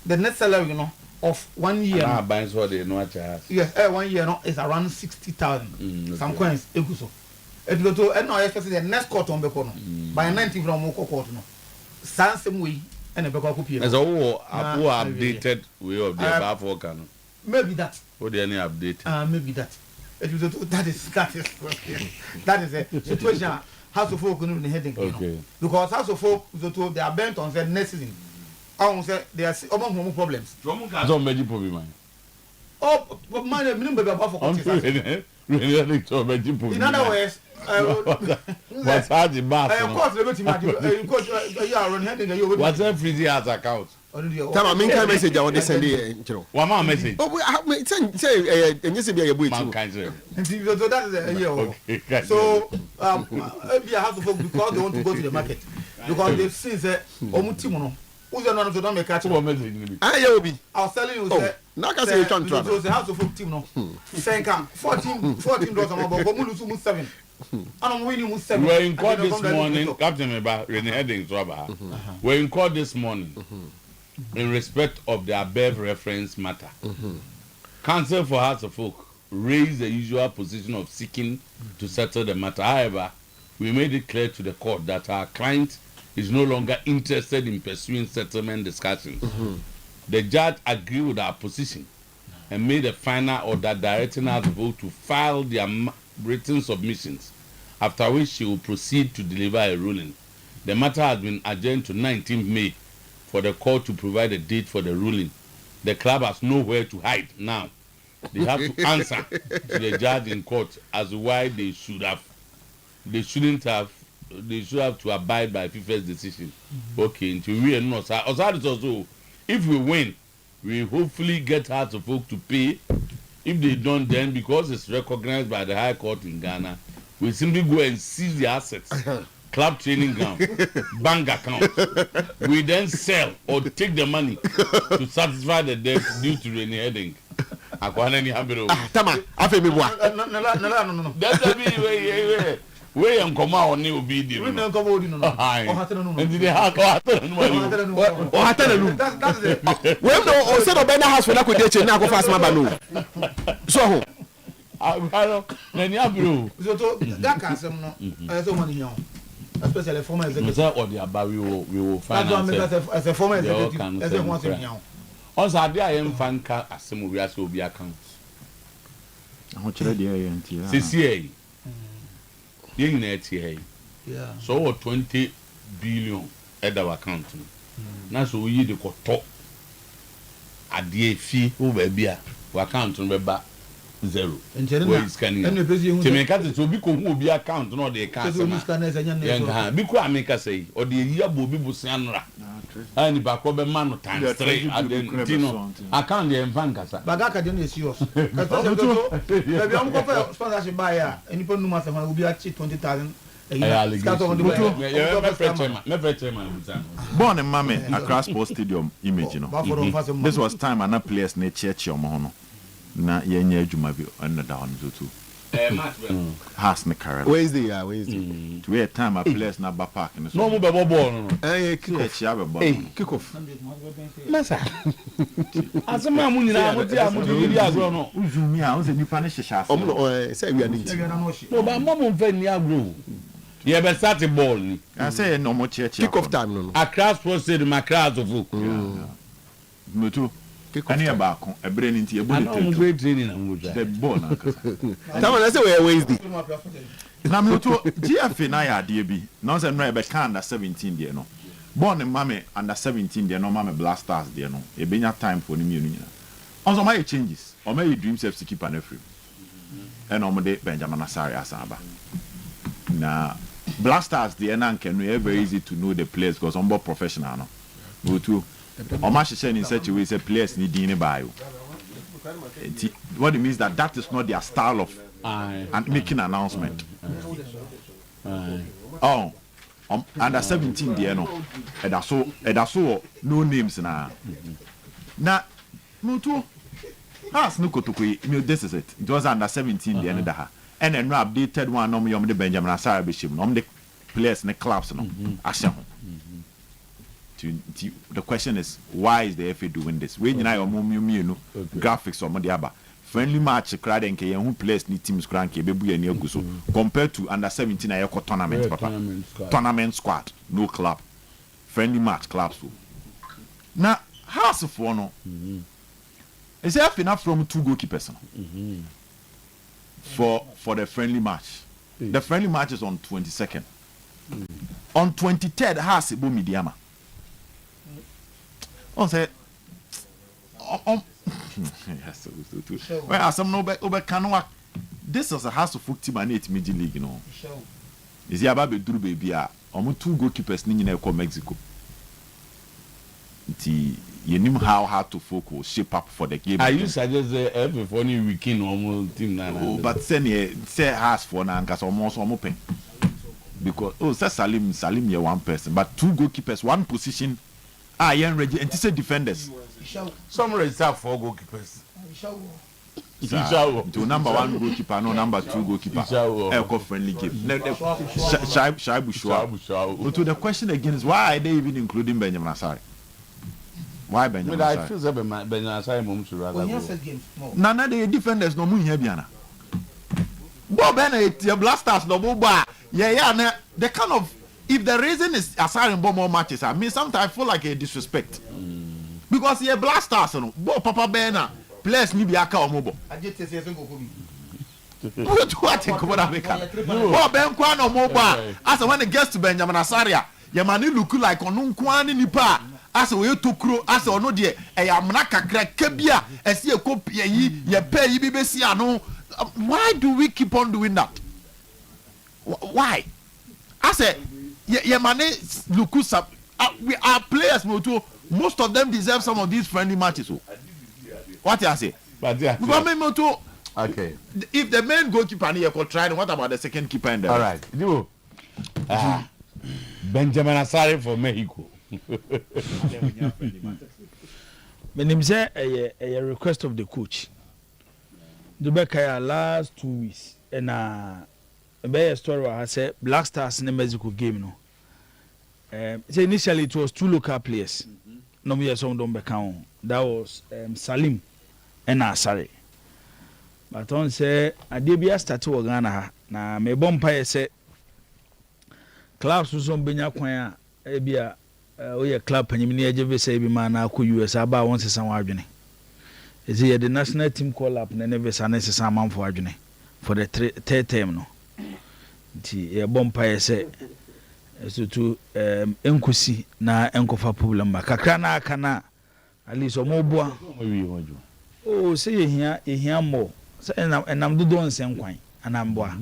the net salary, of 1 year. Buying so they know what you have. Yes, 1 year is around 60,000. Some coins, so. It go to and I expect the next court on Bekono by 90 from Moko court. Same way and a Beko copy. As a updated way of the above organ. Maybe that. What any update? Maybe that. That is a situation. House of Folk in the heading. Okay. Because House of Folk they are bent on the next season. I say there are among problems. Don't make problem. Oh, but man, minimum baby about for in other words, what's hard the math? Of course, you are on heading. What's every has account? Tell me, can message I want to send you. One more message. Oh, say, and you say be a boy. And so that is a year. So, we have to focus because they want to go to the market. Because they've seen that Omutimono. Who's the one who don't make catch one message? I was telling you, sir. Now can say you can't travel. The house of folk team, no. $14 about 7. I'm winning 7. We're in court this morning, Captain Meba, Renee Heading, we're in court this morning in respect of the above reference matter. Counsel for House of Folk raised the usual position of seeking to settle the matter. However, we made it clear to the court that our client is no longer interested in pursuing settlement discussions. The judge agreed with our position and made a final order directing House of Oak to file their written submissions, after which she will proceed to deliver a ruling. The matter has been adjourned to 19th May for the court to provide a date for the ruling. The club has nowhere to hide now. They have to answer to the judge in court as to why they should have to abide by FIFA's decision. Okay, until we are not. Also, if we win, we hopefully get Hearts of Oak to pay. If they don't, then because it's recognized by the High Court in Ghana, we simply go and seize the assets. Club training ground, bank account. We then sell or take the money to satisfy the debt due to rainy heading. Tama, afe mi bua. No. That's be we am come out on new video. We no come odi no. And they have o hatana lu. That's it. We no o se no be na house for na ko dey na ko fast ma ba no. So ho. Na ni abro. So to that kasem no. So money nyon. Especially former executive. Or the about we will find as a former executive. As a one thing now. Also, I am fan car as some we are so be account. I want you to CCA. Yin net here. Yeah. So 20 billion at our account. Now so we the top at the fee over beer. We account remember zero. Where is scanning? To make it to be who be account no the account. Because America say or the year bobi busianra. And back over man times 3 and then account the Vancasa. Bagaka don't is yours. Maybe I'm going for sponsorship buyer and you put no matter will be at 20,000. Born in Mame across Sports Stadium image, you know. This was time and a place near church or mono. Na yenye juma bi on down to has me carry. Where is the to a time a place na ba park in no move ball no kick off masa asema mu nyina mo ti amudi di agro no uzumi a o se nipa ne hihya no say we are need no ba mo mfa ni agro ye be start ball ni I say no mo kick off time no Accra Sports Stadium Accra of Mutu ani aba kon ebre ni nti e body no great training na mo the ball na Tama na say we Wednesday na Mutu GFA na ya de bi no say no e be kan under 17 de no born in Mame under 17 de no Mame Blasters de no e benya time for ni mienu nyina also my changes o my dream safety keeper na free and o mo de Benjamin Asare asaba na Blasters de na nke no very easy to know the players because on board professional no Mutu o ma hye in such a way say players need in by what it means that is not their style of and making announcement under 17 there no and so no names na Mutu has no kotokwe this is it was under 17 there da and then updated one no the Benjamin Asare bishim no the players in the clubs no action. The question is, why is the FA doing this? When you know graphics or modiaba friendly match crowd and who plays ni teams cranky baby and so compared to under 17 ayoko tournament squad no club friendly match clubs now house of no is there enough from 2 goalkeepers for the friendly match the friendly match is on 22nd on 23rd house bo mediama on say yes well some no be kanwa this is a house of foot team and 8 mid league you know is here about duru baby a 2 goalkeepers ni nyina e Mexico nti you how to focus shape up for the game. I used to suggest every funny weekend almost team na but say has for na nka almost open because say Salim here one person but 2 goalkeepers one position yen ready and say defenders some reserve 4 goalkeepers to number 1 goalkeeper no number 2 goalkeeper eco friendly game Shaibu Shua. So the question again is why are they even including Benjamin Asare? Why Benjamin Asare? I feel Benjamin Asare mom should rather go. Nana the defenders no mu here biana Bob your Blasters no boba yeah the kind of if the reason is Asare more matches I mean sometimes I feel like a disrespect because yeah Blasters no Bo Papa Bena players ni bi aka omobo what in Common Africa oh ben kwa no omobo as when the guest Benjamin Asaria yamani look like onu kwani nipa as we tokro as ono de amna kakra kabia ese ekopie yi ye pay yi bi besi ano. Why do we keep on doing that? Why? I said yamani look we are players most of them deserve some of these friendly matches. What you say? Okay. If the main goalkeeper and could try, what about the second keeper? All right. You. Benjamin Asare for Mexico. My name is a request of the coach. The last 2 weeks and a story I said Black Stars in the Mexico game no. So initially it was 2 local players. No me some don't become. That was Salim and Asare. But on say Adebia started to Ghana na me bompa say clubs so benya kwan a bia oye club panyimini ageve say bi ma na akọ US aba won sesa wadwene. Is the national team call up na never say sesa man for adwene for the third term no. Nti e bompa say so to enkosi na enkofa problem ba kakra na aka na at least omoboa oh say ehia mo say enam do don sen kwan anamboa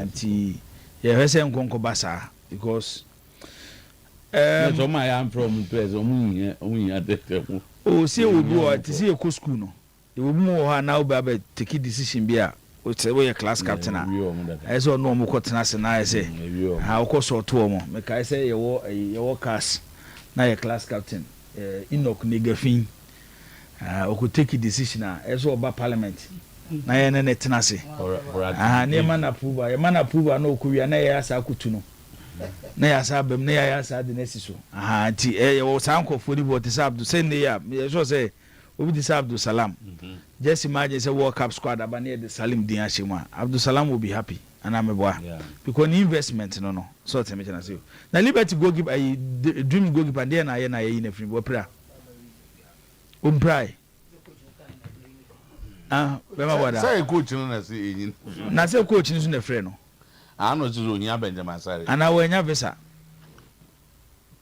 nti ye hwese nkonko basa because so my am from place omunya detemu oh say obi o ti sayeko school no e wo mu ho na obi aba take decision bi a o say we class captain a e say no mo kwotena se na e say ha o ko so to mo me kai say ye wo cast na ye class captain Enoch Negafin o ko take decision a e so oba parliament na ye ne tenase ne man approve ye man approve na okowia na ye asa akutu no na ye asa bem na ye asa de nesi so nti ye wo sankofo ni bot say Abdul say ne ya ye so say obi di say Abdul Salam just imagine say World Cup squad aba na the Salim din ashema Abdul Salam will be happy and I'm boy because the investment no so tell me na say na Liberty goalkeeper dream goalkeeper there na ye na free bo pra umprai bema wada say coach no na say yin na say coach ni so na free no no so onya Benjamin Asare ana wanya visa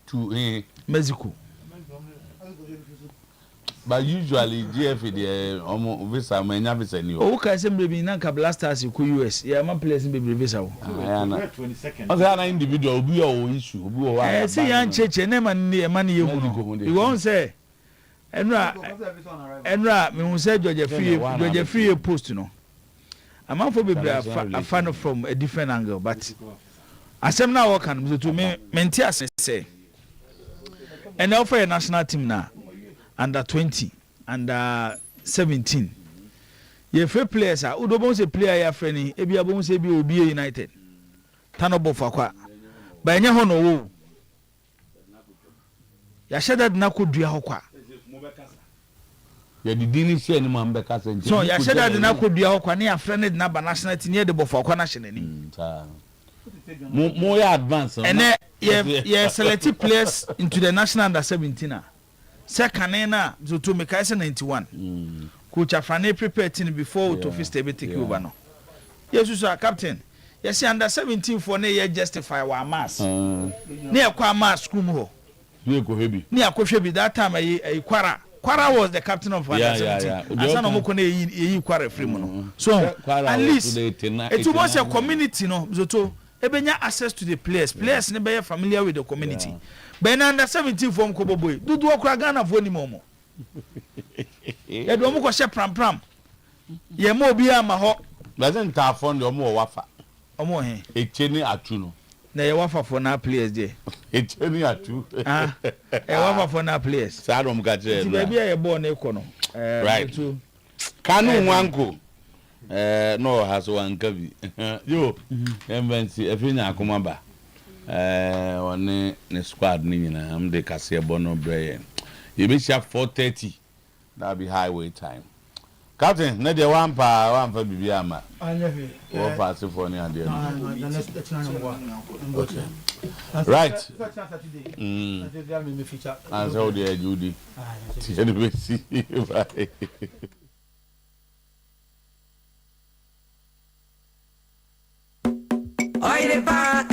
to Mexico but usually GF the visa manya visa ni o ka say mbebi na ka Blasters ku US ya ma players mbebi visa o na 22nd o say na individual obi o issue obi o wa say yan cheche na man ye hu no you won't say enra me hu say Georgia free post no amount for bebre a fan from a different angle but asem na work can to me menti ase say and offer a national team na under 20 under 17 ye free players a udobon say player ya freni e bia bon say bi obi United tanobo fakwa ba nya ho no wo ya sheda na ko dua ho kwa ya didini share ni ma mbeka se so ya sheda na ko dua ho kwa ne ya freni na ba national team ne de bo fakwa na hyenani mo ya advance and ye select players into the national under 17 second na to make 91 coach Afrane prepare team before to first be take over no yes so captain yes under 17 for na ye justify wa mass na e kwa mass school ho you go heavy na akwohwe bi that time e Kwara was the captain of under 17 asa no mo ko na e Kwara free mu no so at least it was a community no zoto ebenya access to the players ne be familiar with the community ben under 17 form ko boboy dudu okra Ghana fo ni momo e do mo ko she pram ye mo obi ama ho doesn't ta fund do mo wafa omo he echeni atu no na ye wafa for na players there echeni atu e wafa for na players sa do mo ka je na bia ye ball na ko no right kanu wanko no has one kabi yo embassy efinya akoma ba one ne squad ni nyina am de kase bono brain you be sharp 4:30 that be highway time captain na de one pa bibia ama anya fi wo pass for ni ade na next time okay Right. And so there, Judy. Anyway, see you. Bye. Oyerepa